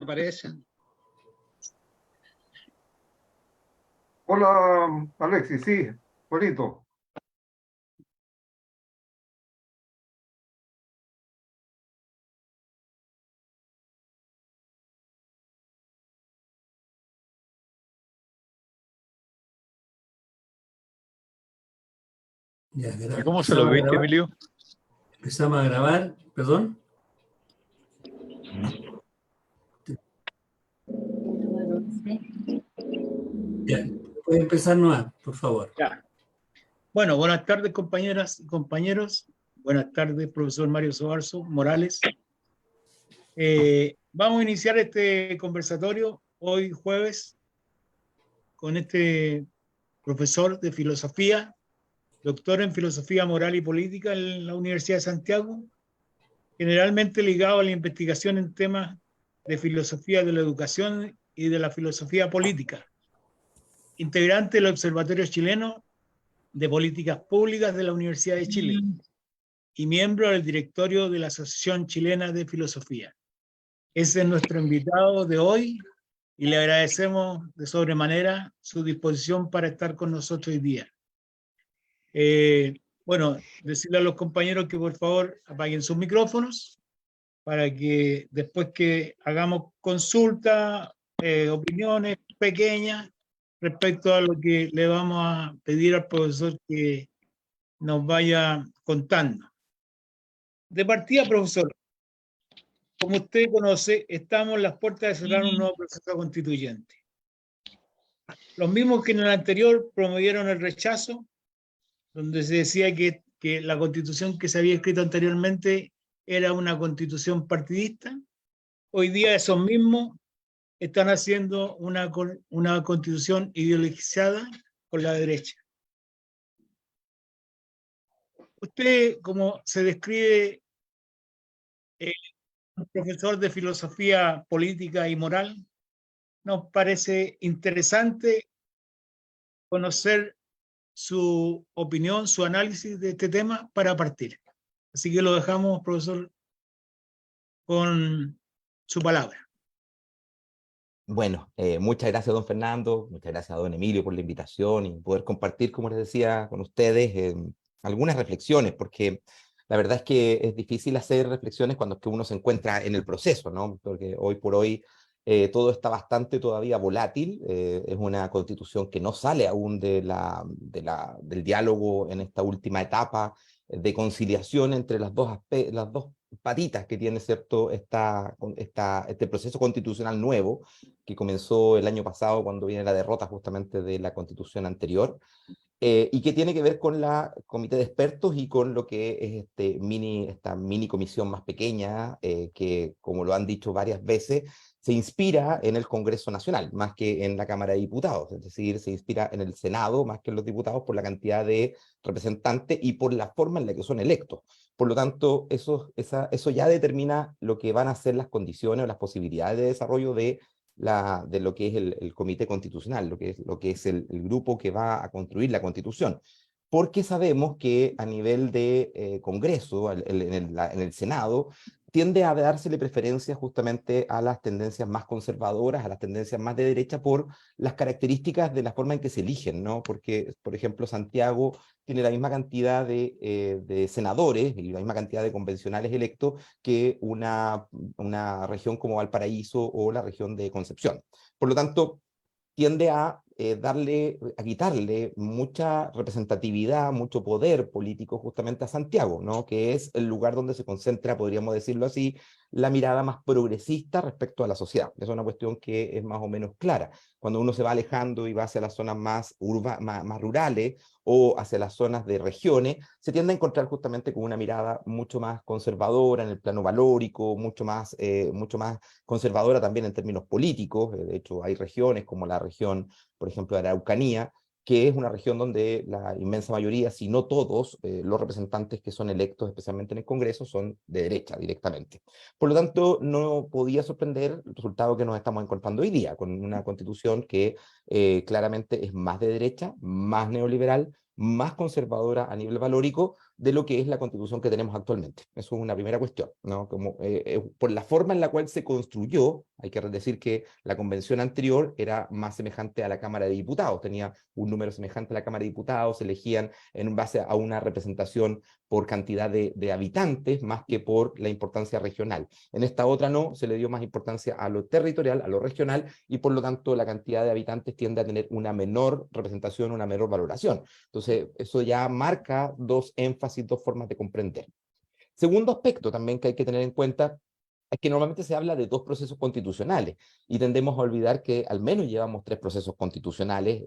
parece. Hola, Alexis, sí, bonito. Ya, ¿Cómo se lo viste, Emilio? Empezamos a grabar, perdón. Ya, puede empezar nomás, por favor. Ya. Bueno, buenas tardes, compañeras y compañeros. Buenas tardes, profesor Mario Sobarzo Morales. Vamos a iniciar este conversatorio hoy jueves con este profesor de filosofía, doctor en filosofía moral y política en la Universidad de Santiago, generalmente ligado a la investigación en temas de filosofía de la educación y de la filosofía política, integrante del Observatorio Chileno de Políticas Públicas de la Universidad de Chile y miembro del directorio de la Asociación Chilena de Filosofía. Ese es nuestro invitado de hoy y le agradecemos de sobremanera su disposición para estar con nosotros hoy día. Bueno, decirle a los compañeros que por favor apaguen sus micrófonos para que después que hagamos consultas, opiniones pequeñas respecto a lo que le vamos a pedir al profesor que nos vaya contando. De partida, profesor, como usted conoce, estamos en las puertas de cerrar un nuevo proceso constituyente. Los mismos que en el anterior promovieron el rechazo, donde se decía que la constitución que se había escrito anteriormente era una constitución partidista, hoy día esos mismos están haciendo una constitución ideologizada con la derecha. Usted, como se describe, un profesor de filosofía política y moral, nos parece interesante conocer su opinión, su análisis de este tema para partir. Así que lo dejamos, profesor, con su palabra. Bueno, muchas gracias, don Fernando, muchas gracias a don Emilio por la invitación y poder compartir, como les decía, con ustedes algunas reflexiones, porque la verdad es que es difícil hacer reflexiones cuando es que uno se encuentra en el proceso, ¿no? Porque hoy por hoy todo está bastante todavía volátil, es una constitución que no sale aún del diálogo en esta última etapa de conciliación entre las dos patitas que tiene, ¿cierto?, este proceso constitucional nuevo, que comenzó el año pasado cuando viene la derrota justamente de la constitución anterior, y que tiene que ver con la comité de expertos y con lo que es esta mini comisión más pequeña, que, como lo han dicho varias veces, se inspira en el Congreso Nacional, más que en la Cámara de Diputados, es decir, se inspira en el Senado, más que en los diputados, por la cantidad de representantes y por la forma en la que son electos. Por lo tanto, eso ya determina lo que van a ser las condiciones o las posibilidades de desarrollo de lo que es el Comité Constitucional, lo que es el grupo que va a construir la Constitución. Porque sabemos que a nivel de Congreso, en el Senado, tiende a dársele preferencia justamente a las tendencias más conservadoras, a las tendencias más de derecha, por las características de la forma en que se eligen, ¿no? Porque, por ejemplo, Santiago tiene la misma cantidad de senadores y la misma cantidad de convencionales electos que una región como Valparaíso o la región de Concepción. Por lo tanto, tiende a quitarle mucha representatividad, mucho poder político justamente a Santiago, ¿no? Que es el lugar donde se concentra, podríamos decirlo así, la mirada más progresista respecto a la sociedad. Es una cuestión que es más o menos clara. Cuando uno se va alejando y va hacia las zonas más rurales o hacia las zonas de regiones, se tiende a encontrar justamente con una mirada mucho más conservadora en el plano valórico, mucho más conservadora también en términos políticos. De hecho, hay regiones como la región, por ejemplo, de Araucanía, que es una región donde la inmensa mayoría, si no todos, los representantes que son electos, especialmente en el Congreso, son de derecha directamente. Por lo tanto, no podía sorprender el resultado que nos estamos encontrando hoy día, con una constitución que claramente es más de derecha, más neoliberal, más conservadora a nivel valórico, de lo que es la Constitución que tenemos actualmente. Eso es una primera cuestión, ¿no? Como, por la forma en la cual se construyó, hay que decir que la convención anterior era más semejante a la Cámara de Diputados, tenía un número semejante a la Cámara de Diputados, se elegían en base a una representación por cantidad de habitantes más que por la importancia regional. En esta otra no, se le dio más importancia a lo territorial, a lo regional, y por lo tanto la cantidad de habitantes tiende a tener una menor representación, una menor valoración. Entonces, eso ya marca dos énfasis, dos formas de comprender. Segundo aspecto también que hay que tener en cuenta es que normalmente se habla de dos procesos constitucionales y tendemos a olvidar que al menos llevamos tres procesos constitucionales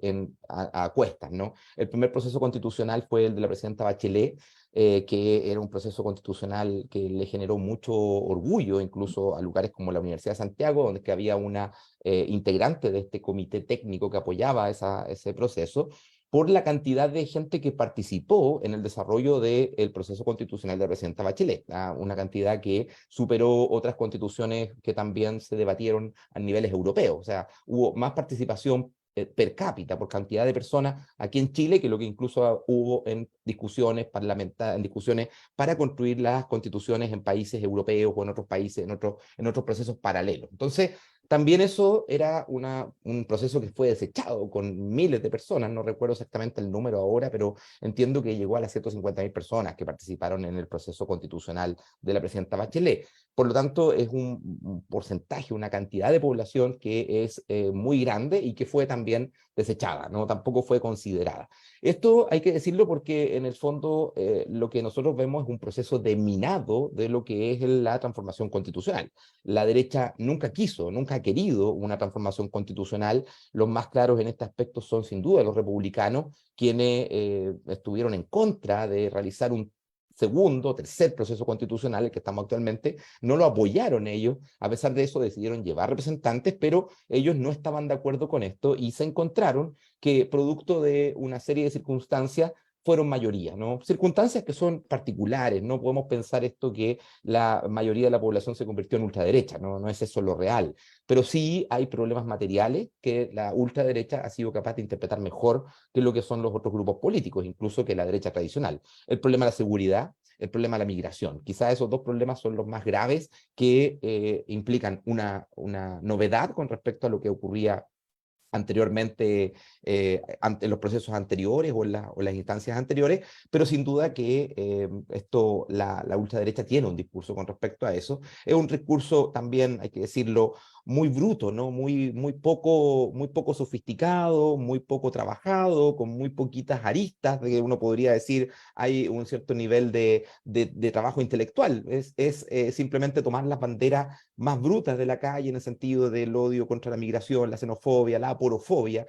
a cuestas, ¿no? El primer proceso constitucional fue el de la presidenta Bachelet, que era un proceso constitucional que le generó mucho orgullo, incluso a lugares como la Universidad de Santiago, donde que había una integrante de este comité técnico que apoyaba ese proceso, por la cantidad de gente que participó en el desarrollo del proceso constitucional de la presidenta Bachelet, una cantidad que superó otras constituciones que también se debatieron a niveles europeos. O sea, hubo más participación per cápita, por cantidad de personas aquí en Chile, que lo que incluso hubo en discusiones parlamentarias, en discusiones para construir las constituciones en países europeos o en otros países, en otros procesos paralelos. Entonces, también eso era un proceso que fue desechado con miles de personas, no recuerdo exactamente el número ahora, pero entiendo que llegó a las 150.000 personas que participaron en el proceso constitucional de la presidenta Bachelet. Por lo tanto, es un porcentaje, una cantidad de población que es muy grande y que fue también desechada, ¿no? Tampoco fue considerada. Esto hay que decirlo porque en el fondo lo que nosotros vemos es un proceso de minado de lo que es la transformación constitucional. La derecha nunca quiso, nunca ha querido una transformación constitucional. Los más claros en este aspecto son sin duda los republicanos, quienes estuvieron en contra de realizar un segundo, tercer proceso constitucional, el que estamos actualmente, no lo apoyaron ellos. A pesar de eso decidieron llevar representantes, pero ellos no estaban de acuerdo con esto y se encontraron que producto de una serie de circunstancias fueron mayoría, ¿no? Circunstancias que son particulares, no podemos pensar esto que la mayoría de la población se convirtió en ultraderecha, no es eso lo real, pero sí hay problemas materiales que la ultraderecha ha sido capaz de interpretar mejor que lo que son los otros grupos políticos, incluso que la derecha tradicional. El problema de la seguridad, el problema de la migración. Quizás esos dos problemas son los más graves que implican una novedad con respecto a lo que ocurría anteriormente, ante los procesos anteriores o en las instancias anteriores, pero sin duda que la ultraderecha tiene un discurso con respecto a eso. Es un discurso también, hay que decirlo, muy bruto, ¿no? Muy poco sofisticado, muy poco trabajado, con muy poquitas aristas, de que uno podría decir hay un cierto nivel de trabajo intelectual. Es simplemente tomar las banderas más brutas de la calle en el sentido del odio contra la migración, la xenofobia, la aporofobia,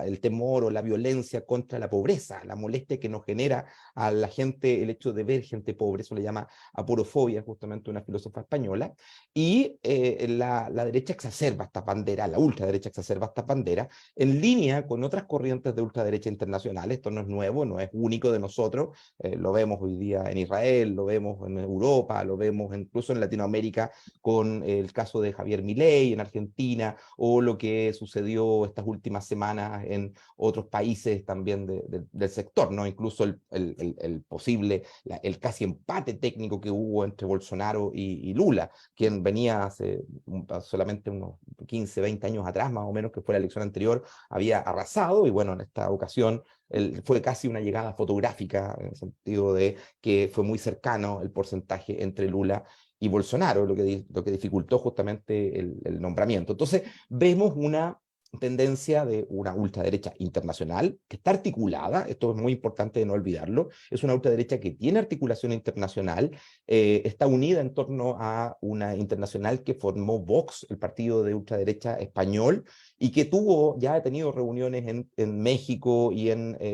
el temor o la violencia contra la pobreza, la molestia que nos genera a la gente el hecho de ver gente pobre, eso le llama aporofobia, justamente una filósofa española, y la derecha exacerba esta bandera, la ultraderecha exacerba esta bandera, en línea con otras corrientes de ultraderecha internacionales. Esto no es nuevo, no es único de nosotros, lo vemos hoy día en Israel, lo vemos en Europa, lo vemos incluso en Latinoamérica con el caso de Javier Milei en Argentina, o lo que sucedió estas últimas semanas en otros países también del sector, ¿no? Incluso el posible, el casi empate técnico que hubo entre Bolsonaro y Lula, quien venía hace solamente unos 15, 20 años atrás, más o menos, que fue la elección anterior, había arrasado, y bueno, en esta ocasión fue casi una llegada fotográfica, en el sentido de que fue muy cercano el porcentaje entre Lula y Bolsonaro, lo que dificultó justamente el nombramiento. Entonces, vemos una tendencia de una ultraderecha internacional que está articulada, esto es muy importante de no olvidarlo, es una ultraderecha que tiene articulación internacional, está unida en torno a una internacional que formó Vox, el partido de ultraderecha español, y que ya ha tenido reuniones en México y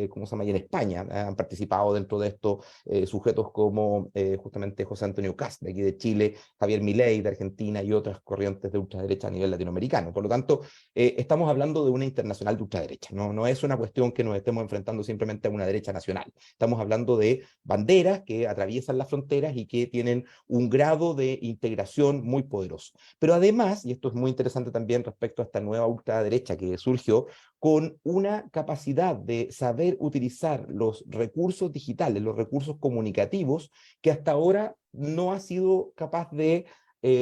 ¿cómo se llama? Y en España. Han participado dentro de esto sujetos como justamente José Antonio Kast, de aquí de Chile, Javier Milei de Argentina y otras corrientes de ultraderecha a nivel latinoamericano. Por lo tanto, estamos estamos hablando de una internacional de ultraderecha, no es una cuestión que nos estemos enfrentando simplemente a una derecha nacional. Estamos hablando de banderas que atraviesan las fronteras y que tienen un grado de integración muy poderoso. Pero además, y esto es muy interesante también respecto a esta nueva ultraderecha que surgió, con una capacidad de saber utilizar los recursos digitales, los recursos comunicativos, que hasta ahora no ha sido capaz de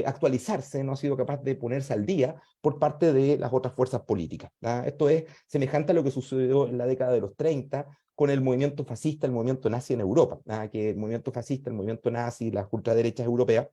actualizarse, no ha sido capaz de ponerse al día por parte de las otras fuerzas políticas. Esto es semejante a lo que sucedió en la década de los 30 con el movimiento fascista, el movimiento nazi en Europa, que el movimiento fascista, el movimiento nazi, las ultraderechas europeas,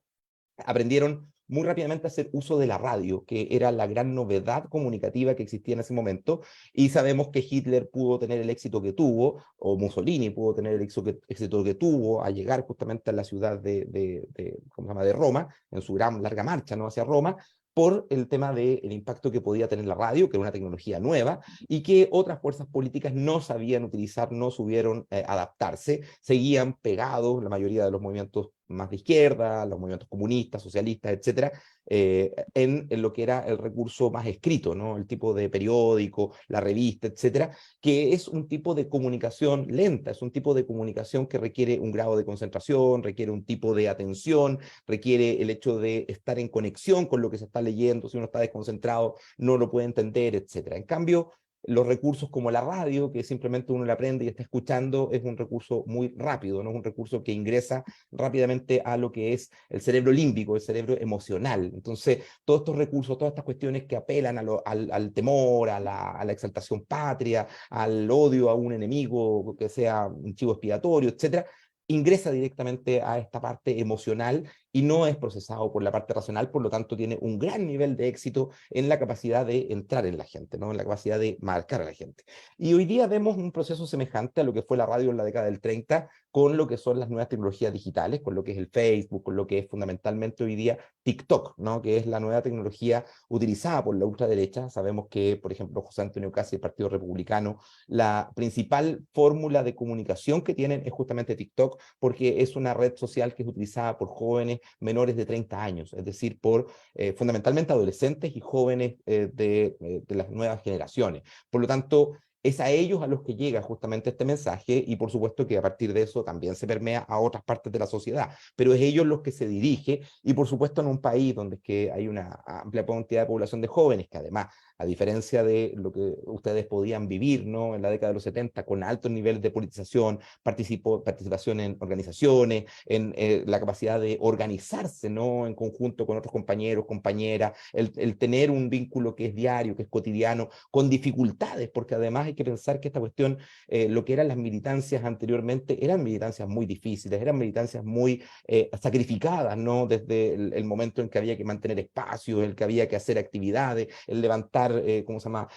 aprendieron muy rápidamente a hacer uso de la radio, que era la gran novedad comunicativa que existía en ese momento, y sabemos que Hitler pudo tener el éxito que tuvo, o Mussolini pudo tener el éxito que tuvo a llegar justamente a la ciudad ¿cómo se llama?, de Roma, en su gran larga marcha, ¿no?, hacia Roma, por el tema del impacto que podía tener la radio, que era una tecnología nueva, y que otras fuerzas políticas no sabían utilizar, no supieron adaptarse, seguían pegados, la mayoría de los movimientos más de izquierda, los movimientos comunistas, socialistas, etcétera, en lo que era el recurso más escrito, ¿no? El tipo de periódico, la revista, etcétera, que es un tipo de comunicación lenta, es un tipo de comunicación que requiere un grado de concentración, requiere un tipo de atención, requiere el hecho de estar en conexión con lo que se está leyendo. Si uno está desconcentrado, no lo puede entender, etcétera. En cambio, los recursos como la radio, que simplemente uno la aprende y está escuchando, es un recurso muy rápido, no es un recurso que ingresa rápidamente a lo que es el cerebro límbico, el cerebro emocional. Entonces, todos estos recursos, todas estas cuestiones que apelan al temor, a la exaltación patria, al odio a un enemigo, que sea un chivo expiatorio, etcétera, ingresa directamente a esta parte emocional y no es procesado por la parte racional, por lo tanto tiene un gran nivel de éxito en la capacidad de entrar en la gente, ¿no?, en la capacidad de marcar a la gente. Y hoy día vemos un proceso semejante a lo que fue la radio en la década del 30, con lo que son las nuevas tecnologías digitales, con lo que es el Facebook, con lo que es fundamentalmente hoy día TikTok, ¿no?, que es la nueva tecnología utilizada por la ultraderecha. Sabemos que, por ejemplo, José Antonio Casi, el Partido Republicano, la principal fórmula de comunicación que tienen es justamente TikTok, porque es una red social que es utilizada por jóvenes menores de 30 años, es decir, por fundamentalmente adolescentes y jóvenes de las nuevas generaciones. Por lo tanto, es a ellos a los que llega justamente este mensaje, y por supuesto que a partir de eso también se permea a otras partes de la sociedad, pero es ellos los que se dirige, y por supuesto en un país donde es que hay una amplia cantidad de población de jóvenes, que además, a diferencia de lo que ustedes podían vivir, ¿no?, en la década de los 70, con altos niveles de politización, participación en organizaciones, en la capacidad de organizarse, ¿no?, en conjunto con otros compañeros, compañeras, el tener un vínculo que es diario, que es cotidiano, con dificultades, porque además hay que pensar que esta cuestión, lo que eran las militancias anteriormente, eran militancias muy difíciles, eran militancias muy sacrificadas, ¿no?, desde el momento en que había que mantener espacios, el que había que hacer actividades, el levantar, ¿cómo se llama?,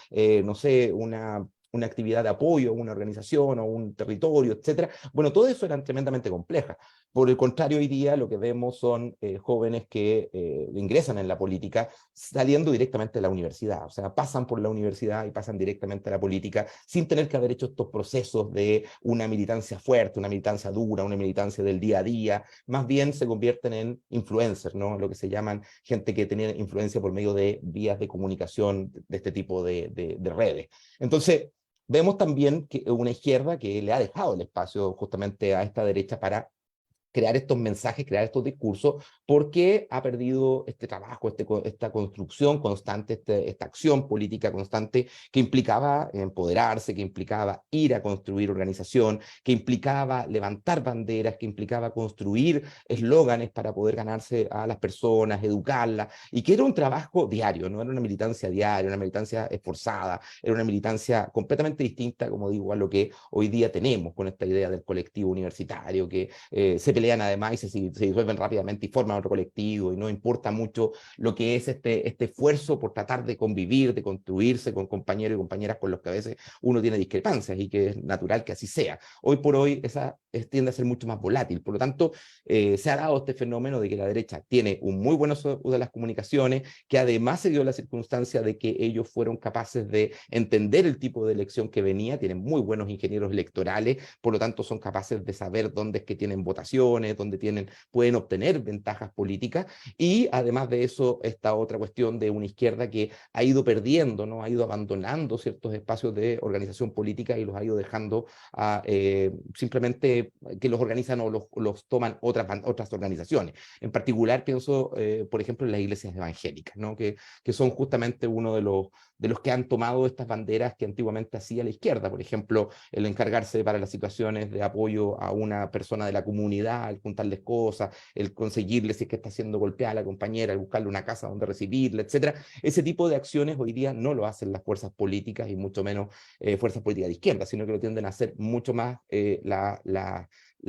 no sé, una actividad de apoyo a una organización o un territorio, etcétera. Bueno, todo eso eran tremendamente complejas. Por el contrario, hoy día lo que vemos son jóvenes que ingresan en la política saliendo directamente de la universidad, o sea, pasan por la universidad y pasan directamente a la política sin tener que haber hecho estos procesos de una militancia fuerte, una militancia dura, una militancia del día a día. Más bien se convierten en influencers, ¿no?, lo que se llaman gente que tiene influencia por medio de vías de comunicación de este tipo de redes. Entonces, vemos también que una izquierda que le ha dejado el espacio justamente a esta derecha para crear estos mensajes, crear estos discursos, porque ha perdido este trabajo, esta construcción constante, esta acción política constante que implicaba empoderarse, que implicaba ir a construir organización, que implicaba levantar banderas, que implicaba construir eslóganes para poder ganarse a las personas, educarlas, y que era un trabajo diario, no era una militancia diaria, una militancia esforzada, era una militancia completamente distinta, como digo, a lo que hoy día tenemos con esta idea del colectivo universitario, que se pelean además y se disuelven rápidamente y forman otro colectivo, y no importa mucho lo que es este esfuerzo por tratar de convivir, de construirse con compañeros y compañeras con los que a veces uno tiene discrepancias, y que es natural que así sea. Hoy por hoy esa tiende a ser mucho más volátil. Por lo tanto, se ha dado este fenómeno de que la derecha tiene un muy buen uso de las comunicaciones, que además se dio la circunstancia de que ellos fueron capaces de entender el tipo de elección que venía, tienen muy buenos ingenieros electorales, por lo tanto son capaces de saber dónde es que tienen votación, elecciones, donde pueden obtener ventajas políticas, y además de eso, esta otra cuestión de una izquierda que ha ido perdiendo, ¿no? Ha ido abandonando ciertos espacios de organización política y los ha ido dejando a simplemente que los organizan o los toman otras organizaciones. En particular pienso, por ejemplo, en las iglesias evangélicas, ¿no? Que son justamente uno de los que han tomado estas banderas que antiguamente hacía la izquierda, por ejemplo, el encargarse para las situaciones de apoyo a una persona de la comunidad, el juntarles cosas, el conseguirle si es que está siendo golpeada a la compañera, el buscarle una casa donde recibirla, etcétera. Ese tipo de acciones hoy día no lo hacen las fuerzas políticas y mucho menos fuerzas políticas de izquierda, sino que lo tienden a hacer mucho más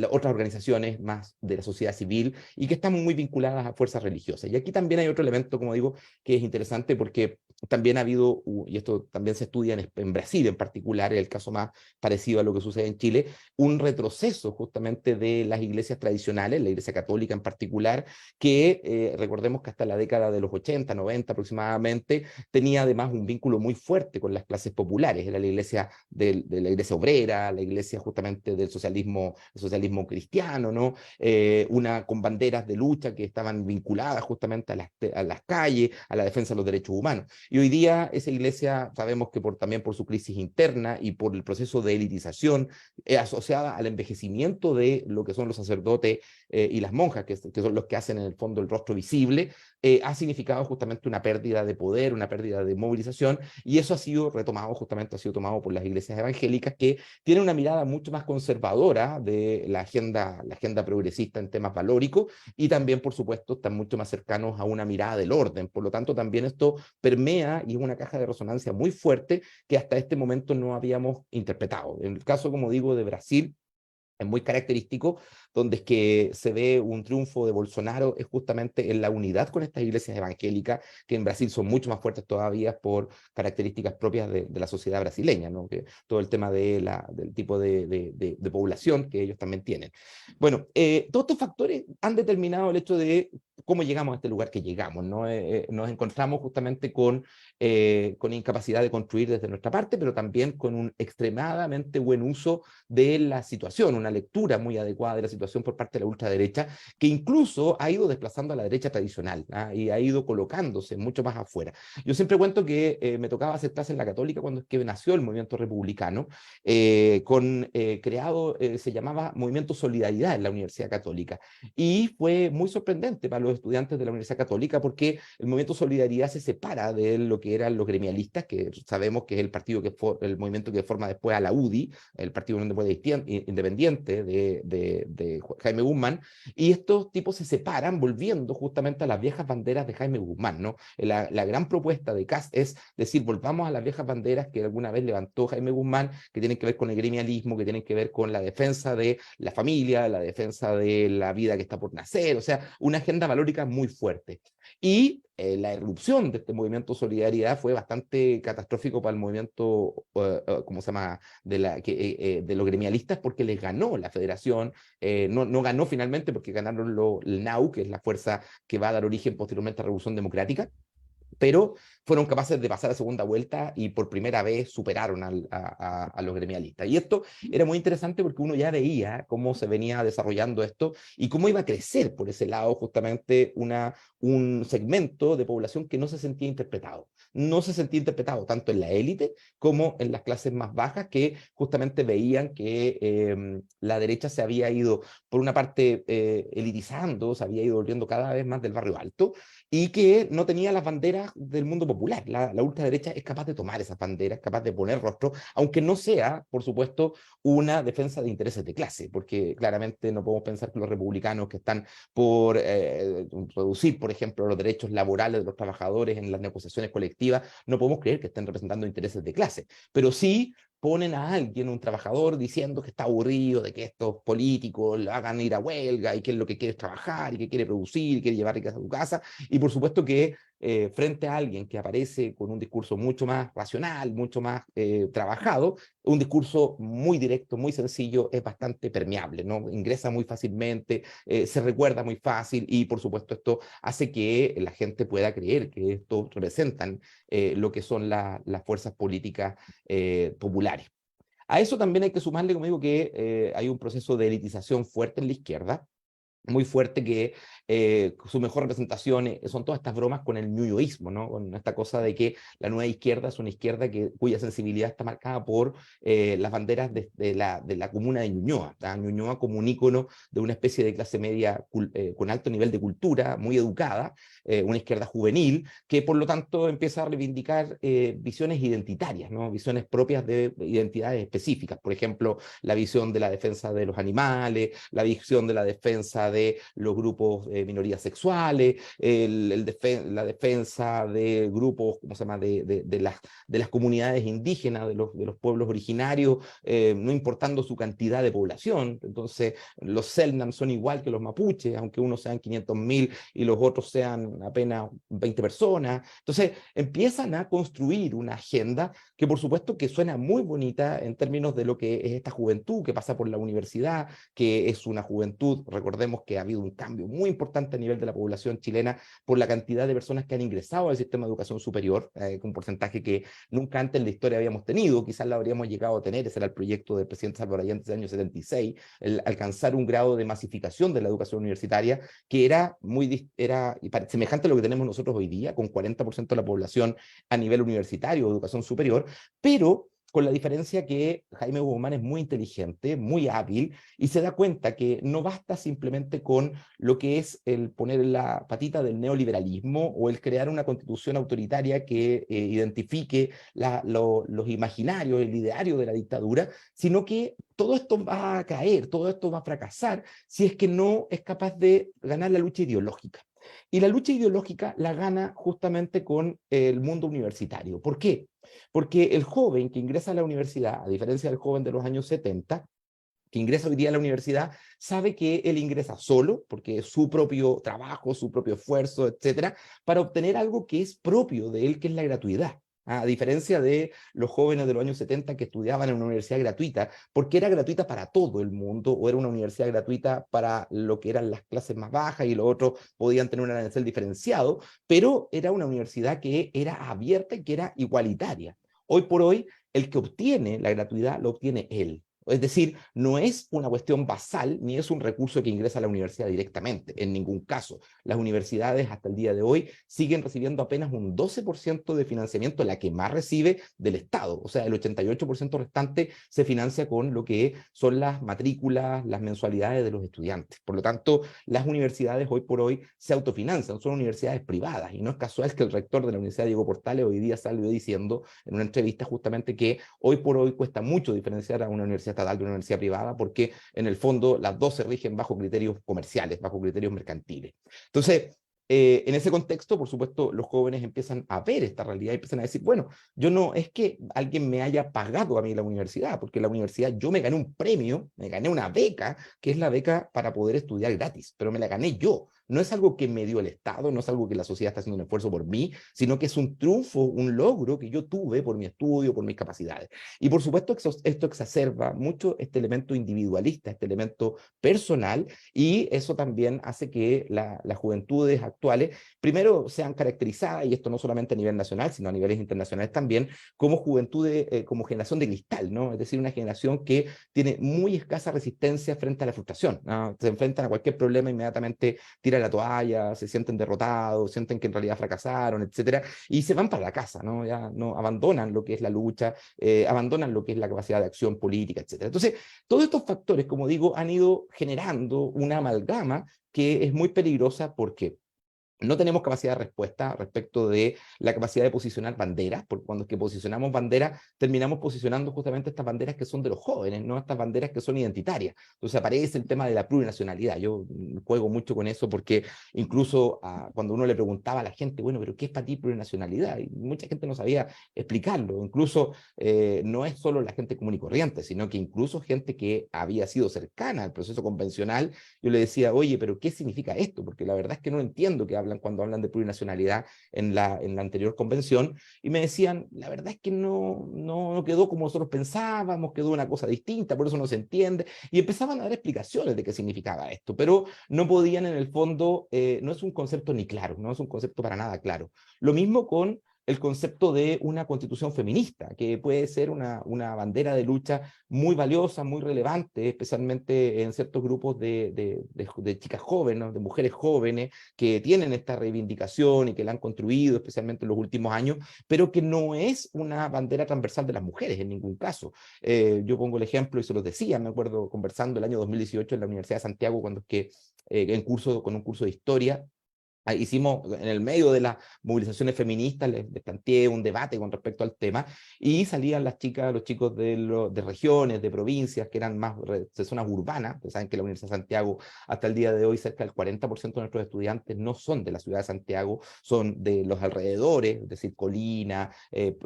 otras organizaciones más de la sociedad civil y que están muy vinculadas a fuerzas religiosas. Y aquí también hay otro elemento, como digo, que es interesante porque también ha habido, y esto también se estudia en Brasil en particular, es el caso más parecido a lo que sucede en Chile, un retroceso justamente de las iglesias tradicionales, la iglesia católica en particular, que recordemos que hasta la década de los 80, 90 aproximadamente, tenía además un vínculo muy fuerte con las clases populares, era la iglesia de la iglesia obrera, la iglesia justamente del socialismo cristiano, ¿no? Con banderas de lucha que estaban vinculadas justamente a las calles, a la defensa de los derechos humanos. Y hoy día esa iglesia, sabemos que también por su crisis interna y por el proceso de elitización asociada al envejecimiento de lo que son los sacerdotes y las monjas, que son los que hacen en el fondo el rostro visible, ha significado justamente una pérdida de poder, una pérdida de movilización, y eso ha sido tomado por las iglesias evangélicas, que tienen una mirada mucho más conservadora de la agenda progresista en temas valóricos, y también, por supuesto, están mucho más cercanos a una mirada del orden. Por lo tanto, también esto permea y es una caja de resonancia muy fuerte que hasta este momento no habíamos interpretado. En el caso, como digo, de Brasil, es muy característico, donde es que se ve un triunfo de Bolsonaro es justamente en la unidad con estas iglesias evangélicas, que en Brasil son mucho más fuertes todavía por características propias de la sociedad brasileña, ¿no? Que todo el tema del tipo de población que ellos también tienen. Bueno, todos estos factores han determinado el hecho de cómo llegamos a este lugar que llegamos, ¿no? Nos encontramos justamente con incapacidad de construir desde nuestra parte, pero también con un extremadamente buen uso de la situación, una lectura muy adecuada de la situación por parte de la ultraderecha, que incluso ha ido desplazando a la derecha tradicional, ¿ah? Y ha ido colocándose mucho más afuera. Yo siempre cuento que me tocaba hacer clases en la Católica cuando es que nació el movimiento republicano, se llamaba Movimiento Solidaridad en la Universidad Católica, y fue muy sorprendente para los estudiantes de la Universidad Católica porque el movimiento Solidaridad se separa de lo que eran los gremialistas, que sabemos que es el movimiento que forma después a la UDI, el Partido Independiente de Jaime Guzmán, y estos tipos se separan volviendo justamente a las viejas banderas de Jaime Guzmán, ¿no? La gran propuesta de Kast es decir, volvamos a las viejas banderas que alguna vez levantó Jaime Guzmán, que tienen que ver con el gremialismo, que tienen que ver con la defensa de la familia, la defensa de la vida que está por nacer, o sea, una agenda valórica muy fuerte. Y la erupción de este movimiento Solidaridad fue bastante catastrófico para el movimiento, ¿cómo se llama?, de los gremialistas, porque les ganó la federación, no ganó finalmente porque ganaron el NAU, que es la fuerza que va a dar origen posteriormente a la Revolución Democrática, pero fueron capaces de pasar a segunda vuelta y por primera vez superaron a los gremialistas. Y esto era muy interesante porque uno ya veía cómo se venía desarrollando esto y cómo iba a crecer por ese lado justamente un segmento de población que no se sentía interpretado. No se sentía interpretado tanto en la élite como en las clases más bajas, que justamente veían que la derecha se había ido, por una parte, elitizando, se había ido volviendo cada vez más del barrio alto, y que no tenía las banderas del mundo popular. La ultraderecha es capaz de tomar esas banderas, capaz de poner rostro, aunque no sea, por supuesto, una defensa de intereses de clase, porque claramente no podemos pensar que los republicanos que están por reducir, por ejemplo, los derechos laborales de los trabajadores en las negociaciones colectivas, no podemos creer que estén representando intereses de clase, pero sí ponen a alguien, un trabajador, diciendo que está aburrido de que estos políticos lo hagan ir a huelga y que es lo que quiere es trabajar y que quiere producir y quiere llevar riqueza a su casa. Y por supuesto que frente a alguien que aparece con un discurso mucho más racional, mucho más trabajado, un discurso muy directo, muy sencillo, es bastante permeable, ¿no? Ingresa muy fácilmente, se recuerda muy fácil y por supuesto esto hace que la gente pueda creer que esto representan lo que son las fuerzas políticas populares. A eso también hay que sumarle, como digo, que hay un proceso de elitización fuerte en la izquierda, muy fuerte que su mejor representación son todas estas bromas con el ñuñoísmo, ¿no? Con esta cosa de que la nueva izquierda es una izquierda cuya sensibilidad está marcada por las banderas de la comuna de Ñuñoa, ¿tá? Ñuñoa como un ícono de una especie de clase media con alto nivel de cultura, muy educada, una izquierda juvenil, que por lo tanto empieza a reivindicar visiones identitarias, ¿no? Visiones propias de identidades específicas, por ejemplo, la visión de la defensa de los animales, la visión de la defensa de los grupos minorías sexuales, la defensa de grupos, ¿cómo se llama?, de las comunidades indígenas, de los pueblos originarios, no importando su cantidad de población. Entonces, los Selknam son igual que los mapuches, aunque unos sean 500.000 y los otros sean apenas 20 personas. Entonces, empiezan a construir una agenda que por supuesto que suena muy bonita en términos de lo que es esta juventud que pasa por la universidad, que es una juventud, recordemos que ha habido un cambio muy importante a nivel de la población chilena por la cantidad de personas que han ingresado al sistema de educación superior, con un porcentaje que nunca antes en la historia habíamos tenido, quizás lo habríamos llegado a tener, ese era el proyecto del presidente Salvador Allende del año 76, el alcanzar un grado de masificación de la educación universitaria que era semejante a lo que tenemos nosotros hoy día, con 40% de la población a nivel universitario o educación superior, pero con la diferencia que Jaime Guzmán es muy inteligente, muy hábil, y se da cuenta que no basta simplemente con lo que es el poner la patita del neoliberalismo o el crear una constitución autoritaria que identifique los imaginarios, el ideario de la dictadura, sino que todo esto va a caer, todo esto va a fracasar si es que no es capaz de ganar la lucha ideológica. Y la lucha ideológica la gana justamente con el mundo universitario. ¿Por qué? Porque el joven que ingresa a la universidad, a diferencia del joven de los años 70, que ingresa hoy día a la universidad, sabe que él ingresa solo, porque es su propio trabajo, su propio esfuerzo, etcétera, para obtener algo que es propio de él, que es la gratuidad. A diferencia de los jóvenes de los años 70 que estudiaban en una universidad gratuita, porque era gratuita para todo el mundo, o era una universidad gratuita para lo que eran las clases más bajas y los otros podían tener un arancel diferenciado, pero era una universidad que era abierta y que era igualitaria. Hoy por hoy, el que obtiene la gratuidad lo obtiene él. Es decir, no es una cuestión basal, ni es un recurso que ingresa a la universidad directamente, en ningún caso. Las universidades hasta el día de hoy siguen recibiendo apenas un 12% de financiamiento, la que más recibe del Estado. O sea, el 88% restante se financia con lo que son las matrículas, las mensualidades de los estudiantes. Por lo tanto, las universidades hoy por hoy se autofinancian, son universidades privadas, y no es casual que el rector de la Universidad Diego Portales hoy día salió diciendo en una entrevista justamente que hoy por hoy cuesta mucho diferenciar a una universidad estatal de una universidad privada, porque en el fondo las dos se rigen bajo criterios comerciales, bajo criterios mercantiles. Entonces, en ese contexto, por supuesto, los jóvenes empiezan a ver esta realidad y empiezan a decir, bueno, yo no es que alguien me haya pagado a mí la universidad, porque la universidad yo me gané un premio, me gané una beca, que es la beca para poder estudiar gratis, pero me la gané yo. No es algo que me dio el Estado, no es algo que la sociedad está haciendo un esfuerzo por mí, sino que es un triunfo, un logro que yo tuve por mi estudio, por mis capacidades. Y por supuesto esto exacerba mucho este elemento individualista, este elemento personal, y eso también hace que las juventudes actuales, primero sean caracterizadas, y esto no solamente a nivel nacional, sino a niveles internacionales también, como juventudes, como generación de cristal, ¿no? Es decir, una generación que tiene muy escasa resistencia frente a la frustración, ¿no? Se enfrentan a cualquier problema, inmediatamente tiran la toalla, se sienten derrotados, sienten que en realidad fracasaron, etcétera, y se van para la casa, ¿no? Ya no abandonan lo que es la lucha, abandonan lo que es la capacidad de acción política, etcétera. Entonces, todos estos factores, como digo, han ido generando una amalgama que es muy peligrosa porque no tenemos capacidad de respuesta respecto de la capacidad de posicionar banderas, porque cuando es que posicionamos banderas, terminamos posicionando justamente estas banderas que son de los jóvenes, no estas banderas que son identitarias. Entonces aparece el tema de la plurinacionalidad. Yo juego mucho con eso porque incluso cuando uno le preguntaba a la gente, bueno, pero ¿qué es para ti plurinacionalidad? Y mucha gente no sabía explicarlo. Incluso no es solo la gente común y corriente, sino que incluso gente que había sido cercana al proceso convencional, yo le decía, oye, pero ¿qué significa esto? Porque la verdad es que no entiendo qué hablan cuando hablan de plurinacionalidad en la anterior convención, y me decían, la verdad es que no quedó como nosotros pensábamos, quedó una cosa distinta, por eso no se entiende, y empezaban a dar explicaciones de qué significaba esto, pero no podían en el fondo, no es un concepto ni claro, no es un concepto para nada claro. Lo mismo con el concepto de una constitución feminista, que puede ser una bandera de lucha muy valiosa, muy relevante, especialmente en ciertos grupos de chicas jóvenes, ¿no? De mujeres jóvenes, que tienen esta reivindicación y que la han construido, especialmente en los últimos años, pero que no es una bandera transversal de las mujeres en ningún caso. Yo pongo el ejemplo, y se los decía, me acuerdo conversando el año 2018 en la Universidad de Santiago, cuando es que con un curso de historia, hicimos en el medio de las movilizaciones feministas, les planteé un debate con respecto al tema, y salían las chicas, los chicos de regiones, de provincias, que eran más de zonas urbanas. Ustedes saben que la Universidad de Santiago, hasta el día de hoy, cerca del 40% de nuestros estudiantes no son de la ciudad de Santiago, son de los alrededores, es decir, Colina,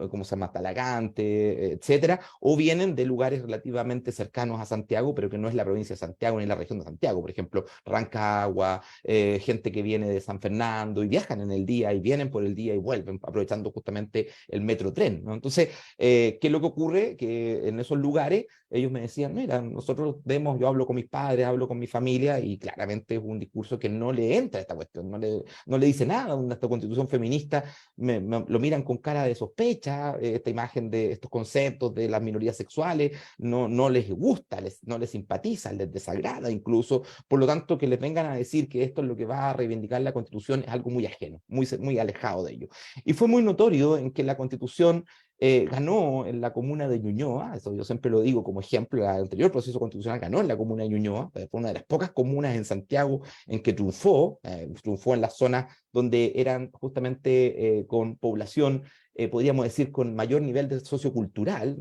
¿cómo se llama? Talagante, etcétera, o vienen de lugares relativamente cercanos a Santiago, pero que no es la provincia de Santiago ni la región de Santiago, por ejemplo, Rancagua, gente que viene de San Fernando, y viajan en el día y vienen por el día y vuelven, aprovechando justamente el metrotren, ¿no? Entonces, ¿qué es lo que ocurre? Que en esos lugares ellos me decían, mira, nosotros vemos, yo hablo con mis padres, hablo con mi familia, y claramente es un discurso que no le entra a esta cuestión, no le dice nada a esta constitución feminista, lo miran con cara de sospecha, esta imagen de estos conceptos de las minorías sexuales, no les gusta, no les simpatiza, les desagrada incluso. Por lo tanto, que les vengan a decir que esto es lo que va a reivindicar la Constitución es algo muy ajeno, muy alejado de ello. Y fue muy notorio en que la Constitución ganó en la comuna de Ñuñoa. Eso yo siempre lo digo como ejemplo. El anterior proceso constitucional ganó en la comuna de Ñuñoa, fue una de las pocas comunas en Santiago en que triunfó en las zonas donde eran justamente con población, podríamos decir, con mayor nivel de sociocultural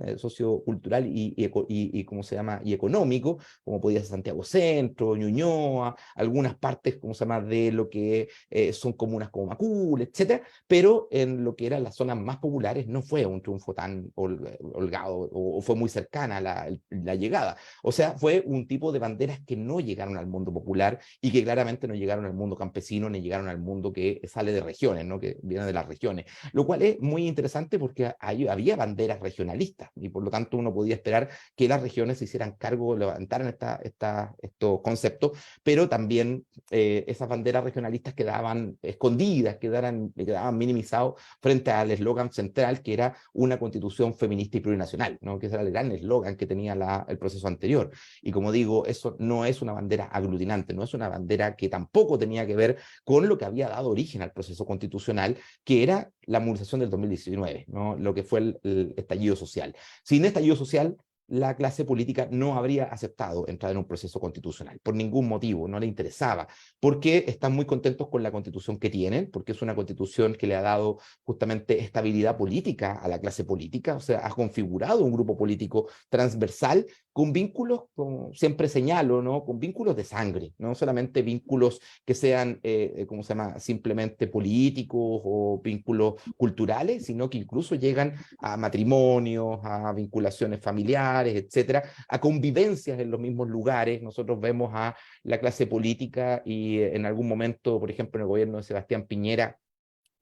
y ¿cómo se llama? Y económico, como podía ser Santiago Centro, Ñuñoa, algunas partes, ¿cómo se llama?, de lo que son comunas como Macul, etcétera, pero en lo que eran las zonas más populares no fue un triunfo tan holgado, o fue muy cercana la llegada. O sea, fue un tipo de banderas que no llegaron al mundo popular, y que claramente no llegaron al mundo campesino, ni llegaron al mundo que sale de regiones, ¿no? Que viene de las regiones, lo cual es muy interesante porque había banderas regionalistas, y por lo tanto uno podía esperar que las regiones se hicieran cargo, levantaran estos conceptos, pero también esas banderas regionalistas quedaban escondidas, quedaban minimizados frente al eslogan central, que era una constitución feminista y plurinacional, ¿no? Que ese era el gran eslogan que tenía el proceso anterior. Y como digo, eso no es una bandera aglutinante, no es una bandera que tampoco tenía que ver con lo que había dado origen al proceso constitucional, que era la movilización del 2019, ¿no? Lo que fue el estallido social. Sin estallido social, la clase política no habría aceptado entrar en un proceso constitucional, por ningún motivo, no le interesaba, porque están muy contentos con la constitución que tienen, porque es una constitución que le ha dado justamente estabilidad política a la clase política, o sea, ha configurado un grupo político transversal con vínculos, como siempre señalo, ¿no? Con vínculos de sangre, no solamente vínculos que sean, ¿cómo se llama?, simplemente políticos o vínculos culturales, sino que incluso llegan a matrimonios, a vinculaciones familiares, etcétera, a convivencias en los mismos lugares. Nosotros vemos a la clase política, y en algún momento, por ejemplo, en el gobierno de Sebastián Piñera,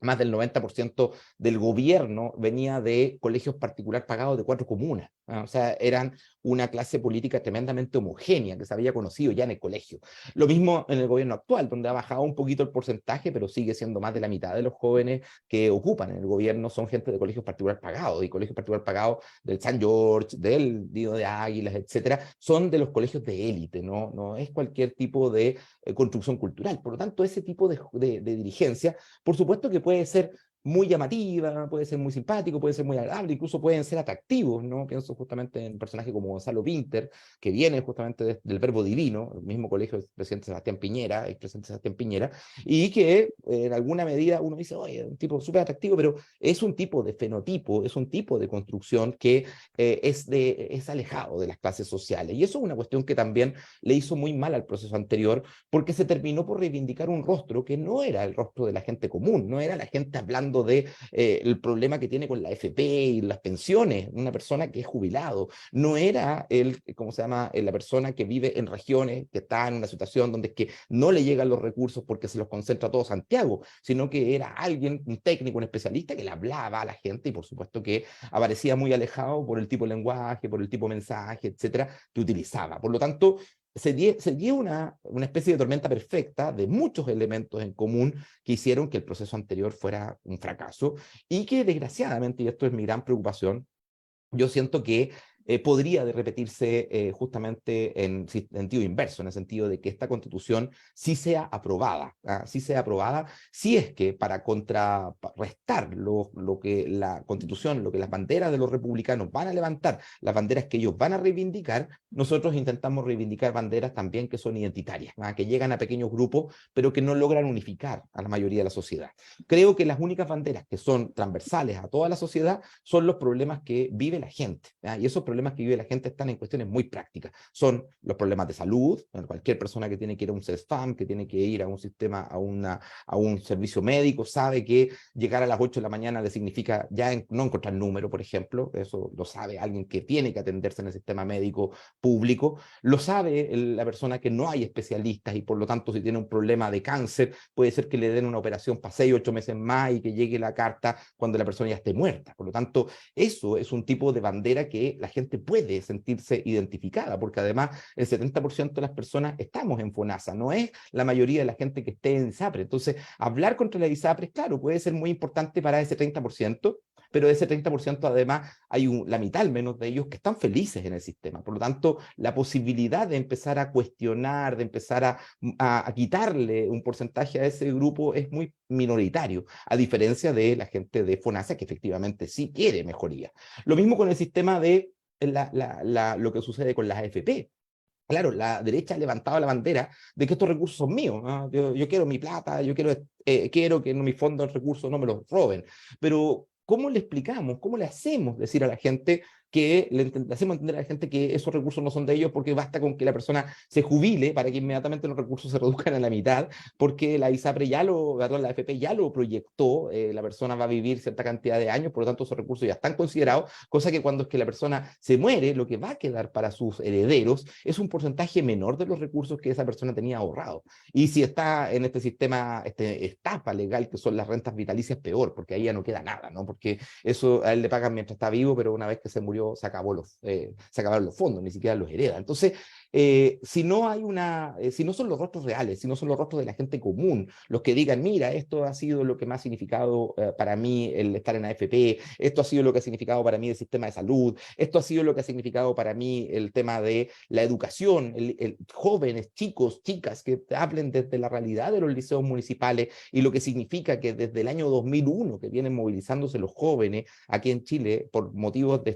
más del 90% del gobierno venía de colegios particulares pagados de 4 comunas, ¿no? O sea, eran una clase política tremendamente homogénea, que se había conocido ya en el colegio. Lo mismo en el gobierno actual, donde ha bajado un poquito el porcentaje, pero sigue siendo más de la mitad de los jóvenes que ocupan en el gobierno son gente de colegios particulares pagados, y colegios particulares pagados del San George, del Nido de Águilas, etcétera, son de los colegios de élite, no es cualquier tipo de construcción cultural. Por lo tanto, ese tipo de dirigencia, por supuesto que puede ser muy llamativa, puede ser muy simpático, puede ser muy agradable, incluso pueden ser atractivos, ¿no? Pienso justamente en un personaje como Gonzalo Pinter, que viene justamente del Verbo Divino, el mismo colegio del presidente Sebastián Piñera, expresidente Sebastián Piñera, y que en alguna medida uno dice, oye, es un tipo súper atractivo, pero es un tipo de fenotipo, es un tipo de construcción que es alejado de las clases sociales, y eso es una cuestión que también le hizo muy mal al proceso anterior, porque se terminó por reivindicar un rostro que no era el rostro de la gente común, no era la gente hablando de el problema que tiene con la AFP y las pensiones, una persona que es jubilado, no era ¿cómo se llama?, la persona que vive en regiones, que está en una situación donde es que no le llegan los recursos porque se los concentra todo Santiago, sino que era alguien, un técnico, un especialista, que le hablaba a la gente, y por supuesto que aparecía muy alejado por el tipo de lenguaje, por el tipo de mensaje, etcétera, que utilizaba. Por lo tanto, se dio una especie de tormenta perfecta de muchos elementos en común que hicieron que el proceso anterior fuera un fracaso y que desgraciadamente, y esto es mi gran preocupación, yo siento que podría de repetirse justamente en sentido inverso, en el sentido de que esta constitución sí sea aprobada, sí sea aprobada, si es que para contrarrestar lo que la constitución, lo que las banderas de los republicanos van a levantar, las banderas que ellos van a reivindicar, nosotros intentamos reivindicar banderas también que son identitarias, que llegan a pequeños grupos, pero que no logran unificar a la mayoría de la sociedad. Creo que las únicas banderas que son transversales a toda la sociedad son los problemas que vive la gente, y esos problemas que vive la gente están en cuestiones muy prácticas. Son los problemas de salud, cualquier persona que tiene que ir a un CESFAM, que tiene que ir a un sistema, a un servicio médico, sabe que llegar a las 8 de la mañana le significa no encontrar número, por ejemplo, eso lo sabe alguien que tiene que atenderse en el sistema médico público, lo sabe la persona que no hay especialistas y por lo tanto si tiene un problema de cáncer, puede ser que le den una operación para 6 o 8 meses más y que llegue la carta cuando la persona ya esté muerta. Por lo tanto, eso es un tipo de bandera que la gente puede sentirse identificada, porque además el 70% de las personas estamos en FONASA, no es la mayoría de la gente que esté en ISAPRE. Entonces, hablar contra la ISAPRE, claro, puede ser muy importante para ese 30%, pero de ese 30% además hay la mitad al menos de ellos que están felices en el sistema. Por lo tanto, la posibilidad de empezar a cuestionar, de empezar a quitarle un porcentaje a ese grupo es muy minoritario, a diferencia de la gente de FONASA que efectivamente sí quiere mejoría. Lo mismo con el sistema de lo que sucede con las AFP. Claro, la derecha ha levantado la bandera de que estos recursos son míos, ¿no? Yo quiero mi plata, quiero que mis fondos de recursos no me los roben, pero ¿cómo le explicamos, cómo le hacemos decir a la gente que le hacemos entender a la gente que esos recursos no son de ellos porque basta con que la persona se jubile para que inmediatamente los recursos se reduzcan a la mitad, porque la ISAPRE la AFP ya lo proyectó, la persona va a vivir cierta cantidad de años, por lo tanto esos recursos ya están considerados, cosa que cuando es que la persona se muere, lo que va a quedar para sus herederos es un porcentaje menor de los recursos que esa persona tenía ahorrado. Y si está en este sistema, estafa legal que son las rentas vitalicias, peor, porque ahí ya no queda nada, ¿no? Porque eso a él le pagan mientras está vivo, pero una vez que se murió se acabaron los fondos, ni siquiera los hereda. Entonces, si no son los rostros reales, si no son los rostros de la gente común, los que digan, mira, esto ha sido lo que más ha significado para mí el estar en AFP, esto ha sido lo que ha significado para mí el sistema de salud, esto ha sido lo que ha significado para mí el tema de la educación, jóvenes, chicos, chicas, que hablen desde la realidad de los liceos municipales y lo que significa que desde el año 2001 que vienen movilizándose los jóvenes aquí en Chile por motivos de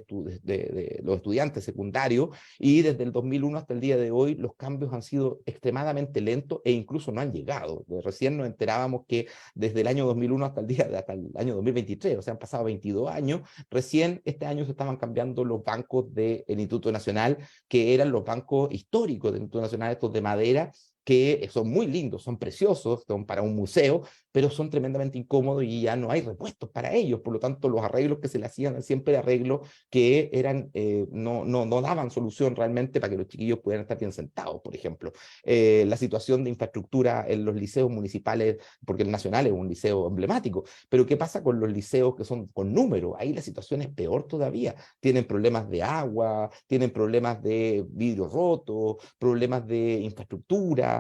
los estudiantes secundarios, y desde el 2001 hasta el día de hoy los cambios han sido extremadamente lentos e incluso no han llegado. Recién nos enterábamos que desde el año 2001 hasta el año 2023, o sea, han pasado 22 años, recién este año se estaban cambiando los bancos del Instituto Nacional, que eran los bancos históricos del Instituto Nacional, estos de madera, que son muy lindos, son preciosos, son para un museo, pero son tremendamente incómodos y ya no hay repuestos para ellos. Por lo tanto, los arreglos que se le hacían siempre arreglos que eran, no daban solución realmente para que los chiquillos pudieran estar bien sentados, por ejemplo. La situación de infraestructura en los liceos municipales, porque el Nacional es un liceo emblemático, pero ¿qué pasa con los liceos que son con número? Ahí la situación es peor todavía. Tienen problemas de agua, tienen problemas de vidrio roto, problemas de infraestructura,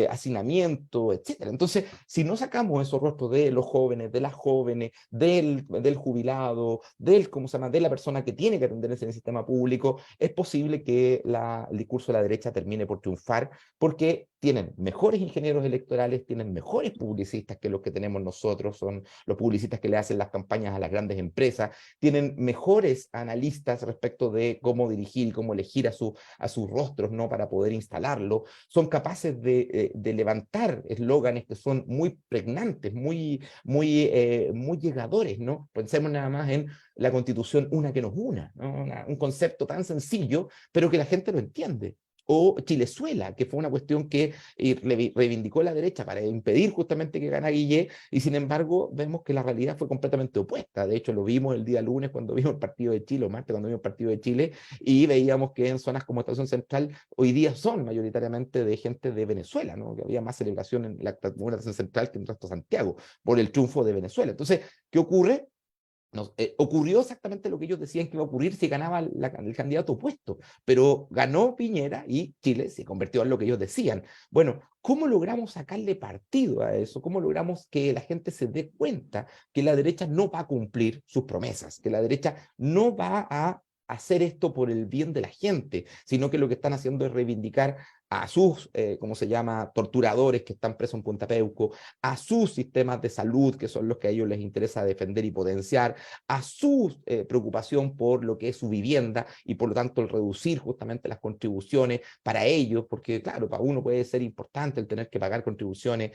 hacinamiento, etcétera. Entonces, si no sacamos esos rostros de los jóvenes, de las jóvenes, del jubilado, ¿cómo se llama?, de la persona que tiene que atenderse en el sistema público, es posible que el discurso de la derecha termine por triunfar, porque tienen mejores ingenieros electorales, tienen mejores publicistas que los que tenemos nosotros, son los publicistas que le hacen las campañas a las grandes empresas, tienen mejores analistas respecto de cómo dirigir y cómo elegir a sus rostros, ¿no?, para poder instalarlo, son capaces de levantar eslóganes que son muy pregnantes, muy llegadores, ¿no? Pensemos nada más en la Constitución una que nos una, ¿no? Un concepto tan sencillo, pero que la gente lo entiende. O Chilezuela, que fue una cuestión que reivindicó la derecha para impedir justamente que ganara Guillé, y sin embargo vemos que la realidad fue completamente opuesta. De hecho, lo vimos el día lunes cuando vimos el partido de Chile, o martes cuando vimos el partido de Chile, y veíamos que en zonas como Estación Central hoy día son mayoritariamente de gente de Venezuela, ¿no? Que había más celebración en la Estación Central que en el resto de Santiago por el triunfo de Venezuela. Entonces, ¿qué ocurre? ocurrió exactamente lo que ellos decían que iba a ocurrir si ganaba el candidato opuesto, pero ganó Piñera y Chile se convirtió en lo que ellos decían. Bueno, ¿cómo logramos sacarle partido a eso? ¿Cómo logramos que la gente se dé cuenta que la derecha no va a cumplir sus promesas, que la derecha no va a hacer esto por el bien de la gente, sino que lo que están haciendo es reivindicar a sus, ¿cómo se llama?, torturadores que están presos en Punta Peuco, a sus sistemas de salud, que son los que a ellos les interesa defender y potenciar, a su preocupación por lo que es su vivienda y por lo tanto el reducir justamente las contribuciones para ellos, porque claro, para uno puede ser importante el tener que pagar contribuciones,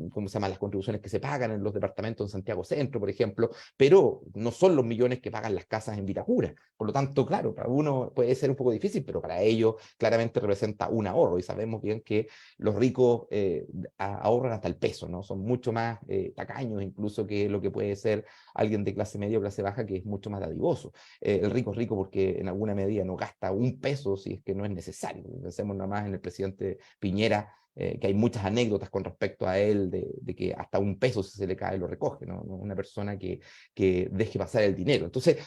¿cómo se llama?, las contribuciones que se pagan en los departamentos en Santiago Centro, por ejemplo, pero no son los millones que pagan las casas en Vitacura. Por lo tanto, claro, para uno puede ser un poco difícil, pero para ellos claramente representa un ahorro, y sabemos bien que los ricos ahorran hasta el peso, ¿no? Son mucho más tacaños incluso que lo que puede ser alguien de clase media o clase baja, que es mucho más dadivoso. El rico es rico porque en alguna medida no gasta un peso si es que no es necesario. Pensemos nada más en el presidente Piñera, que hay muchas anécdotas con respecto a él, de que hasta un peso si se le cae lo recoge, ¿no? Una persona que deje pasar el dinero. Entonces,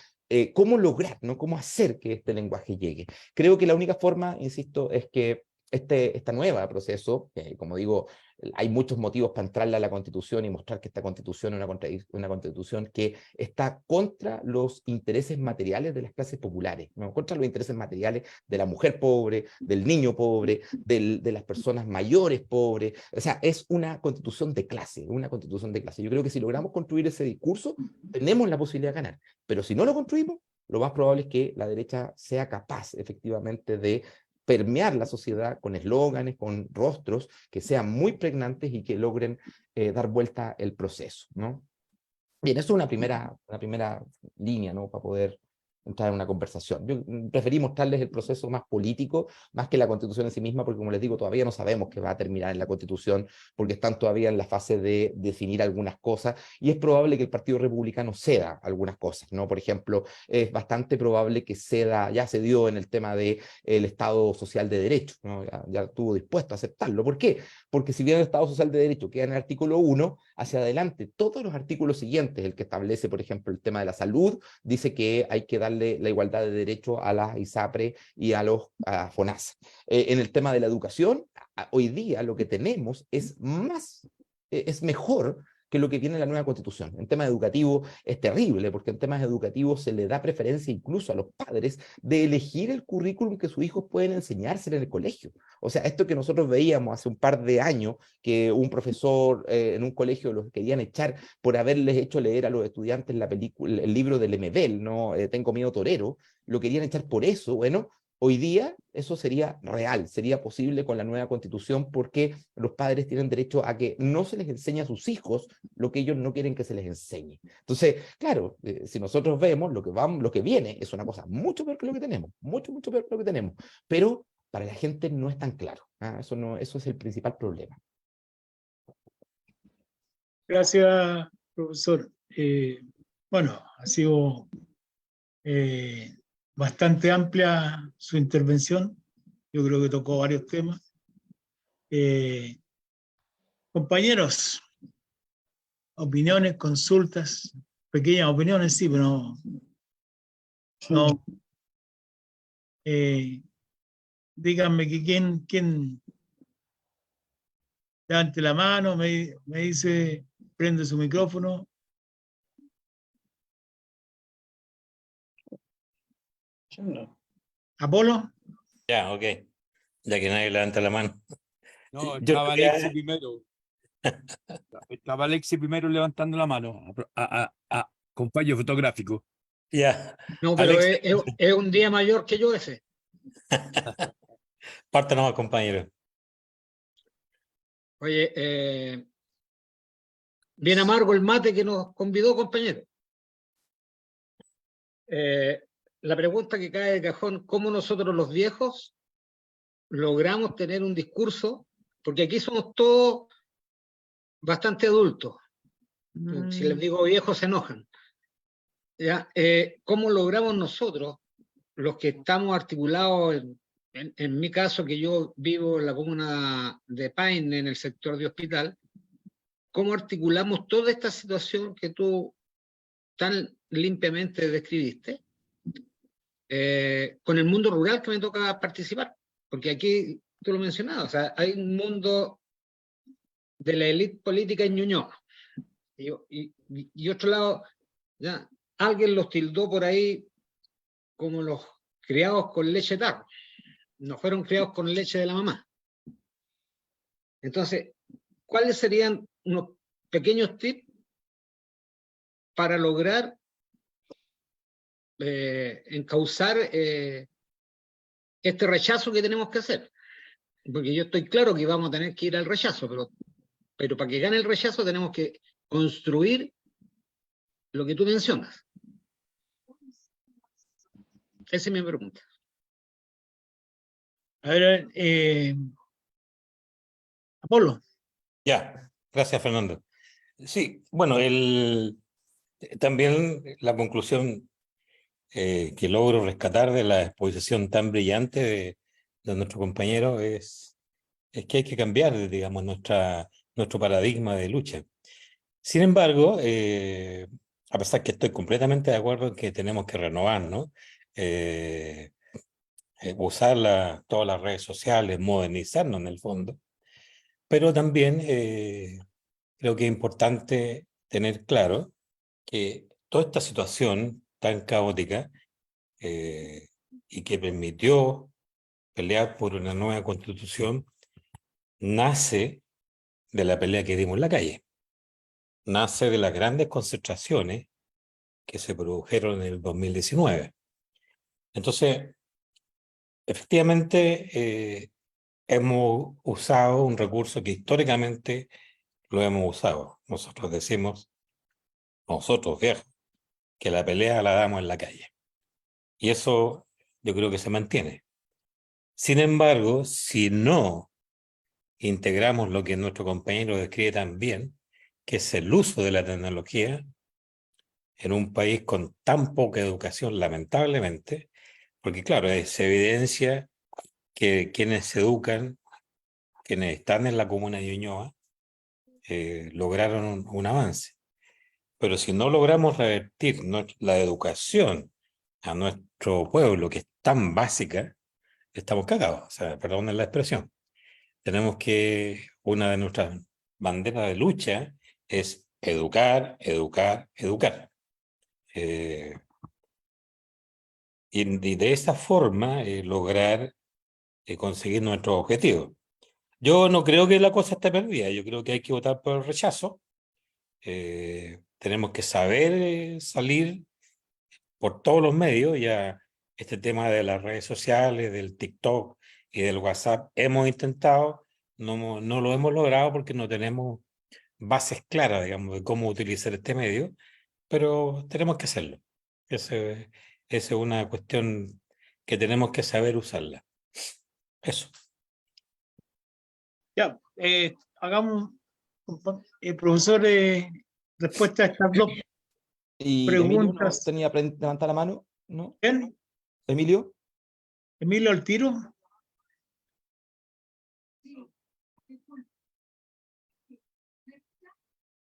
¿cómo lograr, ¿no? ¿Cómo hacer que este lenguaje llegue? Creo que la única forma, insisto, es que esta nueva proceso, como digo, hay muchos motivos para entrarle a la Constitución y mostrar que esta Constitución es una Constitución que está contra los intereses materiales de las clases populares, ¿no? Contra los intereses materiales de la mujer pobre, del niño pobre, de las personas mayores pobres. O sea, es una Constitución de clase, una Constitución de clase. Yo creo que si logramos construir ese discurso, tenemos la posibilidad de ganar. Pero si no lo construimos, lo más probable es que la derecha sea capaz efectivamente de permear la sociedad con eslóganes, con rostros que sean muy pregnantes y que logren dar vuelta el proceso, ¿no? Bien, eso es una primera línea, ¿no?, para poder entrar en una conversación. Yo preferí mostrarles el proceso más político, más que la Constitución en sí misma, porque como les digo, todavía no sabemos qué va a terminar en la Constitución, porque están todavía en la fase de definir algunas cosas, y es probable que el Partido Republicano ceda algunas cosas, ¿no? Por ejemplo, es bastante probable que ceda, ya se dio en el tema del Estado Social de Derecho, ¿no? Ya estuvo dispuesto a aceptarlo. ¿Por qué? Porque si bien el Estado Social de Derecho queda en el artículo 1, hacia adelante, todos los artículos siguientes, el que establece, por ejemplo, el tema de la salud, dice que hay que darle la igualdad de derecho a las ISAPRE y a FONASA. En el tema de la educación, hoy día lo que tenemos es mejor que lo que viene en la nueva Constitución. En temas educativos es terrible, porque en temas educativos se le da preferencia incluso a los padres de elegir el currículum que sus hijos pueden enseñarse en el colegio. O sea, esto que nosotros veíamos hace un par de años, que un profesor en un colegio los querían echar por haberles hecho leer a los estudiantes el libro de Lemebel, ¿no? Tengo miedo torero, lo querían echar por eso. Bueno, hoy día eso sería real, sería posible con la nueva Constitución, porque los padres tienen derecho a que no se les enseñe a sus hijos lo que ellos no quieren que se les enseñe. Entonces, claro, si nosotros vemos lo que viene es una cosa mucho peor que lo que tenemos, mucho peor que lo que tenemos, pero para la gente no es tan claro. Eso es el principal problema. Gracias, profesor. Bueno, ha sido bastante amplia su intervención. Yo creo que tocó varios temas. Compañeros, opiniones, consultas, pequeñas opiniones, sí, pero no. Díganme que quién levante la mano, me dice, prende su micrófono. ¿Apolo? Ya, ok. Ya que nadie levanta la mano. No, Yo estaba creo que- Alexi primero. Estaba Alexi primero levantando la mano. Con fallo fotográfico. Ya. No, pero Alex, es un día mayor que yo ese. parte nomás, compañero. Oye, bien amargo el mate que nos convidó, compañero. La pregunta que cae de cajón, ¿cómo nosotros los viejos logramos tener un discurso? Porque aquí somos todos bastante adultos. Si les digo viejos se enojan. ¿Ya? ¿Cómo logramos nosotros, los que estamos articulados, en mi caso, que yo vivo en la comuna de Paine, en el sector de Hospital, cómo articulamos toda esta situación que tú tan limpiamente describiste, con el mundo rural que me toca participar. Porque aquí, tú lo mencionabas, o sea, hay un mundo de la élite política en Ñuñoa. Y otro lado, ya, alguien los tildó por ahí como los criados con leche de tarro. No fueron criados con leche de la mamá. Entonces, ¿cuáles serían unos pequeños tips para lograr encauzar este rechazo que tenemos que hacer? Porque yo estoy claro que vamos a tener que ir al rechazo, pero para que gane el rechazo tenemos que construir lo que tú mencionas. Esa es mi pregunta. A ver, Apolo. Ya, gracias, Fernando. Sí, bueno, también la conclusión que logro rescatar de la exposición tan brillante de nuestro compañero es que hay que cambiar, digamos, nuestro paradigma de lucha. Sin embargo, a pesar que estoy completamente de acuerdo en que tenemos que renovar, ¿no? Usar todas las redes sociales, modernizarnos en el fondo, pero también creo que es importante tener claro que toda esta situación tan caótica y que permitió pelear por una nueva constitución nace de la pelea que dimos en la calle, nace de las grandes concentraciones que se produjeron en el 2019. Entonces, efectivamente, hemos usado un recurso que históricamente lo hemos usado. Nosotros decimos, nosotros viejos, que la pelea la damos en la calle. Y eso yo creo que se mantiene. Sin embargo, si no integramos lo que nuestro compañero describe tan bien, que es el uso de la tecnología en un país con tan poca educación, lamentablemente, porque claro, se evidencia que quienes se educan, quienes están en la comuna de Ñuñoa, lograron un avance. Pero si no logramos revertir la educación a nuestro pueblo, que es tan básica, estamos cagados. O sea, perdonen la expresión. Tenemos que, una de nuestras banderas de lucha es educar, educar, educar. Y de esa forma lograr conseguir nuestros objetivos. Yo no creo que la cosa esté perdida, yo creo que hay que votar por el rechazo. Tenemos que saber salir por todos los medios. Ya este tema de las redes sociales, del TikTok y del WhatsApp, hemos intentado, no lo hemos logrado porque no tenemos bases claras, digamos, de cómo utilizar este medio, pero tenemos que hacerlo. Esa es una cuestión que tenemos que saber usarla. Eso. Ya, hagamos, profesor, respuesta a estas dos Y Emilio no preguntas. tenía levantar la mano, ¿no? ¿Bien? Emilio. Emilio, al tiro.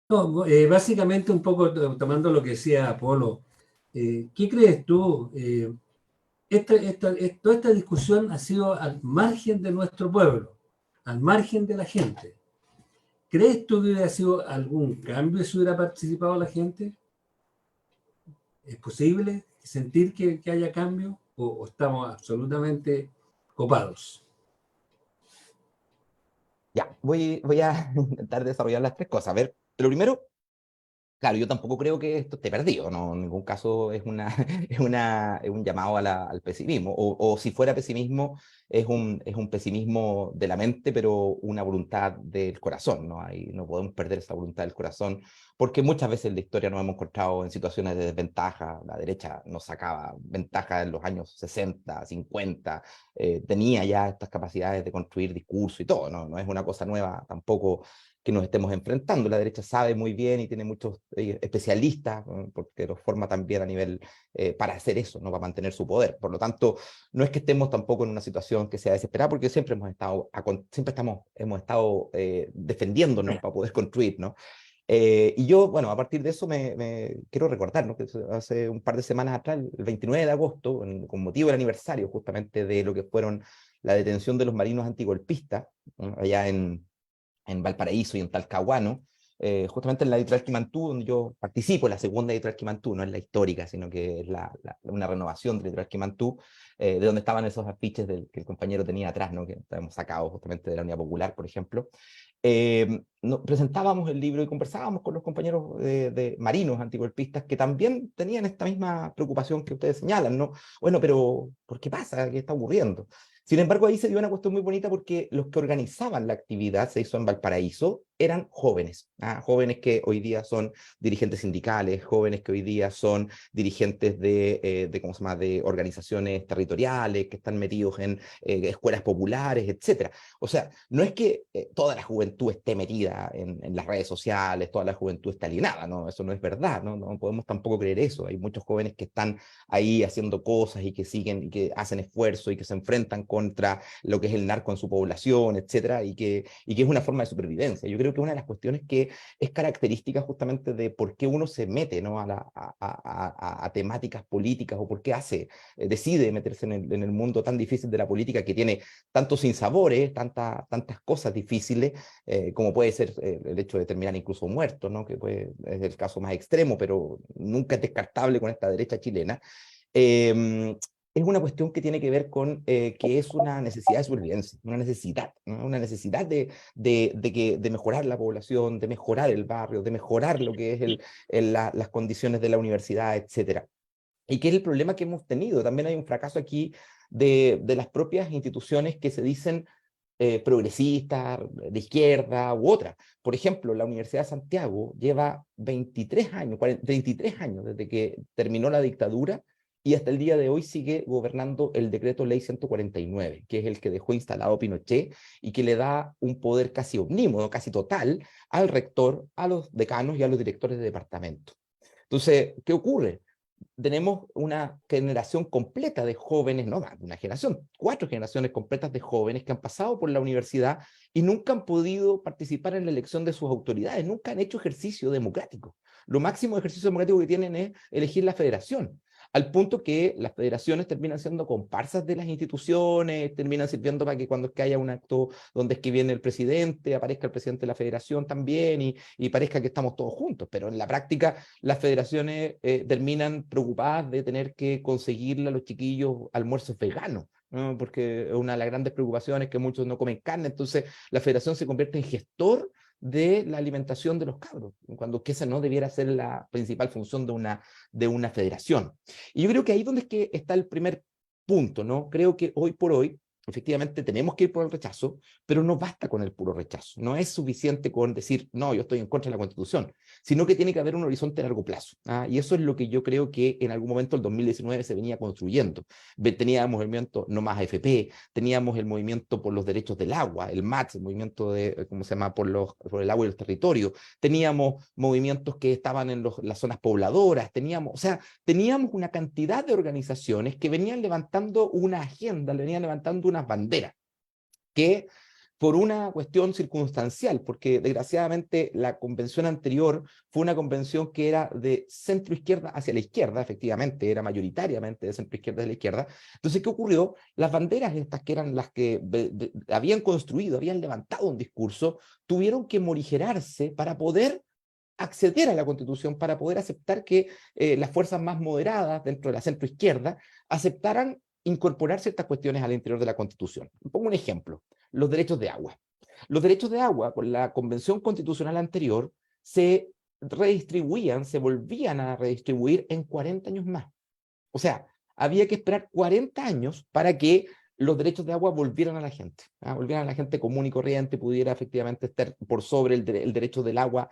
No, básicamente un poco tomando lo que decía Apolo, ¿qué crees tú? Toda esta discusión ha sido al margen de nuestro pueblo, al margen de la gente. ¿Crees tú que hubiera sido algún cambio si hubiera participado la gente? ¿Es posible sentir que haya cambio o estamos absolutamente copados? Ya, voy a intentar desarrollar las tres cosas. A ver, lo primero, claro, yo tampoco creo que esto esté perdido, no, en ningún caso es es un llamado al pesimismo, o si fuera pesimismo, es un pesimismo de la mente, pero una voluntad del corazón, ¿no? Ahí no podemos perder esa voluntad del corazón, porque muchas veces en la historia nos hemos encontrado en situaciones de desventaja. La derecha nos sacaba ventaja en los años 60, 50, tenía ya estas capacidades de construir discurso y todo, ¿no? No es una cosa nueva tampoco que nos estemos enfrentando. La derecha sabe muy bien y tiene muchos especialistas, porque los forma también a nivel para hacer eso, ¿no? Para mantener su poder. Por lo tanto, no es que estemos tampoco en una situación que sea desesperada, porque siempre hemos estado defendiéndonos para poder construir, ¿no? Y yo, bueno, a partir de eso me quiero recordar, ¿no? Que hace un par de semanas atrás, el 29 de agosto, con motivo del aniversario justamente de lo que fueron la detención de los marinos antigolpistas, ¿no? Allá en Valparaíso y en Talcahuano, justamente en la editorial Quimantú, donde yo participo, en la segunda editorial Quimantú, no es la histórica, sino que es una renovación de la editorial Quimantú, de donde estaban esos afiches que el compañero tenía atrás, ¿no? Que hemos sacado justamente de la Unidad Popular, por ejemplo. Presentábamos el libro y conversábamos con los compañeros de marinos antigolpistas que también tenían esta misma preocupación que ustedes señalan, ¿no? Bueno, pero ¿por qué pasa? ¿Qué está ocurriendo? Sin embargo, ahí se dio una cuestión muy bonita porque los que organizaban la actividad, se hizo en Valparaíso, eran jóvenes, jóvenes que hoy día son dirigentes sindicales, jóvenes que hoy día son dirigentes ¿cómo se llama?, de organizaciones territoriales, que están metidos en escuelas populares, etc. O sea, no es que toda la juventud esté metida en las redes sociales, toda la juventud está alienada, ¿no? Eso no es verdad, ¿no? No podemos tampoco creer eso. Hay muchos jóvenes que están ahí haciendo cosas y que siguen y que hacen esfuerzo y que se enfrentan contra lo que es el narco en su población, etcétera, y que es una forma de supervivencia. Yo creo que una de las cuestiones que es característica justamente de por qué uno se mete, ¿no?, a temáticas políticas, o por qué decide meterse en el mundo tan difícil de la política, que tiene tantos sinsabores, tantas cosas difíciles, como puede ser el hecho de terminar incluso muerto, ¿no?, que es el caso más extremo, pero nunca es descartable con esta derecha chilena. Es una cuestión que tiene que ver con que es una necesidad de supervivencia, una necesidad, ¿no? Una necesidad de mejorar la población, de mejorar el barrio, de mejorar lo que es las condiciones de la universidad, etcétera. Y que es el problema que hemos tenido. También hay un fracaso aquí de las propias instituciones que se dicen progresistas, de izquierda u otra. Por ejemplo, la Universidad de Santiago lleva 23 años desde que terminó la dictadura, y hasta el día de hoy sigue gobernando el decreto ley 149, que es el que dejó instalado Pinochet y que le da un poder casi omnímodo, casi total, al rector, a los decanos y a los directores de departamento. Entonces, ¿qué ocurre? Tenemos una generación completa de jóvenes, no más, una generación, 4 generaciones completas de jóvenes que han pasado por la universidad y nunca han podido participar en la elección de sus autoridades, nunca han hecho ejercicio democrático. Lo máximo de ejercicio democrático que tienen es elegir la federación, al punto que las federaciones terminan siendo comparsas de las instituciones, terminan sirviendo para que cuando es que haya un acto donde es que viene el presidente, aparezca el presidente de la federación también, y parezca que estamos todos juntos, pero en la práctica las federaciones terminan preocupadas de tener que conseguirle a los chiquillos almuerzos veganos, ¿no? Porque una de las grandes preocupaciones es que muchos no comen carne, entonces la federación se convierte en gestor de la alimentación de los cabros, cuando que esa no debiera ser la principal función de una federación. Y yo creo que ahí donde es que está el primer punto, ¿no? Creo que hoy por hoy, efectivamente, tenemos que ir por el rechazo, pero no basta con el puro rechazo. No es suficiente con decir, no, yo estoy en contra de la Constitución, sino que tiene que haber un horizonte a largo plazo. Y eso es lo que yo creo que en algún momento, el 2019, se venía construyendo. Teníamos el movimiento No Más AFP, teníamos el movimiento por los derechos del agua, el MATS, el movimiento ¿cómo se llama?, por el agua y el territorio. Teníamos movimientos que estaban en las zonas pobladoras, teníamos una cantidad de organizaciones que venían levantando una agenda, venían levantando unas banderas, que por una cuestión circunstancial, porque desgraciadamente la convención anterior fue una convención que era de centro-izquierda hacia la izquierda, efectivamente, era mayoritariamente de centro-izquierda hacia la izquierda. Entonces, ¿qué ocurrió? Las banderas estas, que eran las que habían construido, habían levantado un discurso, tuvieron que morigerarse para poder acceder a la Constitución, para poder aceptar que las fuerzas más moderadas dentro de la centroizquierda aceptaran incorporar ciertas cuestiones al interior de la Constitución. Pongo un ejemplo: los derechos de agua. Los derechos de agua, con la Convención Constitucional anterior, se redistribuían, se volvían a redistribuir en 40 años más. O sea, había que esperar 40 años para que los derechos de agua volvieran a la gente, volvieran a la gente común y corriente, pudiera efectivamente estar por sobre el derecho del agua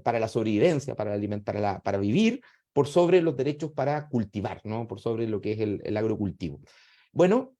para la sobrevivencia, para alimentar, para vivir, por sobre los derechos para cultivar, ¿no? Por sobre lo que es el agrocultivo. Bueno,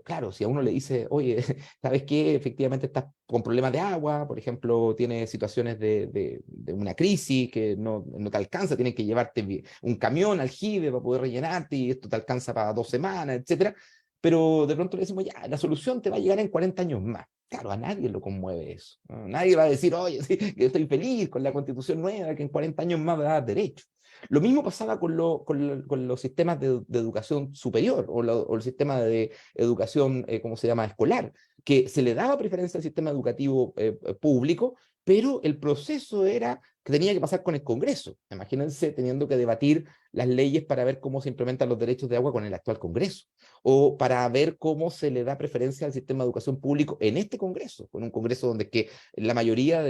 claro, si a uno le dice, oye, ¿sabes qué? Efectivamente estás con problemas de agua, por ejemplo, tienes situaciones de una crisis que no te alcanza, tienes que llevarte un camión, aljibe para poder rellenarte, y esto te alcanza para 2 semanas, etcétera. Pero de pronto le decimos, ya, la solución te va a llegar en 40 años más. Claro, a nadie lo conmueve eso, ¿no? Nadie va a decir, oye, sí, que estoy feliz con la constitución nueva, que en 40 años más va a dar derecho. Lo mismo pasaba con los sistemas de educación superior o el sistema de educación, ¿cómo se llama?, escolar, que se le daba preferencia al sistema educativo público, pero el proceso era que tenía que pasar con el Congreso. Imagínense teniendo que debatir las leyes para ver cómo se implementan los derechos de agua con el actual Congreso, o para ver cómo se le da preferencia al sistema de educación público en este Congreso, con un Congreso donde que la mayoría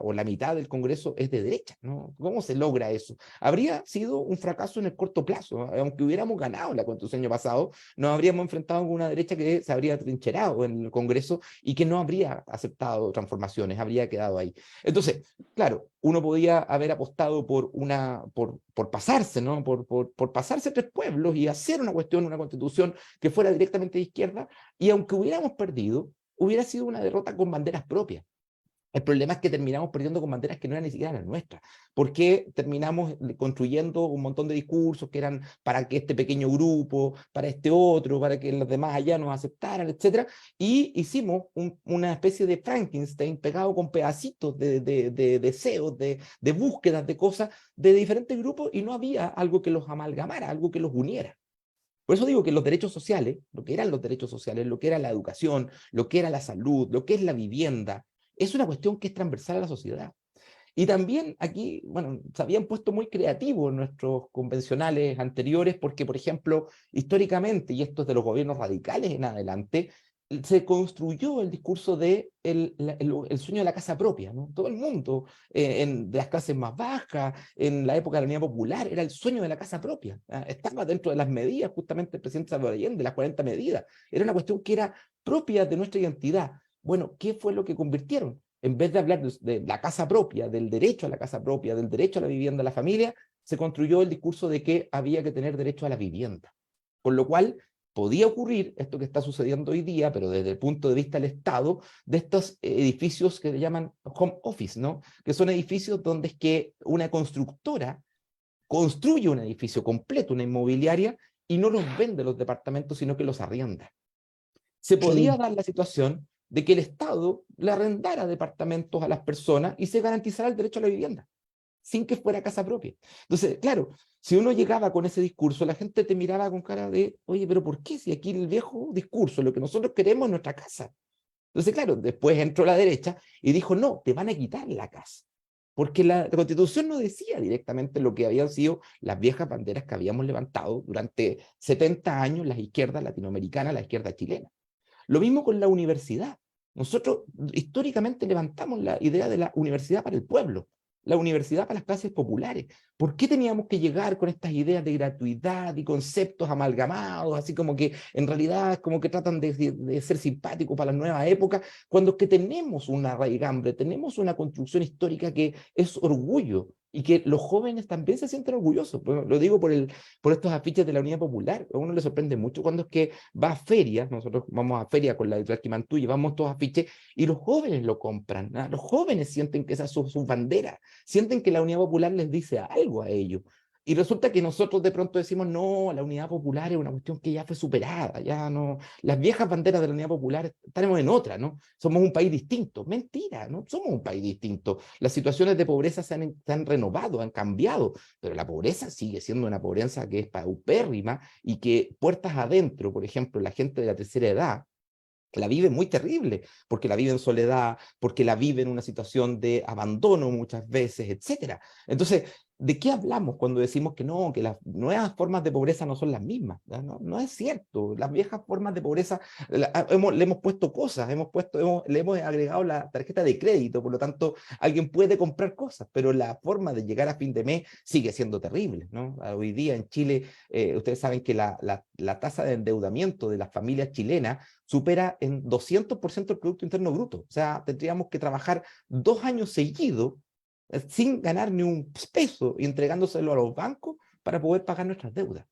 o la mitad del Congreso es de derecha, ¿no? ¿Cómo se logra eso? Habría sido un fracaso en el corto plazo, ¿no? Aunque hubiéramos ganado la Constitución año pasado, nos habríamos enfrentado con una derecha que se habría trincherado en el Congreso y que no habría aceptado transformaciones, habría quedado ahí. Entonces, claro, uno podía haber apostado por pasarse, ¿no? Por pasarse 3 pueblos y hacer una constitución que fuera directamente de izquierda, y aunque hubiéramos perdido, hubiera sido una derrota con banderas propias. El problema es que terminamos perdiendo con banderas que no eran ni siquiera las nuestras, porque terminamos construyendo un montón de discursos que eran para que este pequeño grupo, para este otro, para que los demás allá nos aceptaran, etcétera, y hicimos una especie de Frankenstein pegado con pedacitos de deseos, de búsquedas de cosas de diferentes grupos, y no había algo que los amalgamara, algo que los uniera. Por eso digo que los derechos sociales, lo que eran los derechos sociales, lo que era la educación, lo que era la salud, lo que es la vivienda, es una cuestión que es transversal a la sociedad. Y también aquí, bueno, se habían puesto muy creativos nuestros convencionales anteriores porque, por ejemplo, históricamente, y esto es de los gobiernos radicales en adelante, se construyó el discurso de el sueño de la casa propia, ¿no? Todo el mundo, de las clases más bajas, en la época de la Unidad Popular, era el sueño de la casa propia. Estaba dentro de las medidas, justamente el presidente Salvador Allende, las 40 medidas. Era una cuestión que era propia de nuestra identidad. Bueno, ¿qué fue lo que convirtieron? En vez de hablar de la casa propia, del derecho a la casa propia, del derecho a la vivienda, a la familia, se construyó el discurso de que había que tener derecho a la vivienda. Con lo cual, podía ocurrir esto que está sucediendo hoy día, pero desde el punto de vista del Estado, de estos edificios que se llaman home office, ¿no? Que son edificios donde es que una constructora construye un edificio completo, una inmobiliaria, y no los vende los departamentos, sino que los arrienda. Se podía dar la situación de que el Estado le arrendara departamentos a las personas y se garantizara el derecho a la vivienda, sin que fuera casa propia. Entonces, claro, si uno llegaba con ese discurso, la gente te miraba con cara de, oye, pero ¿por qué? Si aquí el viejo discurso, lo que nosotros queremos es nuestra casa. Entonces, claro, después entró la derecha y dijo, no, te van a quitar la casa. Porque la Constitución no decía directamente lo que habían sido las viejas banderas que habíamos levantado durante 70 años las izquierdas latinoamericanas, la izquierda chilena. Lo mismo con la universidad. Nosotros históricamente levantamos la idea de la universidad para el pueblo, la universidad para las clases populares. ¿Por qué teníamos que llegar con estas ideas de gratuidad y conceptos amalgamados, así como que en realidad como que tratan de ser simpáticos para las nuevas épocas, cuando es que tenemos una raigambre, tenemos una construcción histórica que es orgullo y que los jóvenes también se sienten orgullosos? Bueno, lo digo por estos afiches de la Unidad Popular. A uno le sorprende mucho cuando es que va a ferias, nosotros vamos a feria con la editorial Quimantú, llevamos todos afiches y los jóvenes lo compran, ¿no? Los jóvenes sienten que esa es su bandera, sienten que la Unidad Popular les dice algo a ellos. Y resulta que nosotros de pronto decimos, no, la Unidad Popular es una cuestión que ya fue superada, ya no, las viejas banderas de la Unidad Popular estaremos en otra, ¿no? Somos un país distinto. Mentira, no somos un país distinto. Las situaciones de pobreza se han renovado, han cambiado, pero la pobreza sigue siendo una pobreza que es paupérrima y que puertas adentro, por ejemplo, la gente de la tercera edad, la vive muy terrible, porque la vive en soledad, porque la vive en una situación de abandono muchas veces, etcétera. Entonces, ¿de qué hablamos cuando decimos que no, que las nuevas formas de pobreza no son las mismas? No, no es cierto. Las viejas formas de pobreza le hemos puesto cosas, le hemos agregado la tarjeta de crédito, por lo tanto, alguien puede comprar cosas, pero la forma de llegar a fin de mes sigue siendo terrible, ¿no? Hoy día en Chile, ustedes saben que la tasa de endeudamiento de las familias chilenas supera en 200% el Producto Interno Bruto. O sea, tendríamos que trabajar 2 años seguidos sin ganar ni un peso y entregándoselo a los bancos para poder pagar nuestras deudas.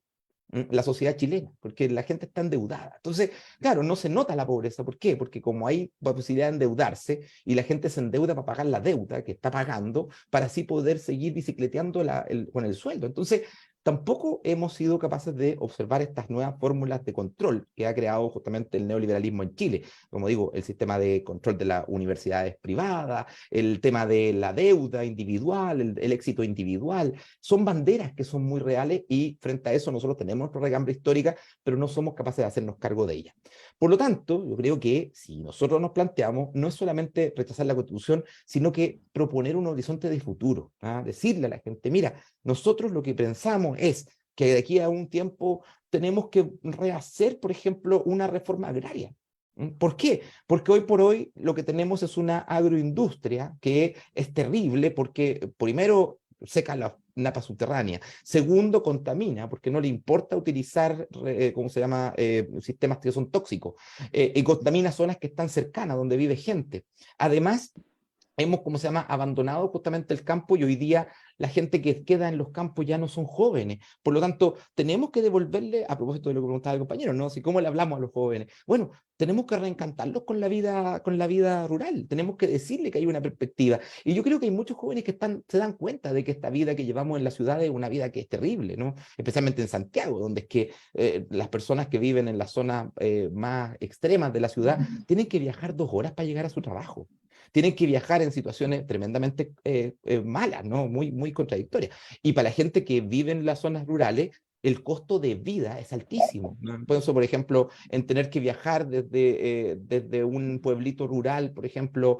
La sociedad chilena, porque la gente está endeudada. Entonces, claro, no se nota la pobreza. ¿Por qué? Porque como hay posibilidad de endeudarse y la gente se endeuda para pagar la deuda que está pagando, para así poder seguir bicicleteando con el sueldo. Entonces, tampoco hemos sido capaces de observar estas nuevas fórmulas de control que ha creado justamente el neoliberalismo en Chile. Como digo, el sistema de control de las universidades privadas, el tema de la deuda individual, el éxito individual, son banderas que son muy reales y frente a eso nosotros tenemos nuestra regambre histórica, pero no somos capaces de hacernos cargo de ella. Por lo tanto, yo creo que si nosotros nos planteamos, no es solamente rechazar la Constitución, sino que proponer un horizonte de futuro, ¿ah? Decirle a la gente, mira, nosotros lo que pensamos es que de aquí a un tiempo tenemos que rehacer, por ejemplo, una reforma agraria. ¿Por qué? Porque hoy por hoy lo que tenemos es una agroindustria que es terrible porque, primero, seca la napa subterránea. Segundo, contamina, porque no le importa utilizar, ¿cómo se llama?, sistemas que son tóxicos. Y contamina zonas que están cercanas, donde vive gente. Además, hemos, ¿cómo se llama?, abandonado justamente el campo y hoy día la gente que queda en los campos ya no son jóvenes. Por lo tanto, tenemos que devolverle, a propósito de lo que preguntaba el compañero, ¿no? Si cómo le hablamos a los jóvenes. Bueno, tenemos que reencantarlos con la vida rural. Tenemos que decirle que hay una perspectiva. Y yo creo que hay muchos jóvenes que se dan cuenta de que esta vida que llevamos en la ciudad es una vida que es terrible, ¿no? Especialmente en Santiago, donde es que las personas que viven en las zonas más extremas de la ciudad tienen que viajar 2 horas para llegar a su trabajo. Tienen que viajar en situaciones tremendamente malas, ¿no? Muy contradictorias. Y para la gente que vive en las zonas rurales, el costo de vida es altísimo, ¿no? Pienso, por ejemplo, en tener que viajar desde un pueblito rural, por ejemplo,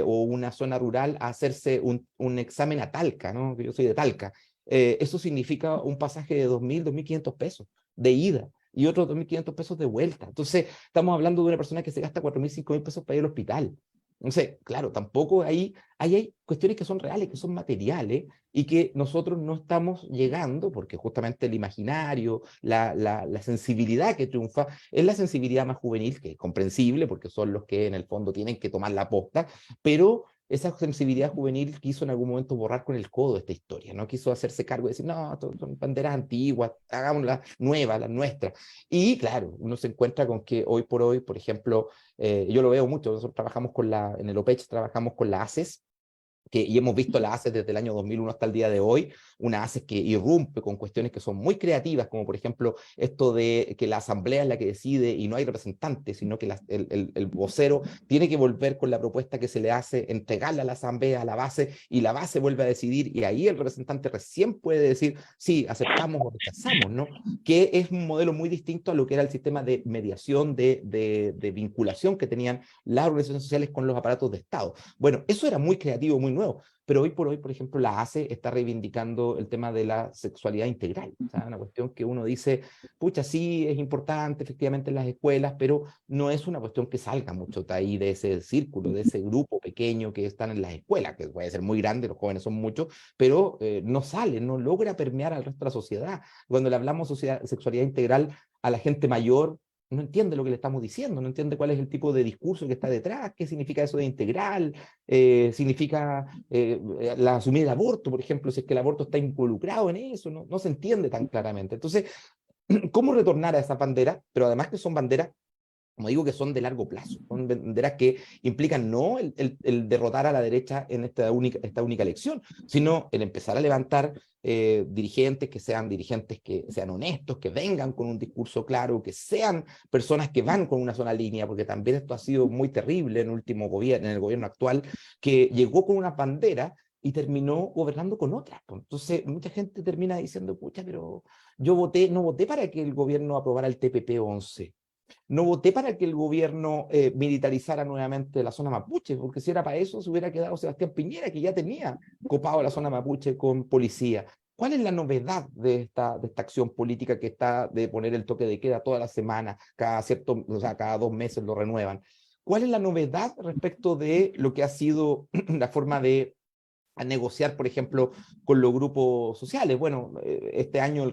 o una zona rural, a hacerse un examen a Talca, ¿no? Yo soy de Talca. Eso significa un pasaje de 2.000, 2.500 pesos de ida y otros 2.500 pesos de vuelta. Entonces, estamos hablando de una persona que se gasta 4.000, 5.000 pesos para ir al hospital. Entonces, claro, tampoco ahí hay cuestiones que son reales, que son materiales, y que nosotros no estamos llegando, porque justamente el imaginario, la sensibilidad que triunfa, es la sensibilidad más juvenil, que es comprensible, porque son los que en el fondo tienen que tomar la posta, pero esa sensibilidad juvenil quiso en algún momento borrar con el codo esta historia, no quiso hacerse cargo de decir, no, son banderas antiguas, hagámoslas nuevas, las nuestras. Y claro, uno se encuentra con que hoy por hoy, por ejemplo, yo lo veo mucho, nosotros trabajamos en el OPECH trabajamos con la ACES, y hemos visto la ACES desde el año 2001 hasta el día de hoy, una ACES que irrumpe con cuestiones que son muy creativas, como por ejemplo esto de que la asamblea es la que decide y no hay representantes, sino que el vocero tiene que volver con la propuesta que se le hace, entregarla a la asamblea, a la base, y la base vuelve a decidir, y ahí el representante recién puede decir, sí, aceptamos o rechazamos, ¿no? Que es un modelo muy distinto a lo que era el sistema de mediación, de vinculación que tenían las organizaciones sociales con los aparatos de Estado. Bueno, eso era muy creativo, muy nuevo, pero hoy por hoy, por ejemplo, la ACE está reivindicando el tema de la sexualidad integral, o sea, una cuestión que uno dice, pucha, sí, es importante efectivamente en las escuelas, pero no es una cuestión que salga mucho de ahí, de ese círculo, de ese grupo pequeño que están en las escuelas, que puede ser muy grande, los jóvenes son muchos, pero no sale, no logra permear al resto de la sociedad. Cuando le hablamos sexualidad integral a la gente mayor, no entiende lo que le estamos diciendo, no entiende cuál es el tipo de discurso que está detrás, qué significa eso de integral, significa la asumir el aborto, por ejemplo, si es que el aborto está involucrado en eso, no se entiende tan claramente. Entonces, ¿cómo retornar a esa bandera? Pero además que son banderas, como digo, que son de largo plazo, son banderas que implican no el derrotar a la derecha en esta única elección, sino el empezar a levantar dirigentes que sean honestos, que vengan con un discurso claro, que sean personas que van con una sola línea, porque también esto ha sido muy terrible en el gobierno actual, que llegó con una bandera y terminó gobernando con otras. Entonces, mucha gente termina diciendo, pucha, pero yo no voté para que el gobierno aprobara el TPP-11. No voté para que el gobierno militarizara nuevamente la zona mapuche, porque si era para eso se hubiera quedado Sebastián Piñera, que ya tenía copado la zona mapuche con policía. ¿Cuál es la novedad de esta acción política que está de poner el toque de queda toda la semana, cada 2 meses lo renuevan? ¿Cuál es la novedad respecto de lo que ha sido la forma de a negociar, por ejemplo, con los grupos sociales? Bueno, este año los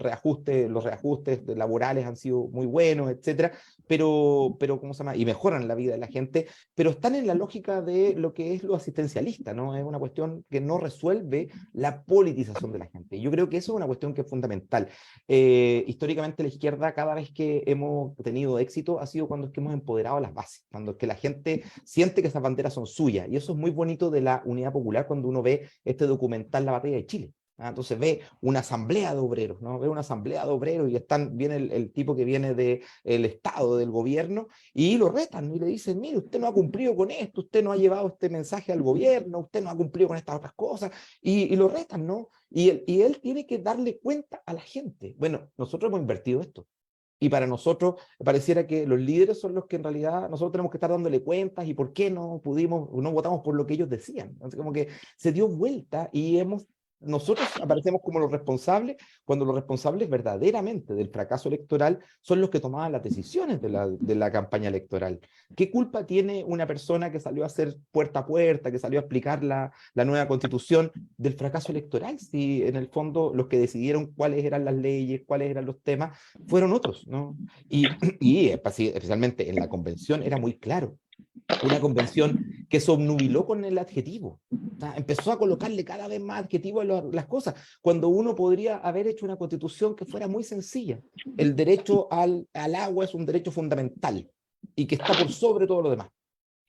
reajustes laborales han sido muy buenos, etcétera, pero ¿cómo se llama? Y mejoran la vida de la gente, pero están en la lógica de lo que es lo asistencialista, ¿no? Es una cuestión que no resuelve la politización de la gente. Yo creo que eso es una cuestión que es fundamental. Históricamente la izquierda, cada vez que hemos tenido éxito, ha sido cuando es que hemos empoderado a las bases, cuando es que la gente siente que esas banderas son suyas, y eso es muy bonito de la Unidad Popular cuando uno ve este documental La Batalla de Chile. Entonces ve una asamblea de obreros, ¿no? Ve una asamblea de obreros y viene el tipo que viene del Estado, del gobierno, y lo retan y le dicen, mire, usted no ha cumplido con esto, usted no ha llevado este mensaje al gobierno, usted no ha cumplido con estas otras cosas, y lo retan, ¿no? Y él tiene que darle cuenta a la gente. Bueno, nosotros hemos invertido esto. Y para nosotros pareciera que los líderes son los que en realidad nosotros tenemos que estar dándole cuentas y por qué no votamos por lo que ellos decían. Entonces como que se dio vuelta y nosotros aparecemos como los responsables cuando los responsables verdaderamente del fracaso electoral son los que tomaban las decisiones de la campaña electoral. ¿Qué culpa tiene una persona que salió a hacer puerta a puerta, que salió a explicar la nueva constitución del fracaso electoral? Si en el fondo los que decidieron cuáles eran las leyes, cuáles eran los temas, fueron otros, ¿no? Y especialmente en la convención era muy claro. Una convención que se obnubiló con el adjetivo. O sea, empezó a colocarle cada vez más adjetivos a las cosas, cuando uno podría haber hecho una constitución que fuera muy sencilla. El derecho al agua es un derecho fundamental y que está por sobre todo lo demás.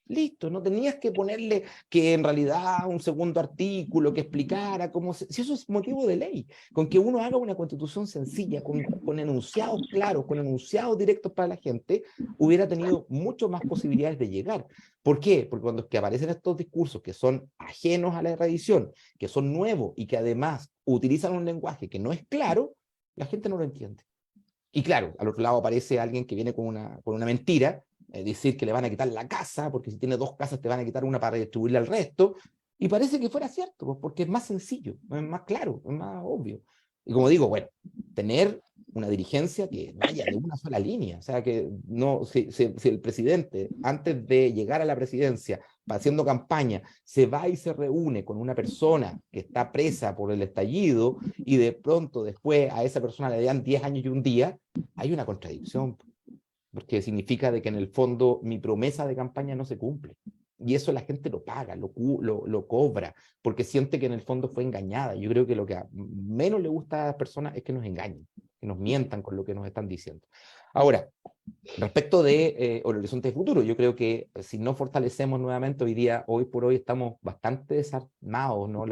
Listo, no tenías que ponerle que en realidad un segundo artículo que explicara cómo si eso es motivo de ley, con que uno haga una constitución sencilla, con enunciados claros, con enunciados directos para la gente, hubiera tenido mucho más posibilidades de llegar. ¿Por qué? Porque cuando es que aparecen estos discursos que son ajenos a la tradición, que son nuevos y que además utilizan un lenguaje que no es claro, la gente no lo entiende. Y claro, al otro lado aparece alguien que viene con una mentira, decir que le van a quitar la casa, porque si tiene 2 casas te van a quitar una para redistribuirle al resto, y parece que fuera cierto, pues, porque es más sencillo, es más claro, es más obvio. Y como digo, bueno, tener una dirigencia que vaya de una sola línea, o sea, que no, si el presidente, antes de llegar a la presidencia, haciendo campaña, se va y se reúne con una persona que está presa por el estallido, y de pronto después a esa persona le dan 10 años y un día, hay una contradicción, porque significa de que en el fondo mi promesa de campaña no se cumple. Y eso la gente lo paga, lo cobra, porque siente que en el fondo fue engañada. Yo creo que lo que menos le gusta a las personas es que nos engañen, que nos mientan con lo que nos están diciendo. Ahora, respecto de horizonte de futuro, yo creo que si no fortalecemos nuevamente hoy por hoy estamos bastante desarmados, ¿no?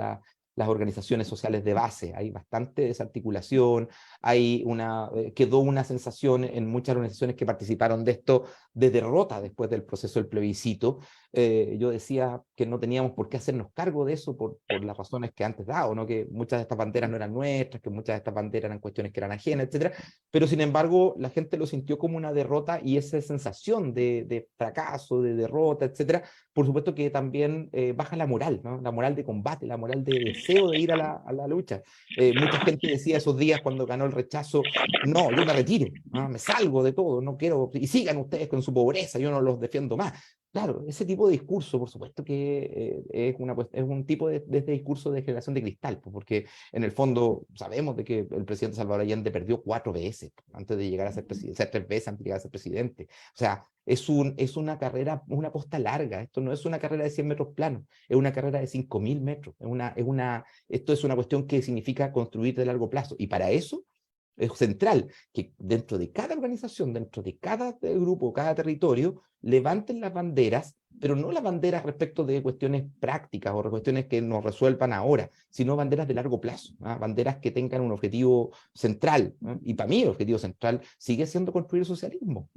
Las organizaciones sociales de base, hay bastante desarticulación, quedó una sensación en muchas organizaciones que participaron de esto de derrota después del proceso del plebiscito. Yo decía que no teníamos por qué hacernos cargo de eso por las razones que antes dado, ¿no? Que muchas de estas banderas no eran nuestras, que muchas de estas banderas eran cuestiones que eran ajenas, etcétera. Pero sin embargo, la gente lo sintió como una derrota, y esa sensación de fracaso, de derrota, etcétera, por supuesto que también baja la moral, ¿no? La moral de combate, la moral de deseo de ir a la lucha. Mucha gente decía esos días cuando ganó el rechazo, no, yo me retiro, ¿no? Me salgo de todo, no quiero, y sigan ustedes con su pobreza, yo no los defiendo más. Claro, ese tipo de discurso, por supuesto que es un tipo de discurso de generación de cristal, pues, porque en el fondo sabemos de que el presidente Salvador Allende perdió 4 veces antes de llegar a ser presidente, o sea, 3 veces antes de llegar a ser presidente. O sea, es una carrera, una posta larga. Esto no es una carrera de 100 metros planos, es una carrera de 5.000 metros. Esto es una cuestión que significa construir de largo plazo, y para eso es central que dentro de cada organización, dentro de cada grupo, cada territorio, levanten las banderas, pero no las banderas respecto de cuestiones prácticas o cuestiones que nos resuelvan ahora, sino banderas de largo plazo, ¿no? Banderas que tengan un objetivo central, ¿no? Y para mí el objetivo central sigue siendo construir el socialismo.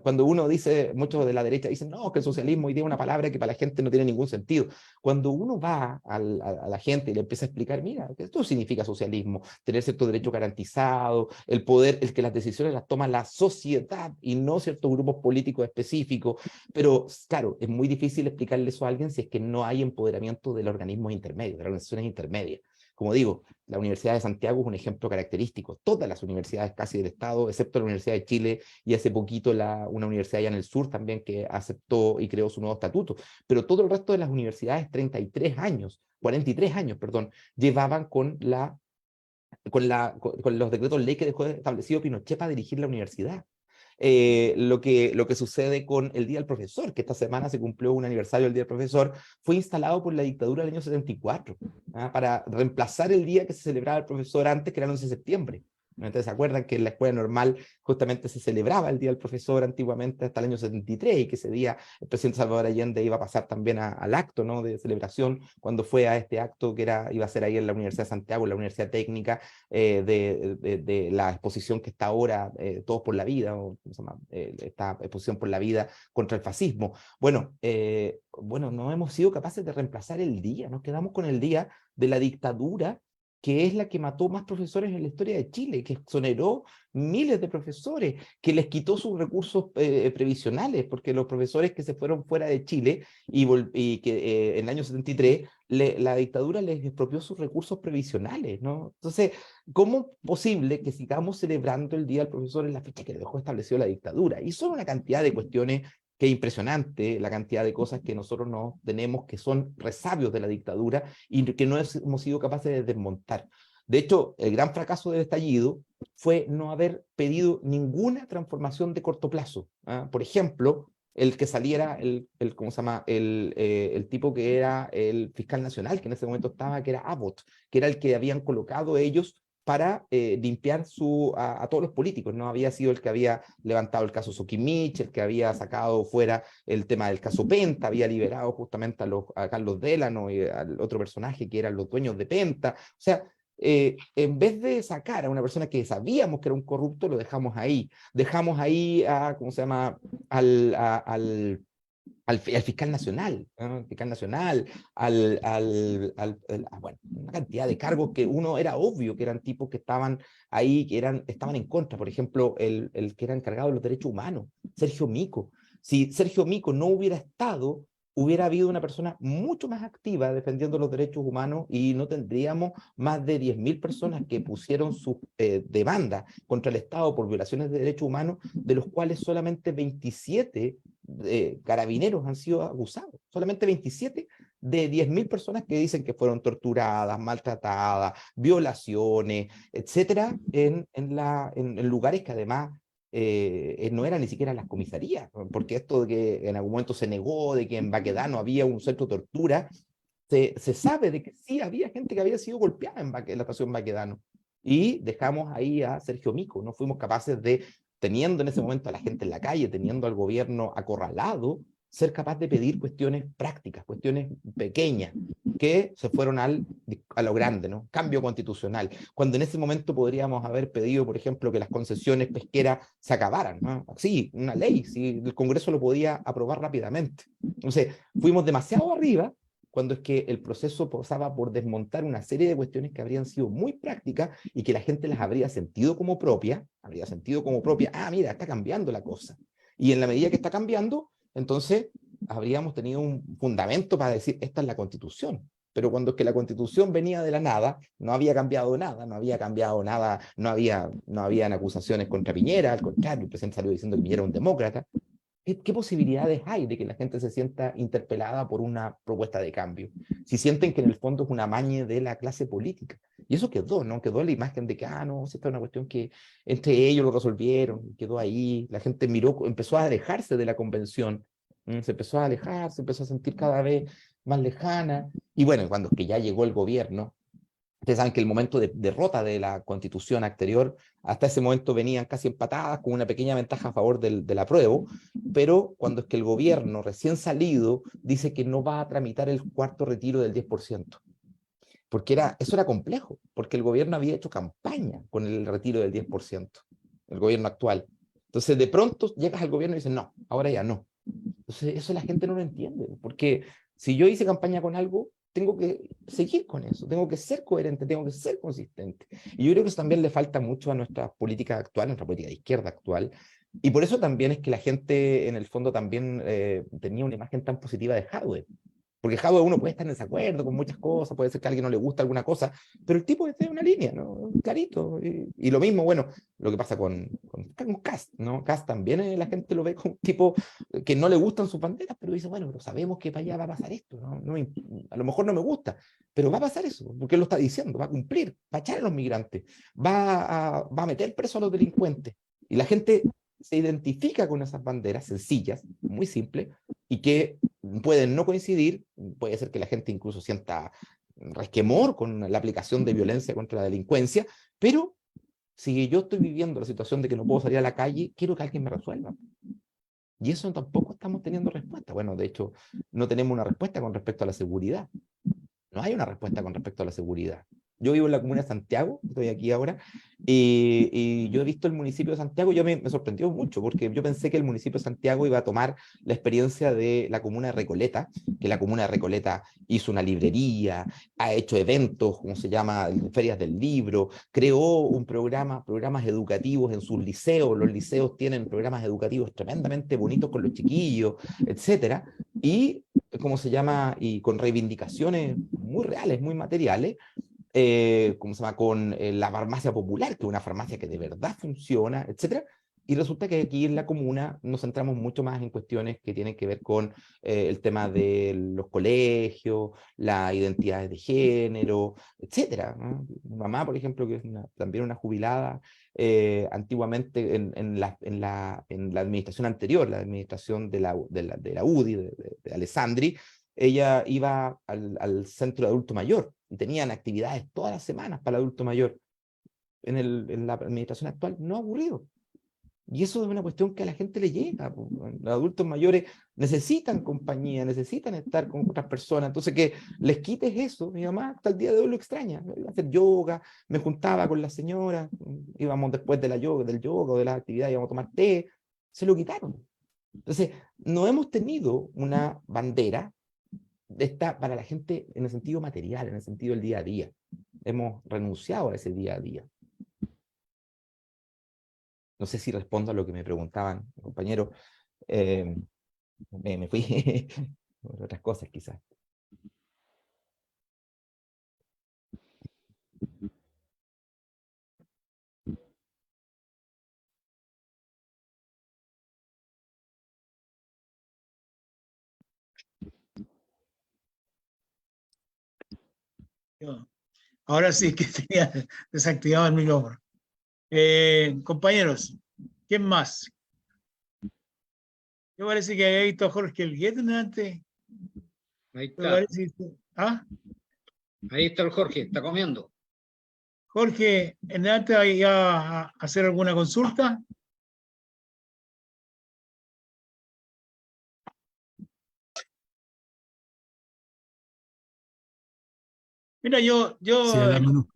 Cuando uno dice, muchos de la derecha dicen, no, que el socialismo hoy día es una palabra que para la gente no tiene ningún sentido. Cuando uno va a la gente y le empieza a explicar, mira, esto significa socialismo, tener cierto derecho garantizado, el poder, el que las decisiones las toma la sociedad y no ciertos grupos políticos específicos. Pero claro, es muy difícil explicarle eso a alguien si es que no hay empoderamiento de los organismos intermedios, de las organizaciones intermedias. Como digo, la Universidad de Santiago es un ejemplo característico. Todas las universidades casi del Estado, excepto la Universidad de Chile y hace poquito una universidad allá en el sur también que aceptó y creó su nuevo estatuto. Pero todo el resto de las universidades, 43 años, perdón, llevaban con los decretos ley que dejó establecido Pinochet para dirigir la universidad. Lo que sucede con el Día del Profesor, que esta semana se cumplió un aniversario del Día del Profesor, fue instalado por la dictadura del año 74, para reemplazar el día que se celebraba el profesor antes, que era el 11 de septiembre. Entonces, ¿se acuerdan que en la escuela normal justamente se celebraba el Día del Profesor antiguamente hasta el año 73 y que ese día el presidente Salvador Allende iba a pasar también al acto, ¿no?, de celebración cuando fue a este acto que iba a ser ahí en la Universidad de Santiago, en la Universidad Técnica, de la exposición que está ahora, Todos por la Vida, o ¿cómo se llama? Esta exposición por la vida contra el fascismo. Bueno, no hemos sido capaces de reemplazar el día, nos quedamos con el día de la dictadura, que es la que mató más profesores en la historia de Chile, que exoneró miles de profesores, que les quitó sus recursos previsionales, porque los profesores que se fueron fuera de Chile y que en el año 73 la dictadura les expropió sus recursos previsionales, ¿no? Entonces, ¿cómo es posible que sigamos celebrando el Día del Profesor en la fecha que dejó establecido la dictadura? Y son una cantidad de cuestiones que es impresionante, la cantidad de cosas que nosotros no tenemos que son resabios de la dictadura y que no hemos sido capaces de desmontar. De hecho, el gran fracaso del estallido fue no haber pedido ninguna transformación de corto plazo. Por ejemplo, el que saliera ¿cómo se llama? El tipo que era el fiscal nacional, que en ese momento estaba, que era Abbott, que era el que habían colocado ellos para limpiar a todos los políticos. No había sido el que había levantado el caso Sokimich, el que había sacado fuera el tema del caso Penta, había liberado justamente a Carlos Delano y al otro personaje que eran los dueños de Penta. O sea, en vez de sacar a una persona que sabíamos que era un corrupto, lo dejamos ahí. Dejamos ahí ¿cómo se llama? Al fiscal nacional, ¿no? Fiscal nacional, bueno, una cantidad de cargos que uno era obvio que eran tipos que estaban ahí, que estaban en contra. Por ejemplo, el que era encargado de los derechos humanos, Sergio Mico. Si Sergio Mico no hubiera estado, hubiera habido una persona mucho más activa defendiendo los derechos humanos y no tendríamos más de 10.000 personas que pusieron su demanda contra el Estado por violaciones de derechos humanos, de los cuales solamente 27 carabineros han sido acusados. Solamente 27 de 10.000 personas que dicen que fueron torturadas, maltratadas, violaciones, etcétera, en lugares que además no eran ni siquiera las comisarías, porque esto de que en algún momento se negó de que en Baquedano había un centro de tortura, se sabe de que sí había gente que había sido golpeada en la estación Baquedano, y dejamos ahí a Sergio Mico. No fuimos capaces de, teniendo en ese momento a la gente en la calle, teniendo al gobierno acorralado, ser capaz de pedir cuestiones prácticas, cuestiones pequeñas, que se fueron a lo grande, ¿no? Cambio constitucional, cuando en ese momento podríamos haber pedido, por ejemplo, que las concesiones pesqueras se acabaran, ¿no? Sí, una ley, sí, el Congreso lo podía aprobar rápidamente. Entonces, fuimos demasiado arriba, cuando es que el proceso pasaba por desmontar una serie de cuestiones que habrían sido muy prácticas y que la gente las habría sentido como propia, mira, está cambiando la cosa. Y en la medida que está cambiando, entonces habríamos tenido un fundamento para decir, esta es la Constitución. Pero cuando es que la Constitución venía de la nada, no había cambiado nada, no habían acusaciones contra Piñera, al contrario, el presidente salió diciendo que Piñera era un demócrata. ¿Qué posibilidades hay de que la gente se sienta interpelada por una propuesta de cambio? Si sienten que en el fondo es una maña de la clase política. Y eso quedó, ¿no? Quedó la imagen de que, no, esta es una cuestión que entre ellos lo resolvieron, quedó ahí. La gente empezó a alejarse de la convención, se empezó a alejar, se empezó a sentir cada vez más lejana. Y bueno, cuando es que ya llegó el gobierno, ustedes saben que el momento de derrota de la constitución anterior, hasta ese momento venían casi empatadas con una pequeña ventaja a favor del apruebo, pero cuando es que el gobierno recién salido dice que no va a tramitar el cuarto retiro del 10%, porque eso era complejo, porque el gobierno había hecho campaña con el retiro del 10%, el gobierno actual. Entonces de pronto llegas al gobierno y dices, no, ahora ya no. Entonces eso la gente no lo entiende, porque si yo hice campaña con algo, tengo que seguir con eso, tengo que ser coherente, tengo que ser consistente. Y yo creo que eso también le falta mucho a nuestra política actual, nuestra política de izquierda actual, y por eso también es que la gente en el fondo también tenía una imagen tan positiva de Jadwe. Porque Jadwe uno puede estar en desacuerdo con muchas cosas, puede ser que a alguien no le gusta alguna cosa, pero el tipo tiene una línea, ¿no? Clarito. Y lo mismo, bueno, lo que pasa con Kast, ¿no? Kast también la gente lo ve como un tipo que no le gustan sus banderas, pero dice, bueno, pero sabemos que para allá va a pasar esto, ¿no? A lo mejor no me gusta, pero va a pasar eso, porque él lo está diciendo, va a cumplir, va a echar a los migrantes, va a meter preso a los delincuentes. Y la gente se identifica con esas banderas sencillas, muy simples, y que pueden no coincidir, puede ser que la gente incluso sienta resquemor con la aplicación de violencia contra la delincuencia, pero Si yo estoy viviendo la situación de que no puedo salir a la calle, quiero que alguien me resuelva. Y eso tampoco estamos teniendo respuesta. Bueno, de hecho, no tenemos una respuesta con respecto a la seguridad. No hay una respuesta con respecto a la seguridad. Yo vivo en la comuna de Santiago, estoy aquí ahora, y yo he visto el municipio de Santiago, yo me sorprendió mucho, porque yo pensé que el municipio de Santiago iba a tomar la experiencia de la comuna de Recoleta, que la comuna de Recoleta hizo una librería, ha hecho eventos, como se llama, ferias del libro, creó un programas educativos en sus liceos, los liceos tienen programas educativos tremendamente bonitos con los chiquillos, etcétera, y ¿cómo se llama? Y con reivindicaciones muy reales, muy materiales, ¿cómo se llama? Con la farmacia popular, que es una farmacia que de verdad funciona, etcétera. Y resulta que aquí en la comuna nos centramos mucho más en cuestiones que tienen que ver con el tema de los colegios, las identidades de género, etcétera, ¿no? Mi mamá, por ejemplo, que es también una jubilada, antiguamente en la administración anterior, la administración de la UDI, de Alessandri, ella iba al centro de adulto mayor y tenían actividades todas las semanas para el adulto mayor. En la administración actual no ha ocurrido. Y eso es una cuestión que a la gente le llega. Los adultos mayores necesitan compañía, necesitan estar con otras personas. Entonces, que les quites eso, mi mamá hasta el día de hoy lo extraña. Iba a hacer yoga, me juntaba con la señora, íbamos después de del yoga o de las actividades, íbamos a tomar té, se lo quitaron. Entonces, no hemos tenido una bandera para la gente en el sentido material, en el sentido del día a día. Hemos renunciado a ese día a día. No sé si respondo a lo que me preguntaban, compañero. Me fui por otras cosas, quizás. Ahora sí que tenía desactivado el micrófono. Compañeros, ¿quién más? Yo parece que había visto a Jorge Elgueta antes. Ahí Me está. parece ¿Ah? Ahí está el Jorge, está comiendo. Jorge, ¿en antes iba a hacer alguna consulta? Mira, Sí, a la mano.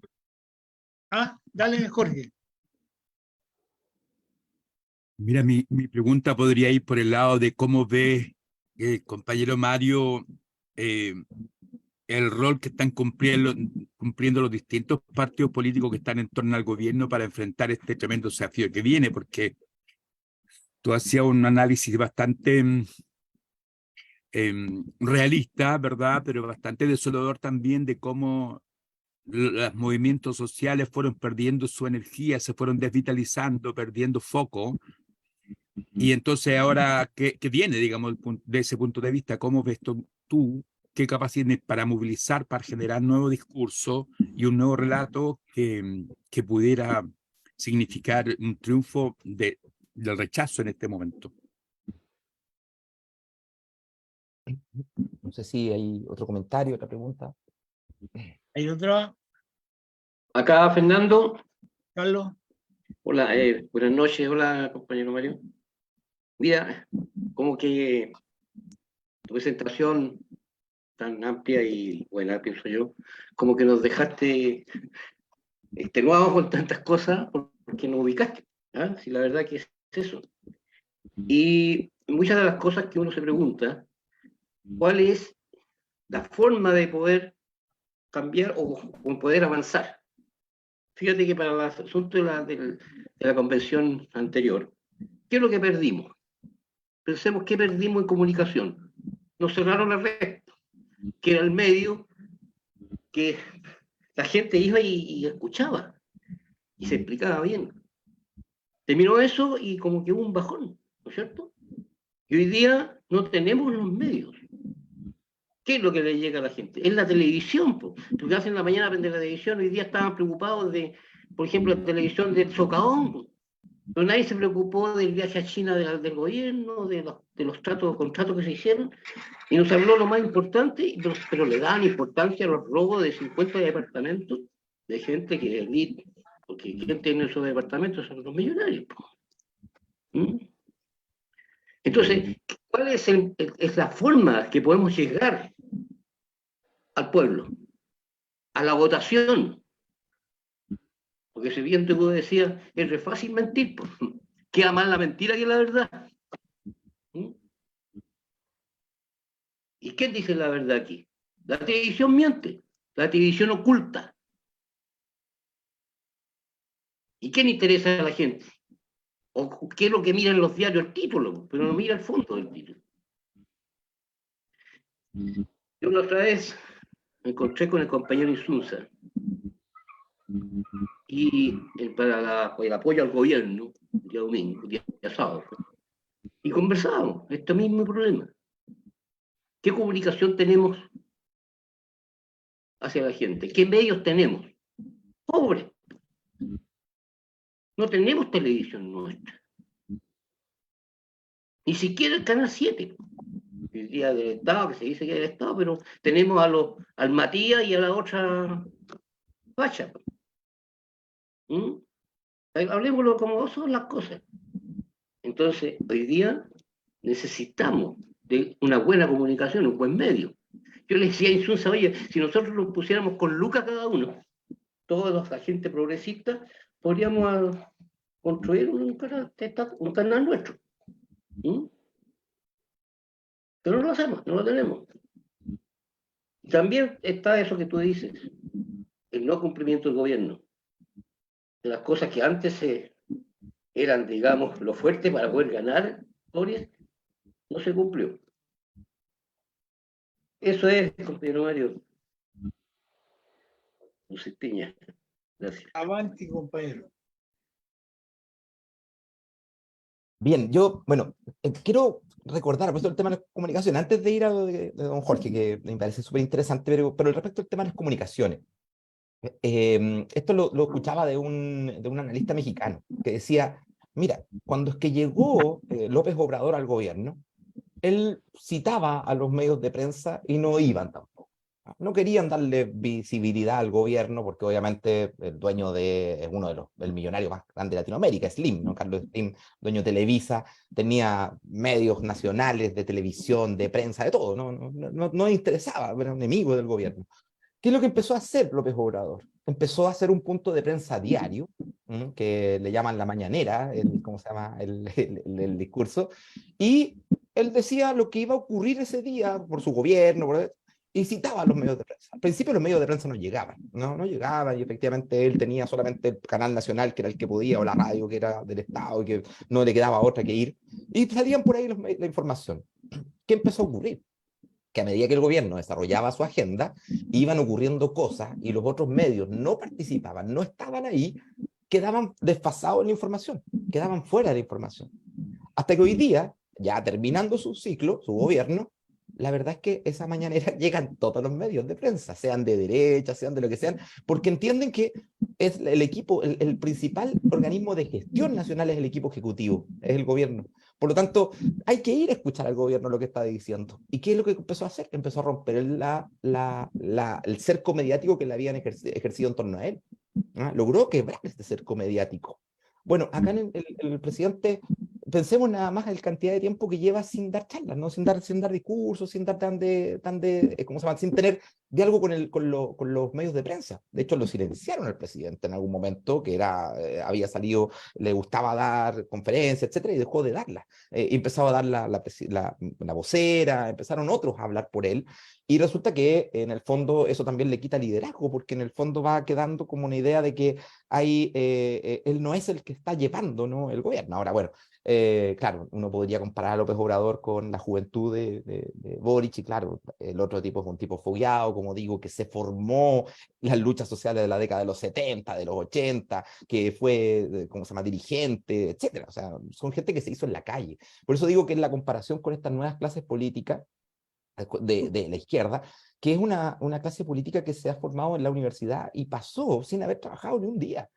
Dale, Jorge. Mira, mi pregunta podría ir por el lado de cómo ve el compañero Mario el rol que están cumpliendo los distintos partidos políticos que están en torno al gobierno para enfrentar este tremendo desafío que viene, porque tú hacías un análisis bastante realista, ¿verdad? Pero bastante desolador también de cómo los movimientos sociales fueron perdiendo su energía, se fueron desvitalizando, perdiendo foco. Y entonces ahora, ¿qué viene, digamos, de ese punto de vista? ¿Cómo ves tú qué capacidad tienes para movilizar, para generar nuevo discurso y un nuevo relato que pudiera significar un triunfo del rechazo en este momento? No sé si hay otro comentario, otra pregunta. ¿Hay otra, Acá Fernando, Carlos? hola, buenas noches, hola compañero Mario. Mira, como que tu presentación tan amplia y buena, pienso yo, como que nos dejaste extenuados con tantas cosas porque nos ubicaste, ¿ah? Si la verdad que es eso. Y muchas de las cosas que uno se pregunta, ¿cuál es la forma de poder cambiar o poder avanzar? Fíjate que para el asunto de la convención anterior, ¿qué es lo que perdimos? Pensemos qué perdimos en comunicación. Nos cerraron la red, que era el medio que la gente iba y escuchaba y se explicaba bien. Terminó eso y como que hubo un bajón, ¿no es cierto? Y hoy día no tenemos los medios. ¿Qué es lo que le llega a la gente? Es la televisión. Lo que hacen en la mañana aprender la televisión, hoy día estaban preocupados de, por ejemplo, la televisión del Socaón. Pero nadie se preocupó del viaje a China del gobierno, de los contratos que se hicieron, y nos habló lo más importante, pero le daban importancia a los robos de 50 departamentos de gente que Porque ¿quién tiene esos departamentos? Son los millonarios. Po. ¿Mm? Entonces, ¿cuál es la forma que podemos llegar al pueblo? A la votación. Porque si bien tú decías, es re fácil mentir, pues. Queda más la mentira que la verdad. ¿Mm? ¿Y quién dice la verdad aquí? La televisión miente, la televisión oculta. ¿Y quién interesa a la gente? ¿O qué es lo que mira en los diarios? El título, pero no mira el fondo del título. Yo una otra vez me encontré con el compañero Insunza y para el apoyo al gobierno, el día domingo, el día sábado, y conversábamos este mismo problema. ¿Qué comunicación tenemos hacia la gente? ¿Qué medios tenemos? Pobres. No tenemos televisión nuestra. Ni siquiera el Canal 7. El día del Estado, que se dice que es del Estado, pero tenemos al Matías y a la otra facha. ¿Mm? Hablemoslo como son las cosas. Entonces, hoy día necesitamos de una buena comunicación, un buen medio. Yo le decía a Insunza, oye, si nosotros nos pusiéramos con lucas cada uno, todos los agentes progresistas, podríamos construir un canal nuestro. ¿Mm? Pero no lo hacemos, no lo tenemos. También está eso que tú dices, el no cumplimiento del gobierno. De las cosas que antes eran, digamos, lo fuerte para poder ganar, no se cumplió. Eso es, compañero Mario. José Piña. Gracias. Avanti, compañero. Bien, yo, bueno, quiero recordar, por eso el tema de la comunicación, antes de ir a lo de don Jorge, que me parece súper interesante, pero respecto al tema de las comunicaciones. Esto lo escuchaba de un analista mexicano que decía, mira, cuando es que llegó López Obrador al gobierno, él citaba a los medios de prensa y no iban tampoco. No querían darle visibilidad al gobierno porque obviamente el dueño es uno de el millonario más grande de Latinoamérica, Slim, ¿no? Carlos Slim, dueño de Televisa, tenía medios nacionales de televisión, de prensa, de todo, no le interesaba, era un enemigo del gobierno. ¿Qué es lo que empezó a hacer López Obrador? Empezó a hacer un punto de prensa diario, que le llaman la mañanera, ¿cómo se llama? El discurso, y él decía lo que iba a ocurrir ese día por su gobierno, y citaba a los medios de prensa. Al principio los medios de prensa no llegaban, no llegaban, y efectivamente él tenía solamente el canal nacional, que era el que podía, o la radio, que era del Estado, y que no le quedaba otra que ir, y salían por ahí la información. ¿Qué empezó a ocurrir? Que a medida que el gobierno desarrollaba su agenda, iban ocurriendo cosas y los otros medios no participaban, no estaban ahí, quedaban desfasados en la información, quedaban fuera de la información. Hasta que hoy día, ya terminando su ciclo, su gobierno, la verdad es que esa mañanera llegan todos los medios de prensa, sean de derecha, sean de lo que sean, porque entienden que es el equipo, el principal organismo de gestión nacional es el equipo ejecutivo, es el gobierno. Por lo tanto, hay que ir a escuchar al gobierno lo que está diciendo. ¿Y qué es lo que empezó a hacer? Empezó a romper el cerco mediático que le habían ejercido en torno a él. ¿Ah? Logró quebrar este cerco mediático. Bueno, acá el presidente, pensemos nada más en la cantidad de tiempo que lleva sin dar charlas, ¿no? Sin dar discursos, sin dar ¿cómo se llama? Sin tener diálogo con los medios de prensa. De hecho, lo silenciaron al presidente en algún momento, que había salido, le gustaba dar conferencias, etcétera, y dejó de darlas. Empezaba a dar la vocera, empezaron otros a hablar por él, y resulta que en el fondo eso también le quita liderazgo, porque en el fondo va quedando como una idea de que él no es el que está llevando, ¿no?, el gobierno. Ahora, bueno, claro, uno podría comparar a López Obrador con la juventud de Boric, y claro, el otro tipo es un tipo fogueado, como digo, que se formó las luchas sociales de la década de los 70, de los 80, que fue, ¿cómo se llama?, dirigente, etcétera. O sea, son gente que se hizo en la calle. Por eso digo que en la comparación con estas nuevas clases políticas de la izquierda, que es una clase política que se ha formado en la universidad y pasó sin haber trabajado ni un día,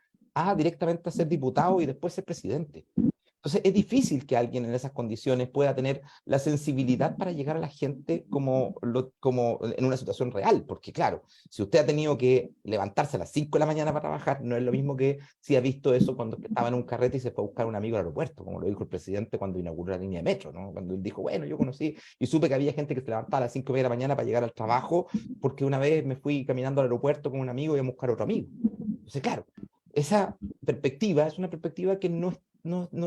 directamente a ser diputado y después ser presidente. Entonces es difícil que alguien en esas condiciones pueda tener la sensibilidad para llegar a la gente como en una situación real, porque claro, si usted ha tenido que levantarse a las 5 de la mañana para trabajar, no es lo mismo que si ha visto eso cuando estaba en un carrete y se fue a buscar a un amigo al aeropuerto, como lo dijo el presidente cuando inauguró la línea de metro, ¿no? Cuando él dijo, bueno, yo conocí y supe que había gente que se levantaba a las 5:30 de la mañana para llegar al trabajo, porque una vez me fui caminando al aeropuerto con un amigo y a buscar a otro amigo. Entonces, claro, esa perspectiva es una perspectiva que no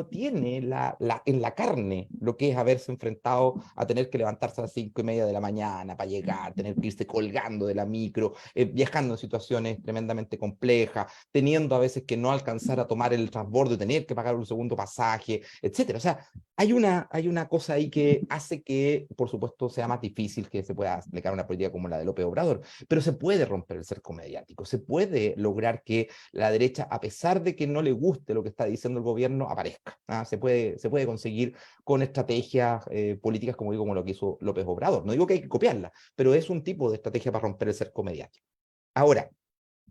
tiene en la carne lo que es haberse enfrentado a tener que levantarse a las 5:30 de la mañana para llegar, tener que irse colgando de la micro, viajando en situaciones tremendamente complejas, teniendo a veces que no alcanzar a tomar el transbordo y tener que pagar un segundo pasaje, etcétera. O sea, hay una cosa ahí que hace que, por supuesto, sea más difícil que se pueda aplicar una política como la de López Obrador, pero se puede romper el cerco mediático, se puede lograr que la derecha, a pesar de que no le guste lo que está diciendo el gobierno, aparezca. Se puede conseguir con estrategias políticas, como digo, como lo que hizo López Obrador. No digo que hay que copiarla, pero es un tipo de estrategia para romper el cerco mediático. Ahora,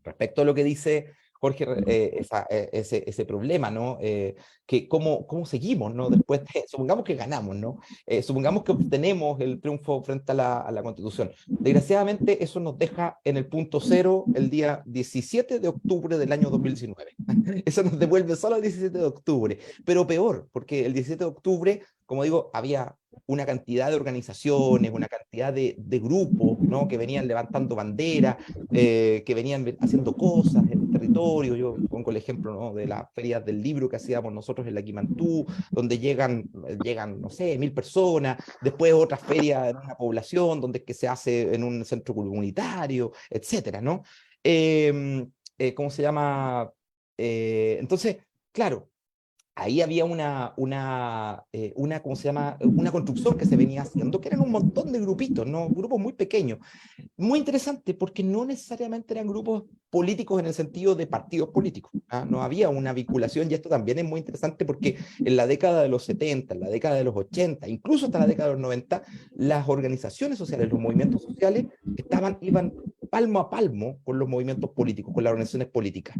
respecto a lo que dice Jorge, ese problema, ¿no? Que cómo seguimos, ¿no? Después supongamos que ganamos, ¿no? Supongamos que obtenemos el triunfo frente a la Constitución. Desgraciadamente, eso nos deja en el punto cero el día 17 de octubre del año 2019. Eso nos devuelve solo el 17 de octubre, pero peor, porque el 17 de octubre, como digo, había una cantidad de organizaciones, una cantidad de grupos, ¿no? Que venían levantando banderas, que venían haciendo cosas en el territorio. Yo pongo el ejemplo, ¿no? De las ferias del libro que hacíamos nosotros en la Quimantú, donde llegan, no sé, 1000 personas, después otras ferias en una población, donde es que se hace en un centro comunitario, etcétera, ¿no? ¿Cómo se llama? Entonces, claro, ahí había ¿cómo se llama? Una construcción que se venía haciendo, que eran un montón de grupitos, ¿no? Grupos muy pequeños. Muy interesante, porque no necesariamente eran grupos políticos en el sentido de partidos políticos. No había una vinculación, y esto también es muy interesante porque en la década de los 70, en la década de los 80, incluso hasta la década de los 90, las organizaciones sociales, los movimientos sociales, iban palmo a palmo con los movimientos políticos, con las organizaciones políticas.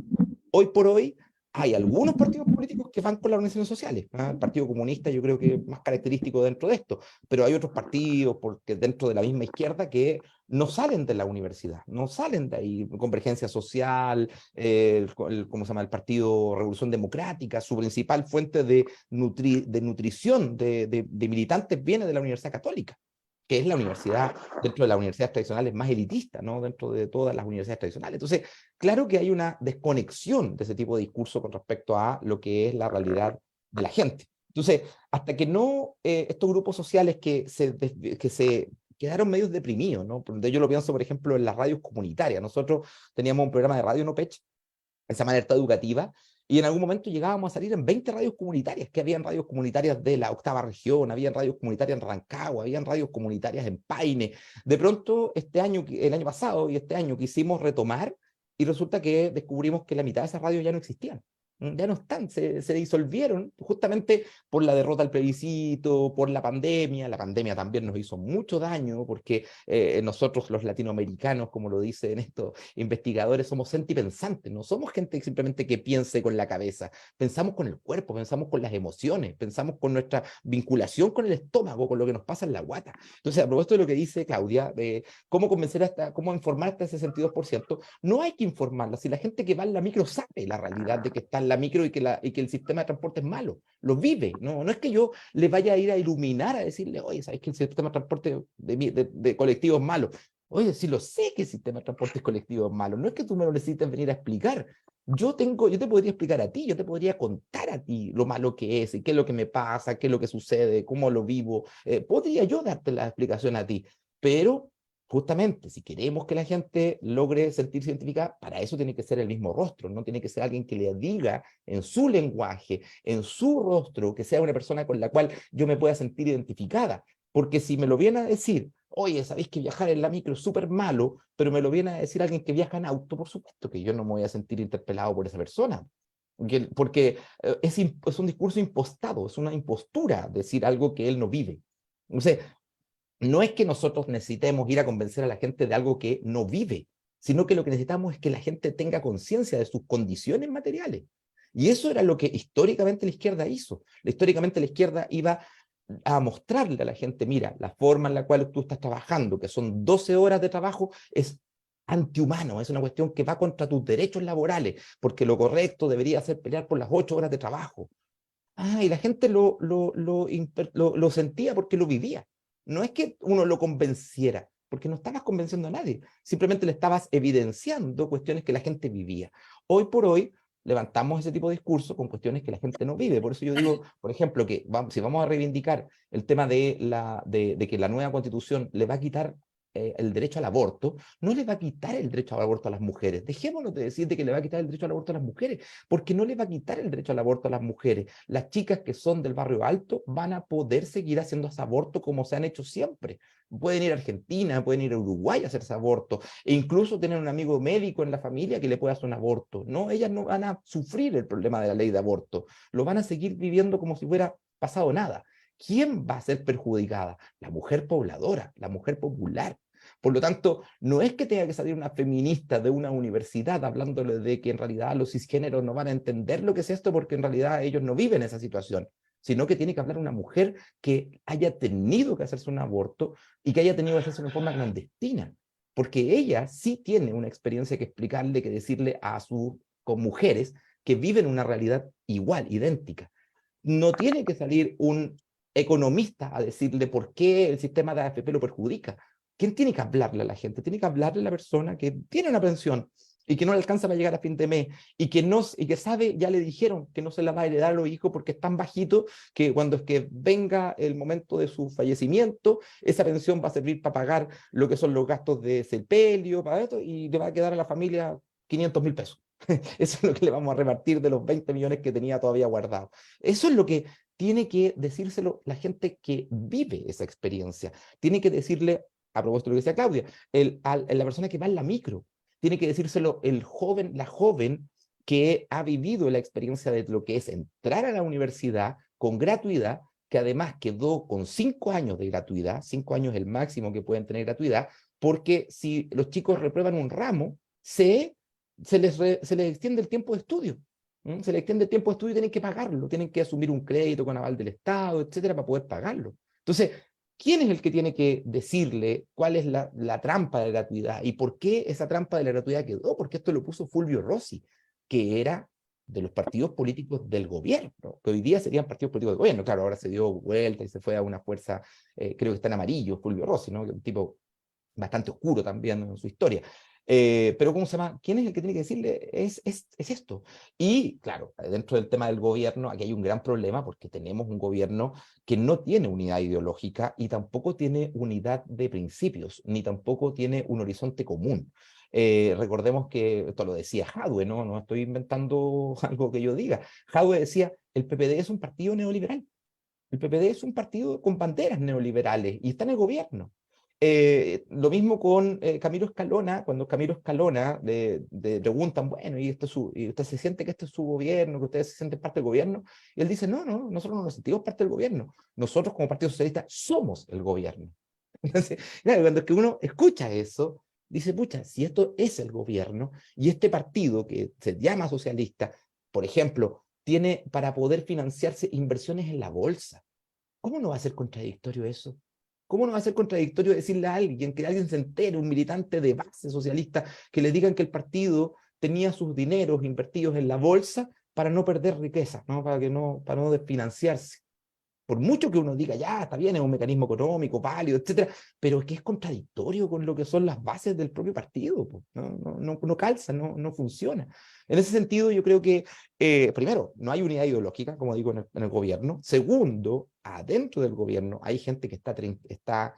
Hoy por hoy, hay algunos partidos políticos que van con las organizaciones sociales. El Partido Comunista yo creo que es más característico dentro de esto, pero hay otros partidos porque dentro de la misma izquierda que no salen de la universidad, no salen de ahí. Convergencia Social, ¿cómo se llama? El Partido Revolución Democrática, su principal fuente de nutrición de militantes viene de la Universidad Católica, que es la universidad, dentro de las universidades tradicionales, más elitista, ¿no? Dentro de todas las universidades tradicionales. Entonces, claro que hay una desconexión de ese tipo de discurso con respecto a lo que es la realidad de la gente. Entonces, hasta que no estos grupos sociales que se quedaron medio deprimidos, ¿no? Yo lo pienso, por ejemplo, en las radios comunitarias. Nosotros teníamos un programa de radio en Opech, que se llama Alerta Educativa, y en algún momento llegábamos a salir en 20 radios comunitarias, que habían radios comunitarias de la 8ª región, habían radios comunitarias en Rancagua, habían radios comunitarias en Paine. De pronto, el año pasado y este año quisimos retomar, y resulta que descubrimos que la mitad de esas radios ya no existían. Ya no están, se disolvieron justamente por la derrota del plebiscito, por la pandemia. La pandemia también nos hizo mucho daño porque nosotros los latinoamericanos, como lo dicen estos investigadores, somos sentipensantes, no somos gente simplemente que piense con la cabeza, pensamos con el cuerpo, pensamos con las emociones, pensamos con nuestra vinculación con el estómago, con lo que nos pasa en la guata. Entonces, a propósito de lo que dice Claudia, cómo cómo informar hasta ese 62%, no hay que informarla, si la gente que va en la micro sabe la realidad de que está en la micro y que el sistema de transporte es malo, lo vive, no es que yo le vaya a ir a iluminar, a decirle, oye, ¿sabes que el sistema de transporte de colectivo es malo? Oye, si lo sé que el sistema de transporte colectivo es malo, no es que tú me lo necesites venir a explicar. Yo te podría explicar a ti, yo te podría contar a ti lo malo que es y qué es lo que me pasa, qué es lo que sucede, cómo lo vivo. Podría yo darte la explicación a ti, pero justamente, si queremos que la gente logre sentirse identificada, para eso tiene que ser el mismo rostro, no tiene que ser alguien que le diga en su lenguaje, en su rostro, que sea una persona con la cual yo me pueda sentir identificada. Porque si me lo viene a decir, oye, ¿sabéis que viajar en la micro es súper malo? Pero me lo viene a decir alguien que viaja en auto, por supuesto que yo no me voy a sentir interpelado por esa persona. Porque es un discurso impostado, es una impostura decir algo que él no vive. Entonces, no es que nosotros necesitemos ir a convencer a la gente de algo que no vive, sino que lo que necesitamos es que la gente tenga conciencia de sus condiciones materiales. Y eso era lo que históricamente la izquierda hizo. Históricamente la izquierda iba a mostrarle a la gente, mira, la forma en la cual tú estás trabajando, que son 12 horas de trabajo, es antihumano, es una cuestión que va contra tus derechos laborales, porque lo correcto debería ser pelear por las 8 horas de trabajo. Ah, y la gente lo sentía porque lo vivía. No es que uno lo convenciera, porque no estabas convenciendo a nadie, simplemente le estabas evidenciando cuestiones que la gente vivía. Hoy por hoy levantamos ese tipo de discurso con cuestiones que la gente no vive. Por eso yo digo, por ejemplo, que si vamos a reivindicar el tema de que la nueva constitución le va a quitar el derecho al aborto, no le va a quitar el derecho al aborto a las mujeres. Dejémonos de decir de que le va a quitar el derecho al aborto a las mujeres, porque no le va a quitar el derecho al aborto a las mujeres. Las chicas que son del barrio alto van a poder seguir haciendo ese aborto como se han hecho siempre. Pueden ir a Argentina, pueden ir a Uruguay a hacerse aborto, e incluso tener un amigo médico en la familia que le pueda hacer un aborto. No, ellas no van a sufrir el problema de la ley de aborto, lo van a seguir viviendo como si hubiera pasado nada. ¿Quién va a ser perjudicada? La mujer pobladora, la mujer popular. Por lo tanto, no es que tenga que salir una feminista de una universidad hablándole de que en realidad los cisgéneros no van a entender lo que es esto porque en realidad ellos no viven esa situación, sino que tiene que hablar una mujer que haya tenido que hacerse un aborto y que haya tenido que hacerse de una forma clandestina, porque ella sí tiene una experiencia que explicarle, que decirle a sus mujeres que viven una realidad igual, idéntica. No tiene que salir un economista a decirle por qué el sistema de AFP lo perjudica. ¿Quién tiene que hablarle a la gente? Tiene que hablarle a la persona que tiene una pensión y que no le alcanza para llegar a fin de mes y que sabe, ya le dijeron que no se la va a heredar a los hijos porque es tan bajito que cuando es que venga el momento de su fallecimiento, esa pensión va a servir para pagar lo que son los gastos de sepelio, para esto, y le va a quedar a la familia 500.000 pesos. Eso es lo que le vamos a repartir de los 20 millones que tenía todavía guardado. Eso es lo que tiene que decírselo la gente que vive esa experiencia. Tiene que decirle, a propósito de lo que decía Claudia, la persona que va en la micro, tiene que decírselo el joven, la joven que ha vivido la experiencia de lo que es entrar a la universidad con gratuidad, que además quedó con 5 años de gratuidad, 5 años el máximo que pueden tener gratuidad, porque si los chicos reprueban un ramo, se les extiende el tiempo de estudio. Se les extiende el tiempo de estudio y tienen que pagarlo, tienen que asumir un crédito con aval del Estado, etcétera, para poder pagarlo. Entonces, ¿quién es el que tiene que decirle cuál es la trampa de la gratuidad y por qué esa trampa de la gratuidad quedó? Porque esto lo puso Fulvio Rossi, que era de los partidos políticos del gobierno, que hoy día serían partidos políticos del gobierno. Claro, ahora se dio vuelta y se fue a una fuerza, creo que está en amarillo, Fulvio Rossi, ¿no? Un tipo bastante oscuro también en su historia. Pero ¿cómo se llama? ¿Quién es el que tiene que decirle? Es esto. Y claro, dentro del tema del gobierno, aquí hay un gran problema porque tenemos un gobierno que no tiene unidad ideológica y tampoco tiene unidad de principios, ni tampoco tiene un horizonte común. Recordemos que esto lo decía Jadwe, ¿no? No estoy inventando algo que yo diga. Jadwe decía, el PPD es un partido neoliberal. El PPD es un partido con banderas neoliberales y está en el gobierno. Lo mismo con Camilo Escalona, cuando Camilo Escalona le preguntan, bueno, ¿y usted se siente que este es su gobierno, que ustedes se sienten parte del gobierno? Y él dice, no, nosotros no nos sentimos parte del gobierno. Nosotros como Partido Socialista somos el gobierno. Entonces, claro, cuando es que uno escucha eso, dice, pucha, si esto es el gobierno y este partido que se llama socialista, por ejemplo, tiene para poder financiarse inversiones en la bolsa, ¿cómo no va a ser contradictorio eso? ¿Cómo no va a ser contradictorio decirle a alguien, que alguien se entere, un militante de base socialista, que le digan que el partido tenía sus dineros invertidos en la bolsa para no perder riqueza, ¿no? Para no desfinanciarse? Por mucho que uno diga, ya, está bien, es un mecanismo económico, válido, etcétera, pero es que es contradictorio con lo que son las bases del propio partido, pues. No calza, no funciona. En ese sentido, yo creo que, primero, no hay unidad ideológica, como digo, en el gobierno. Segundo, adentro del gobierno hay gente que está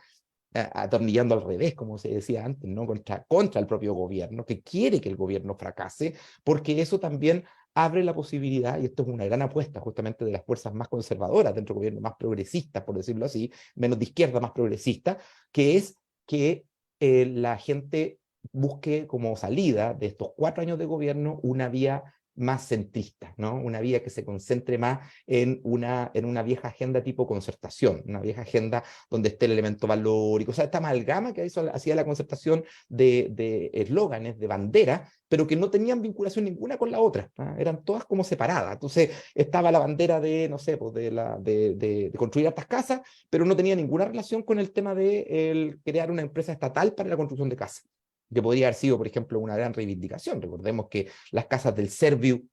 atornillando al revés, como se decía antes, ¿no? Contra el propio gobierno, que quiere que el gobierno fracase, porque eso también abre la posibilidad, y esto es una gran apuesta justamente de las fuerzas más conservadoras dentro del gobierno, más progresistas, por decirlo así, menos de izquierda, más progresista, que es que la gente busque como salida de estos 4 años de gobierno una vía más centrista, ¿no? Una vía que se concentre más en una vieja agenda tipo concertación, una vieja agenda donde esté el elemento valórico, o sea, esta amalgama que hacía la concertación de eslóganes, de bandera, pero que no tenían vinculación ninguna con la otra, ¿no? Eran todas como separadas. Entonces estaba la bandera de, no sé, pues de construir estas casas, pero no tenía ninguna relación con el tema de crear una empresa estatal para la construcción de casas, que podría haber sido, por ejemplo, una gran reivindicación. Recordemos que las casas del Serviu,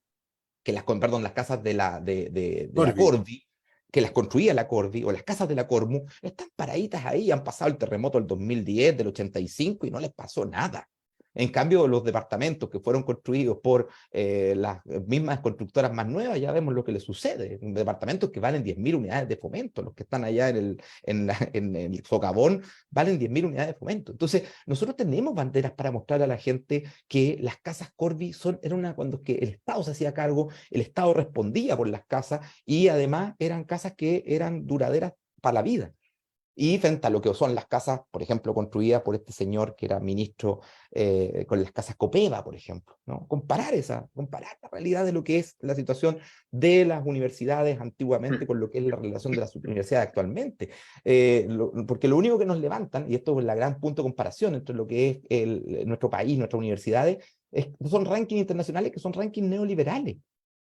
las casas de la Corvi, que las construía la Corvi, o las casas de la Cormu, están paraditas ahí, han pasado el terremoto del 2010, del 85, y no les pasó nada. En cambio, los departamentos que fueron construidos por las mismas constructoras más nuevas, ya vemos lo que les sucede. Departamentos que valen 10.000 unidades de fomento, los que están allá en el socavón, valen 10.000 unidades de fomento. Entonces, nosotros tenemos banderas para mostrar a la gente que las casas Corvi cuando que el Estado se hacía cargo, el Estado respondía por las casas, y además eran casas que eran duraderas para la vida. Y frente a lo que son las casas, por ejemplo, construidas por este señor que era ministro, con las casas Copeva, por ejemplo, ¿no? Comparar la realidad de lo que es la situación de las universidades antiguamente con lo que es la relación de las universidades actualmente. Porque lo único que nos levantan, y esto es la gran punto de comparación entre lo que es nuestro país, nuestras universidades, son rankings internacionales que son rankings neoliberales.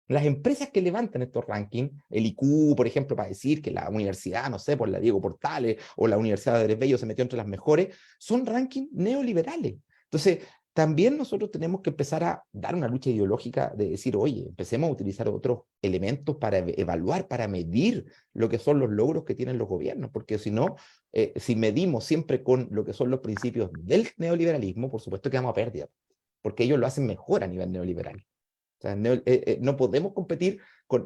Las empresas que levantan estos rankings, el IQ, por ejemplo, para decir que la universidad, no sé, por la Diego Portales o la Universidad de Andrés Bello se metió entre las mejores, son rankings neoliberales. Entonces, también nosotros tenemos que empezar a dar una lucha ideológica de decir, oye, empecemos a utilizar otros elementos para evaluar, para medir lo que son los logros que tienen los gobiernos, porque si no, si medimos siempre con lo que son los principios del neoliberalismo, por supuesto que vamos a pérdida, porque ellos lo hacen mejor a nivel neoliberal. O sea, no podemos competir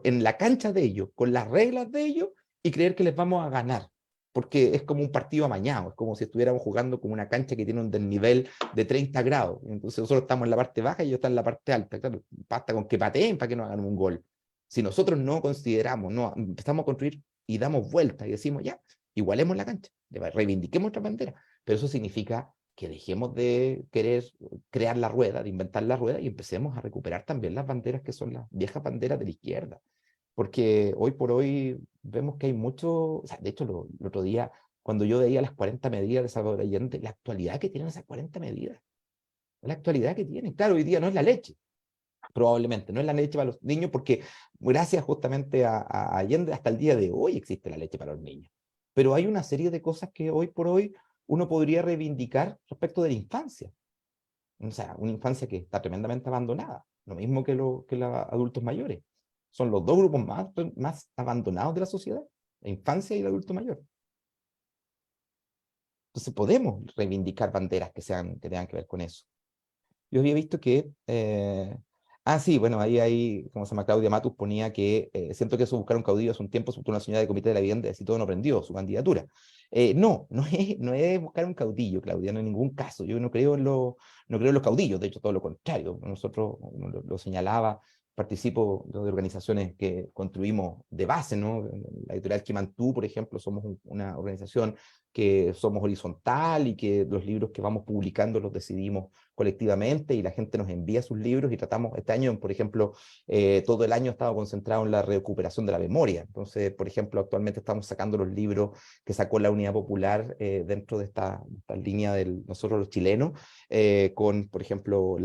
en la cancha de ellos, con las reglas de ellos, y creer que les vamos a ganar, porque es como un partido amañado, es como si estuviéramos jugando con una cancha que tiene un desnivel de 30 grados, entonces nosotros estamos en la parte baja y ellos están en la parte alta, claro, basta con que pateen para que no hagan un gol. Si nosotros no consideramos, no empezamos a construir y damos vueltas y decimos, ya, igualemos la cancha, reivindiquemos nuestra bandera, pero eso significa que dejemos de querer crear la rueda, de inventar la rueda, y empecemos a recuperar también las banderas que son las viejas banderas de la izquierda. Porque hoy por hoy vemos que hay mucho, o sea, de hecho el otro día, cuando yo veía las 40 medidas de Salvador Allende, la actualidad que tienen esas 40 medidas, la actualidad que tienen, claro, hoy día no es la leche, probablemente, no es la leche para los niños, porque gracias justamente a Allende hasta el día de hoy existe la leche para los niños. Pero hay una serie de cosas que hoy por hoy uno podría reivindicar respecto de la infancia. O sea, una infancia que está tremendamente abandonada, lo mismo que los adultos mayores. Son los dos grupos más abandonados de la sociedad, la infancia y el adulto mayor. Entonces podemos reivindicar banderas que tengan que ver con eso. Yo había visto que... sí, bueno, ahí, como se llama, Claudia Matus ponía que siento que eso buscar un caudillo hace un tiempo, sobre todo una señora de Comité de la Vivienda, y todo no prendió su candidatura. No es buscar un caudillo, Claudia, no en ningún caso. Yo no creo en los caudillos, de hecho, todo lo contrario. Nosotros, lo señalaba, participo de organizaciones que construimos de base, ¿no? La editorial Quimantú, por ejemplo, somos una organización que somos horizontal y que los libros que vamos publicando los decidimos colectivamente y la gente nos envía sus libros y tratamos, este año, por ejemplo, todo el año ha estado concentrado en la recuperación de la memoria. Entonces, por ejemplo, actualmente estamos sacando los libros que sacó la Unidad Popular dentro de esta línea de nosotros los chilenos, con, por ejemplo,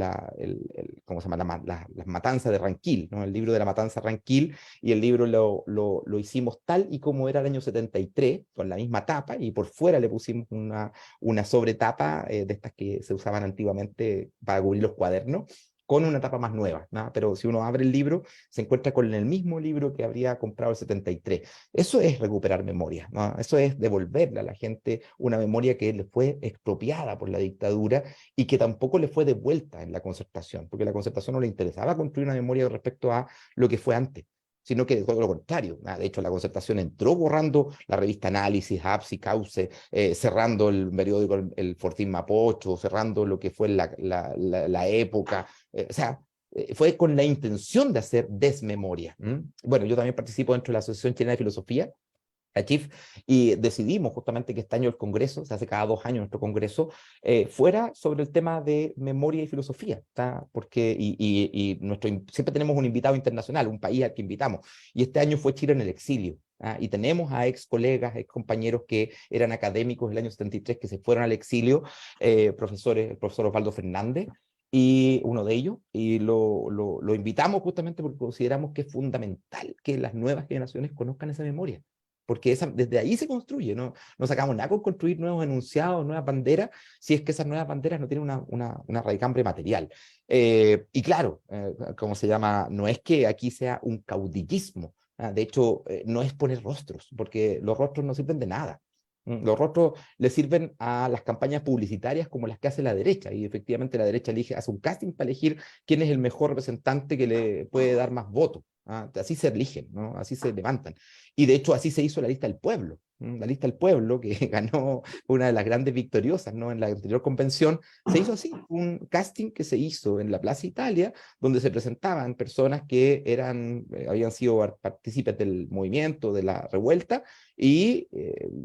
¿cómo se llama? Las matanzas de Ranquil, ¿no? El libro de la matanza Ranquil, y el libro lo hicimos tal y como era el año 73, con la misma tapa, y por fuera le pusimos una sobretapa de estas que se usaban antiguamente para cubrir los cuadernos, con una tapa más nueva, ¿no? Pero si uno abre el libro, se encuentra con el mismo libro que habría comprado el 73. Eso es recuperar memoria, ¿no? Eso es devolverle a la gente una memoria que le fue expropiada por la dictadura y que tampoco le fue devuelta en la concertación, porque a la concertación no le interesaba construir una memoria respecto a lo que fue antes, sino que todo lo contrario. De hecho, la concertación entró borrando la revista Análisis, APSI, Cauce, cerrando el periódico El Fortín Mapocho, cerrando lo que fue la época. O sea, fue con la intención de hacer desmemoria. Bueno, yo también participo dentro de la Asociación Chilena de Filosofía, la CHIF, y decidimos justamente que este año el Congreso, se hace cada 2 años nuestro Congreso, fuera sobre el tema de memoria y filosofía, ¿está? Porque, siempre tenemos un invitado internacional, un país al que invitamos, y este año fue Chile en el exilio. Y tenemos a ex colegas, ex compañeros que eran académicos del año 73 que se fueron al exilio, el profesor Osvaldo Fernández, y uno de ellos, y lo invitamos justamente porque consideramos que es fundamental que las nuevas generaciones conozcan esa memoria, porque desde ahí se construye, no sacamos nada con construir nuevos enunciados, nuevas banderas, si es que esas nuevas banderas no tienen una raigambre material. Y claro, ¿cómo se llama? No es que aquí sea un caudillismo, de hecho, no es poner rostros, porque los rostros no sirven de nada. Los rostros le sirven a las campañas publicitarias como las que hace la derecha, y efectivamente la derecha hace un casting para elegir quién es el mejor representante que le puede dar más votos. Así se eligen, ¿no? Así se levantan. Y de hecho así se hizo la lista del pueblo. La lista del pueblo, que ganó una de las grandes victoriosas, ¿no? En la anterior convención, se hizo así, un casting que se hizo en la Plaza Italia, donde se presentaban personas que habían sido partícipes del movimiento, de la revuelta, y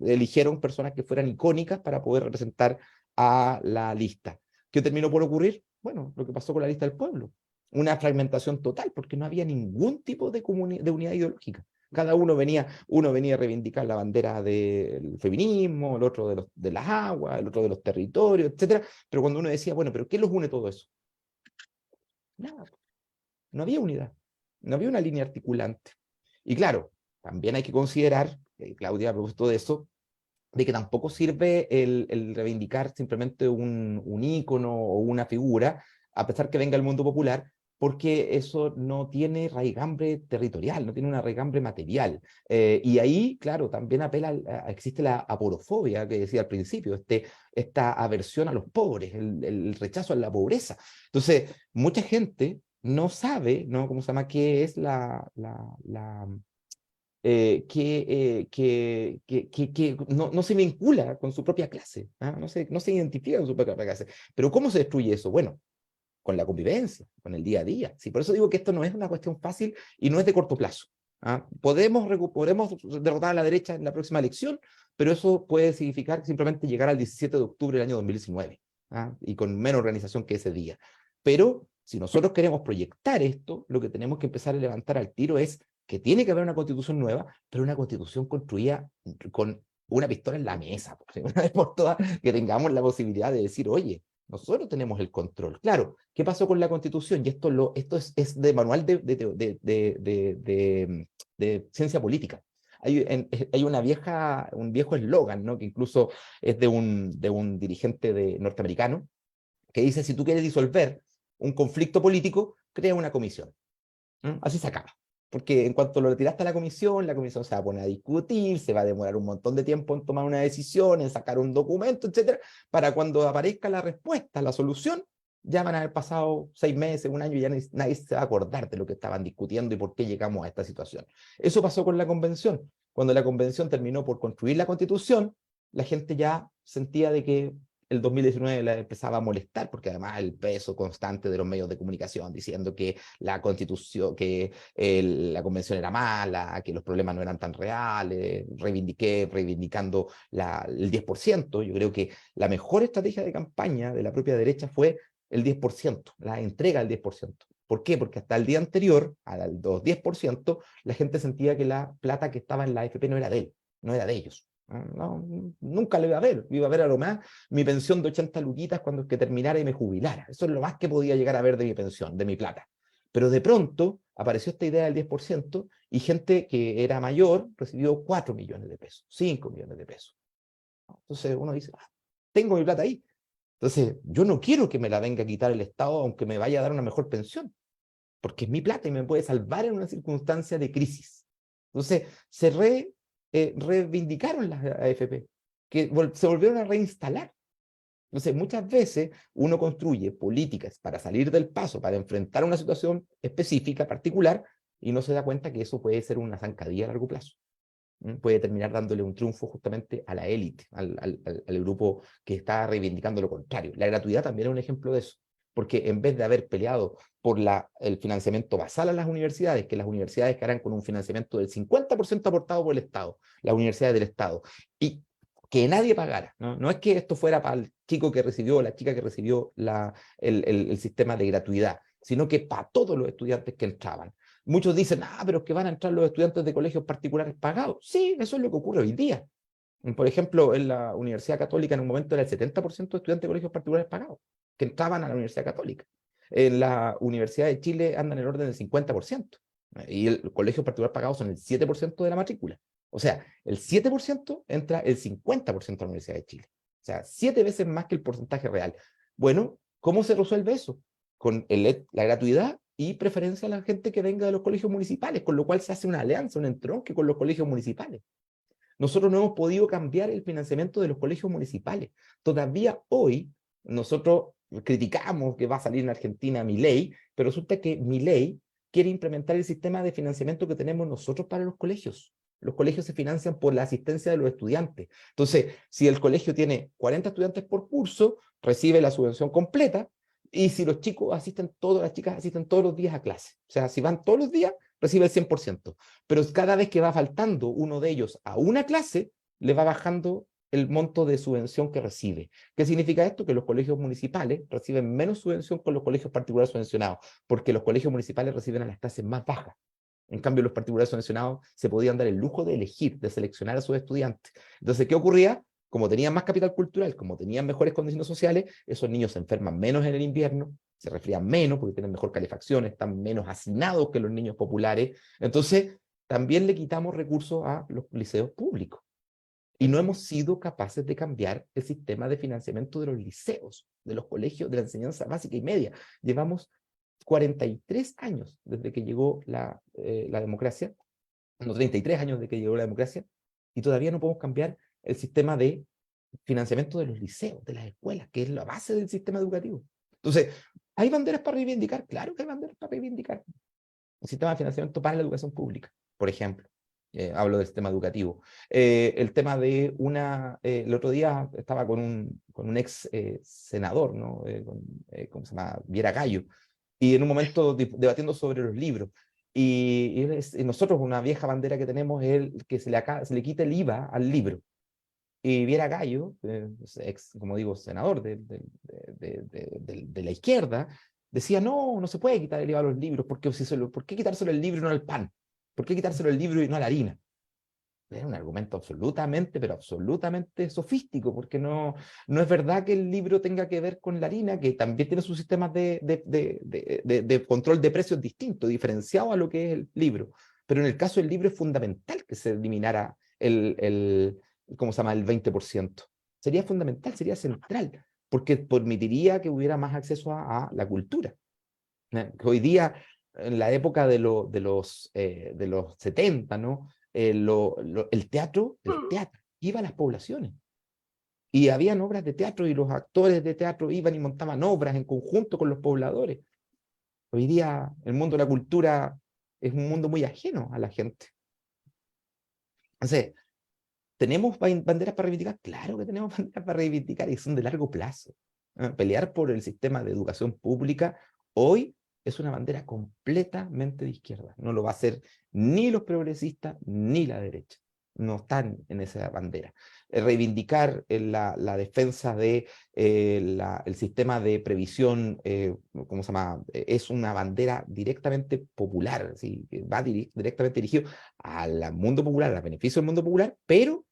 eligieron personas que fueran icónicas para poder representar a la lista. ¿Qué terminó por ocurrir? Bueno, lo que pasó con la lista del pueblo. Una fragmentación total, porque no había ningún tipo de unidad ideológica. Cada uno venía a reivindicar la bandera del feminismo, el otro de las aguas, el otro de los territorios, etc. Pero cuando uno decía, bueno, ¿pero qué los une todo eso? Nada. No había unidad. No había una línea articulante. Y claro, también hay que considerar, Claudia, a propósito de eso, de que tampoco sirve el reivindicar simplemente un ícono o una figura, a pesar que venga el mundo popular, porque eso no tiene raigambre territorial, no tiene una raigambre material. Y ahí, claro, también existe la aporofobia que decía al principio, esta aversión a los pobres, el rechazo a la pobreza. Entonces, mucha gente no sabe, ¿no? ¿Cómo se llama? ¿Qué es que no se vincula con su propia clase, no se identifica con su propia clase? Pero ¿cómo se destruye eso? Bueno, con la convivencia, con el día a día. Sí, por eso digo que esto no es una cuestión fácil y no es de corto plazo. Podemos derrotar a la derecha en la próxima elección, pero eso puede significar simplemente llegar al 17 de octubre del año 2019, y con menos organización que ese día. Pero si nosotros queremos proyectar esto, lo que tenemos que empezar a levantar al tiro es que tiene que haber una constitución nueva, pero una constitución construida con una pistola en la mesa, una vez por todas, que tengamos la posibilidad de decir, oye, nosotros tenemos el control. Claro, ¿qué pasó con la Constitución? Y esto es de manual de ciencia política. Hay un viejo eslogan, ¿no? Que incluso es de un dirigente norteamericano, que dice, si tú quieres disolver un conflicto político, crea una comisión. Así se acaba. Porque en cuanto lo retiraste a la comisión se va a poner a discutir, se va a demorar un montón de tiempo en tomar una decisión, en sacar un documento, etcétera, para cuando aparezca la respuesta, la solución, ya van a haber pasado 6 meses, un año, y ya nadie se va a acordar de lo que estaban discutiendo y por qué llegamos a esta situación. Eso pasó con la convención. Cuando la convención terminó por construir la constitución, la gente ya sentía de que el 2019 la empezaba a molestar, porque además el peso constante de los medios de comunicación diciendo que la constitución, que la convención era mala, que los problemas no eran tan reales, reivindicando el 10%. Yo creo que la mejor estrategia de campaña de la propia derecha fue el 10%, la entrega del 10%. ¿Por qué? Porque hasta el día anterior, al 10%, la gente sentía que la plata que estaba en la AFP no era de él, no era de ellos. No, nunca lo iba a ver a lo más mi pensión de 80 luquitas cuando que terminara y me jubilara. Eso es lo más que podía llegar a ver de mi pensión, de mi plata. Pero de pronto apareció esta idea del 10% y gente que era mayor recibió 4 millones de pesos, 5 millones de pesos. Entonces uno dice, tengo mi plata ahí. Entonces yo no quiero que me la venga a quitar el Estado aunque me vaya a dar una mejor pensión, porque es mi plata y me puede salvar en una circunstancia de crisis. Entonces reivindicaron las AFP, que se volvieron a reinstalar. Entonces, muchas veces uno construye políticas para salir del paso, para enfrentar una situación específica, particular, y no se da cuenta que eso puede ser una zancadilla a largo plazo. Puede terminar dándole un triunfo justamente a la élite, al grupo que está reivindicando lo contrario. La gratuidad también es un ejemplo de eso. porque en vez de haber peleado por el financiamiento basal a las universidades, que las universidades quedarán con un financiamiento del 50% aportado por el Estado, las universidades del Estado, y que nadie pagara, ¿no? No es que esto fuera para el chico que recibió, la chica que recibió el sistema de gratuidad, sino que para todos los estudiantes que entraban. Muchos dicen, pero es que van a entrar los estudiantes de colegios particulares pagados. Sí, eso es lo que ocurre hoy día. Por ejemplo, en la Universidad Católica en un momento era el 70% de estudiantes de colegios particulares pagados, que entraban a la Universidad Católica. En la Universidad de Chile andan en el orden del 50%, y el colegio particular pagado son el 7% de la matrícula. O sea, el 7% entra el 50% a la Universidad de Chile. O sea, 7 veces más que el porcentaje real. Bueno, ¿cómo se resuelve eso? Con la gratuidad y preferencia a la gente que venga de los colegios municipales, con lo cual se hace una alianza, un entronque con los colegios municipales. Nosotros no hemos podido cambiar el financiamiento de los colegios municipales. Todavía hoy nosotros criticamos que va a salir en Argentina Milei, pero resulta que Milei quiere implementar el sistema de financiamiento que tenemos nosotros para los colegios. Los colegios se financian por la asistencia de los estudiantes. Entonces, si el colegio tiene 40 estudiantes por curso, recibe la subvención completa, y si los chicos las chicas asisten todos los días a clase. O sea, si van todos los días, recibe el 100%. Pero cada vez que va faltando uno de ellos a una clase, le va bajando el monto de subvención que recibe. ¿Qué significa esto? Que los colegios municipales reciben menos subvención con los colegios particulares subvencionados, porque los colegios municipales reciben a las clases más bajas. En cambio, los particulares subvencionados se podían dar el lujo de elegir, de seleccionar a sus estudiantes. Entonces, ¿qué ocurría? Como tenían más capital cultural, como tenían mejores condiciones sociales, esos niños se enferman menos en el invierno, se resfrían menos porque tienen mejor calefacción, están menos hacinados que los niños populares. Entonces, también le quitamos recursos a los liceos públicos. Y no hemos sido capaces de cambiar el sistema de financiamiento de los liceos, de los colegios, de la enseñanza básica y media. Llevamos 43 años desde que llegó la democracia, no, 33 años desde que llegó la democracia, y todavía no podemos cambiar el sistema de financiamiento de los liceos, de las escuelas, que es la base del sistema educativo. Entonces, ¿hay banderas para reivindicar? Claro que hay banderas para reivindicar. El sistema de financiamiento para la educación pública, por ejemplo. Hablo del sistema educativo. El tema de el otro día estaba con un ex senador, ¿no? ¿Cómo se llama? Viera Gallo, y en un momento debatiendo sobre los libros. Y nosotros, una vieja bandera que tenemos es que se le quita el IVA al libro. Y Viera Gallo, ex, como digo, senador de la izquierda, decía, no se puede quitar el IVA a los libros, porque ¿por qué quitárselo el libro y no al pan? ¿Por qué quitárselo el libro y no a la harina? Era un argumento absolutamente, pero absolutamente sofístico, porque no es verdad que el libro tenga que ver con la harina, que también tiene sus sistemas de control de precios distintos, diferenciados a lo que es el libro. Pero en el caso del libro es fundamental que se eliminara ¿cómo se llama? El 20%. Sería fundamental, sería central, porque permitiría que hubiera más acceso a la cultura. Que hoy día, en la época de los 70, ¿no? El teatro iba a las poblaciones. Y habían obras de teatro y los actores de teatro iban y montaban obras en conjunto con los pobladores. Hoy día el mundo de la cultura es un mundo muy ajeno a la gente. Entonces, ¿tenemos banderas para reivindicar? Claro que tenemos banderas para reivindicar y son de largo plazo. Pelear por el sistema de educación pública hoy es una bandera completamente de izquierda. No lo va a hacer ni los progresistas ni la derecha. No están en esa bandera. Reivindicar la defensa de el sistema de previsión, ¿cómo se llama? Es una bandera directamente popular, ¿sí? Va directamente dirigido al mundo popular, al beneficio del mundo popular, pero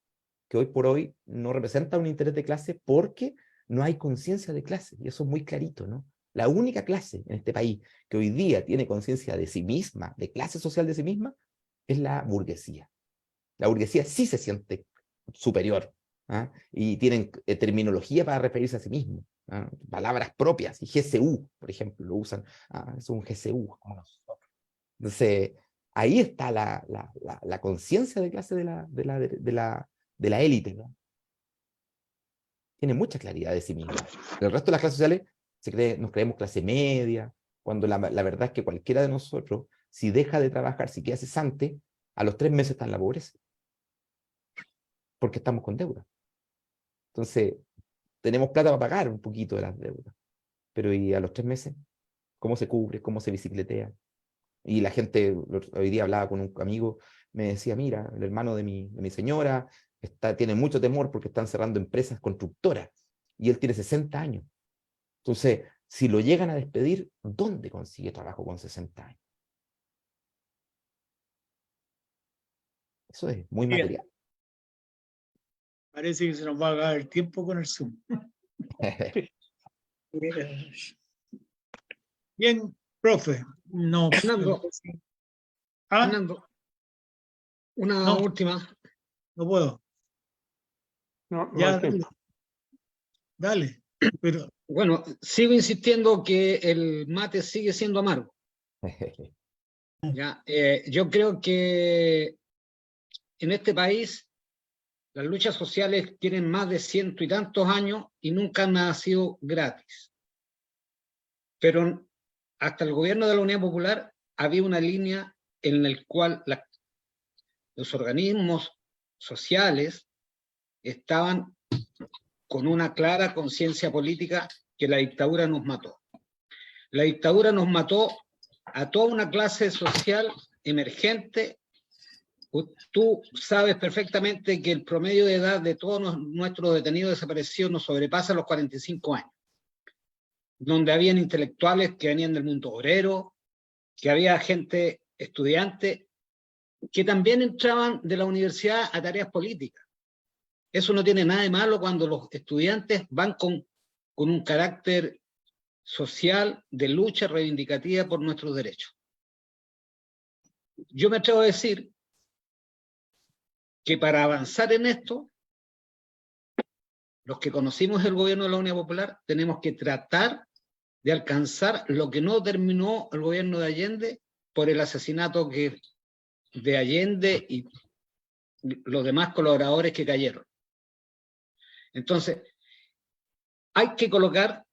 que hoy por hoy no representa un interés de clase porque no hay conciencia de clase, y eso es muy clarito, ¿no? La única clase en este país que hoy día tiene conciencia de sí misma, de clase social de sí misma, es la burguesía. La burguesía sí se siente superior, ¿ah? Y tienen terminología para referirse a sí mismo, ¿ah? Palabras propias, y GCU, por ejemplo, lo usan, es un GCU, como nosotros. Entonces, ahí está la conciencia de clase de la élite, ¿no? Tiene mucha claridad de sí misma. El resto de las clases sociales nos creemos clase media, cuando la verdad es que cualquiera de nosotros, si deja de trabajar, si queda cesante, a los 3 meses está en la pobreza, porque estamos con deuda. Entonces, tenemos plata para pagar un poquito de las deudas. pero ¿y a los 3 meses? ¿Cómo se cubre? ¿Cómo se bicicletea? Y la gente, hoy día hablaba con un amigo, me decía, mira, el hermano de mi señora tiene mucho temor porque están cerrando empresas constructoras y él tiene 60 años. Entonces, si lo llegan a despedir, ¿dónde consigue trabajo con 60 años? Eso es muy Bien. material. Parece que se nos va a acabar el tiempo con el Zoom. Bien, profe. No, Fernando. ¿Ah? Fernando, una No. última. No puedo. No, no Ya, hay tiempo. dale. Pero Bueno, sigo insistiendo que el mate sigue siendo amargo. ¿Ya? Yo creo que en este país las luchas sociales tienen más de 100 y tantos años y nunca han sido gratis. Pero hasta el gobierno de la Unidad Popular había una línea en la cual los organismos sociales estaban con una clara conciencia política que la dictadura nos mató. La dictadura nos mató a toda una clase social emergente. Tú sabes perfectamente que el promedio de edad de todos nuestros detenidos desaparecidos nos sobrepasa los 45 años, donde habían intelectuales que venían del mundo obrero, que había gente, estudiante, que también entraban de la universidad a tareas políticas. Eso no tiene nada de malo cuando los estudiantes van con un carácter social de lucha reivindicativa por nuestros derechos. Yo me atrevo a decir que para avanzar en esto, los que conocimos el gobierno de la Unidad Popular tenemos que tratar de alcanzar lo que no terminó el gobierno de Allende por el asesinato de Allende y los demás colaboradores que cayeron. Entonces, hay que colocar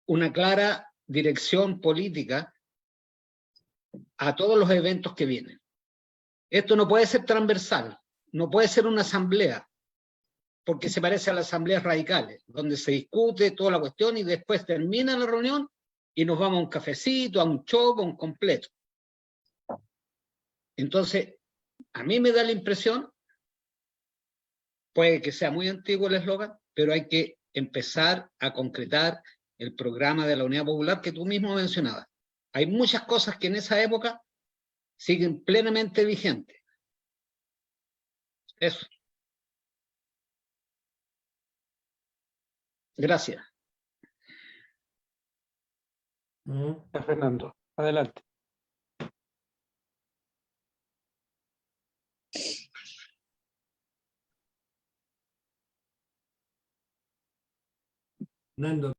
una clara dirección política a todos los eventos que vienen. Esto no puede ser transversal, no puede ser una asamblea, porque se parece a las asambleas radicales, donde se discute toda la cuestión y después termina la reunión y nos vamos a un cafecito, a un choco, a un completo. Entonces, a mí me da la impresión, puede que sea muy antiguo el eslogan, pero hay que empezar a concretar el programa de la Unidad Popular que tú mismo mencionabas. Hay muchas cosas que en esa época siguen plenamente vigentes. Eso. Gracias. Fernando, adelante. Nando,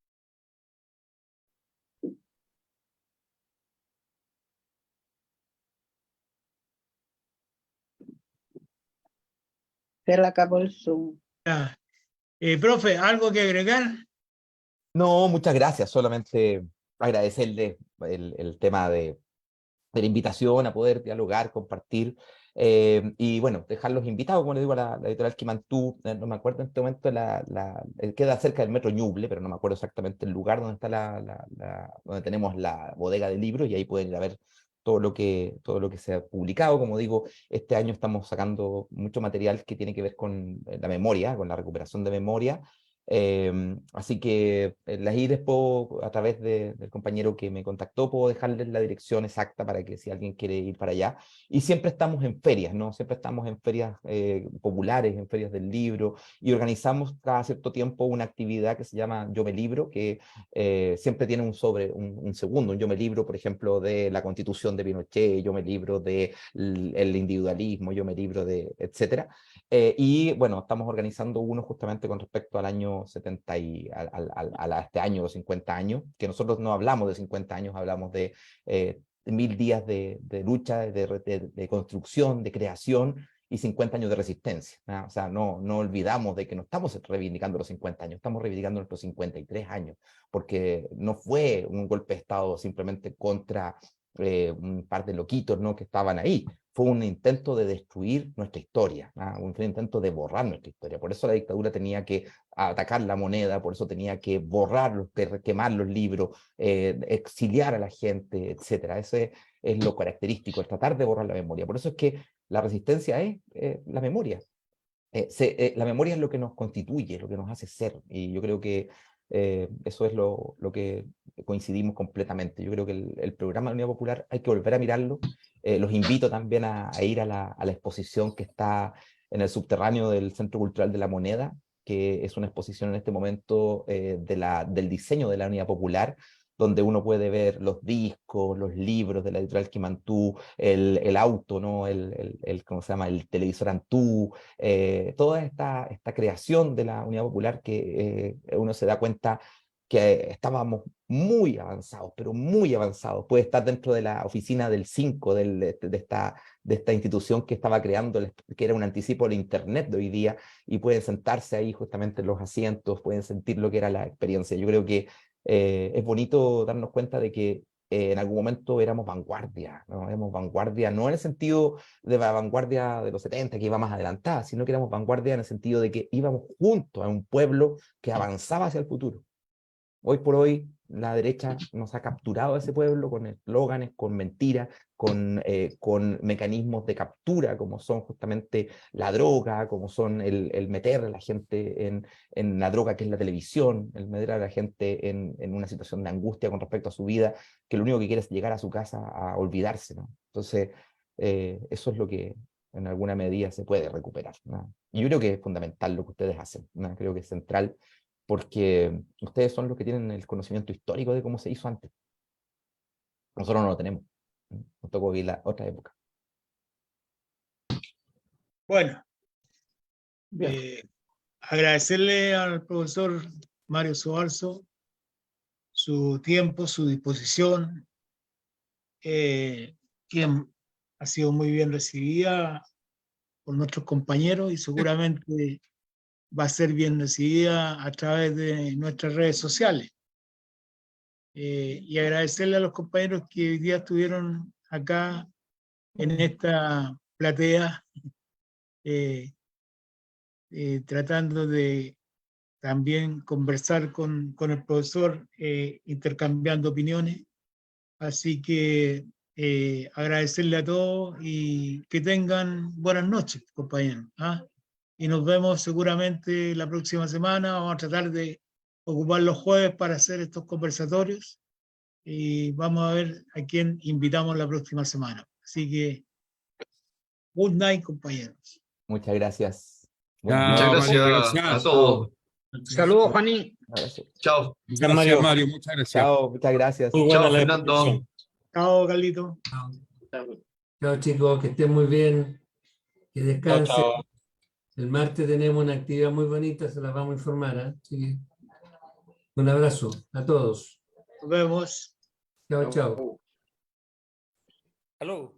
Se le acabó el Zoom. ya. Profe, ¿algo que agregar? No, muchas gracias. Solamente agradecerle el tema de la invitación a poder dialogar, compartir, y bueno, dejarlos invitados, como le digo, a la editorial Quimantú. No me acuerdo en este momento, queda cerca del metro Ñuble, pero no me acuerdo exactamente el lugar donde está donde tenemos la bodega de libros, y ahí pueden ir a ver todo lo que se ha publicado. Como digo, este año estamos sacando mucho material que tiene que ver con la memoria, con la recuperación de memoria. Así que las IDES a través del compañero que me contactó, puedo dejarles la dirección exacta para que si alguien quiere ir para allá. Y siempre estamos en ferias, ¿no? Siempre estamos en ferias populares, en ferias del libro, y organizamos cada cierto tiempo una actividad que se llama Yo me libro, que siempre tiene un segundo, un Yo me libro, por ejemplo, de la Constitución de Pinochet, Yo me libro de el individualismo, Yo me libro de etcétera. Y bueno, estamos organizando uno justamente con respecto al año 70 y a este año, los 50 años, que nosotros no hablamos de 50 años, hablamos de 1000 días de lucha, de construcción, de creación, y 50 años de resistencia, ¿no? O sea, no olvidamos de que no estamos reivindicando los 50 años, estamos reivindicando nuestros 53 años, porque no fue un golpe de Estado simplemente contra un par de loquitos, ¿no?, que estaban ahí. Fue un intento de destruir nuestra historia, ¿no? Un intento de borrar nuestra historia. Por eso la dictadura tenía que atacar la moneda, por eso tenía que borrar, quemar los libros, exiliar a la gente, etc. Ese es lo característico, es tratar de borrar la memoria. Por eso es que la resistencia es la memoria. La memoria es lo que nos constituye, lo que nos hace ser, y yo creo que eso es lo que coincidimos completamente. Yo creo que el programa de la Unidad Popular hay que volver a mirarlo. Los invito también a ir a la exposición que está en el subterráneo del Centro Cultural de la Moneda, que es una exposición en este momento del diseño de la Unidad Popular, donde uno puede ver los discos, los libros de la editorial Quimantú, el auto, ¿no?, ¿cómo se llama?, el televisor Antú, toda esta creación de la Unidad Popular que uno se da cuenta que estábamos muy avanzados, pero muy avanzados. Puede estar dentro de la oficina del 5 de esta institución que estaba creando, que era un anticipo del Internet de hoy día, y pueden sentarse ahí justamente en los asientos, pueden sentir lo que era la experiencia. Yo creo que es bonito darnos cuenta de que en algún momento éramos vanguardia, ¿no? Éramos vanguardia, no en el sentido de la vanguardia de los 70, que iba más adelantada, sino que éramos vanguardia en el sentido de que íbamos juntos a un pueblo que avanzaba hacia el futuro. Hoy por hoy, la derecha nos ha capturado a ese pueblo con eslóganes, con mentiras, con mecanismos de captura, como son justamente la droga, como son el meter a la gente en la droga que es la televisión, el meter a la gente en una situación de angustia con respecto a su vida, que lo único que quiere es llegar a su casa a olvidarse, ¿no? Entonces, eso es lo que en alguna medida se puede recuperar, ¿no? Y yo creo que es fundamental lo que ustedes hacen, ¿no? Creo que es central, porque ustedes son los que tienen el conocimiento histórico de cómo se hizo antes. Nosotros no lo tenemos. Nos tocó vivir la otra época. Bueno, Bien. agradecerle al profesor Mario Sobalzo su tiempo, su disposición, quien ha sido muy bien recibida por nuestros compañeros y seguramente va a ser bien recibida a través de nuestras redes sociales. Y agradecerle a los compañeros que hoy día estuvieron acá en esta platea, tratando de también conversar con el profesor, intercambiando opiniones. Así que agradecerle a todos y que tengan buenas noches, compañeros, ¿ah? Y nos vemos seguramente la próxima semana. Vamos a tratar de ocupar los jueves para hacer estos conversatorios y vamos a ver a quién invitamos la próxima semana. Así que, good night, compañeros. Muchas gracias. Chao, Muchas Mario, gracias a gracias. todos. Saludos, Juanín. Gracias. Chao. Gracias, Mario. Mario, muchas gracias. Chao, muchas gracias. Muy buena Chao, la Fernando. exposición. Chao, Carlito. Chao, chicos, que estén muy bien, que Chao, descansen. chao. El martes tenemos una actividad muy bonita, se las vamos a informar, ¿eh? Así que, un abrazo a todos. Nos vemos. Chao, chao. Aló.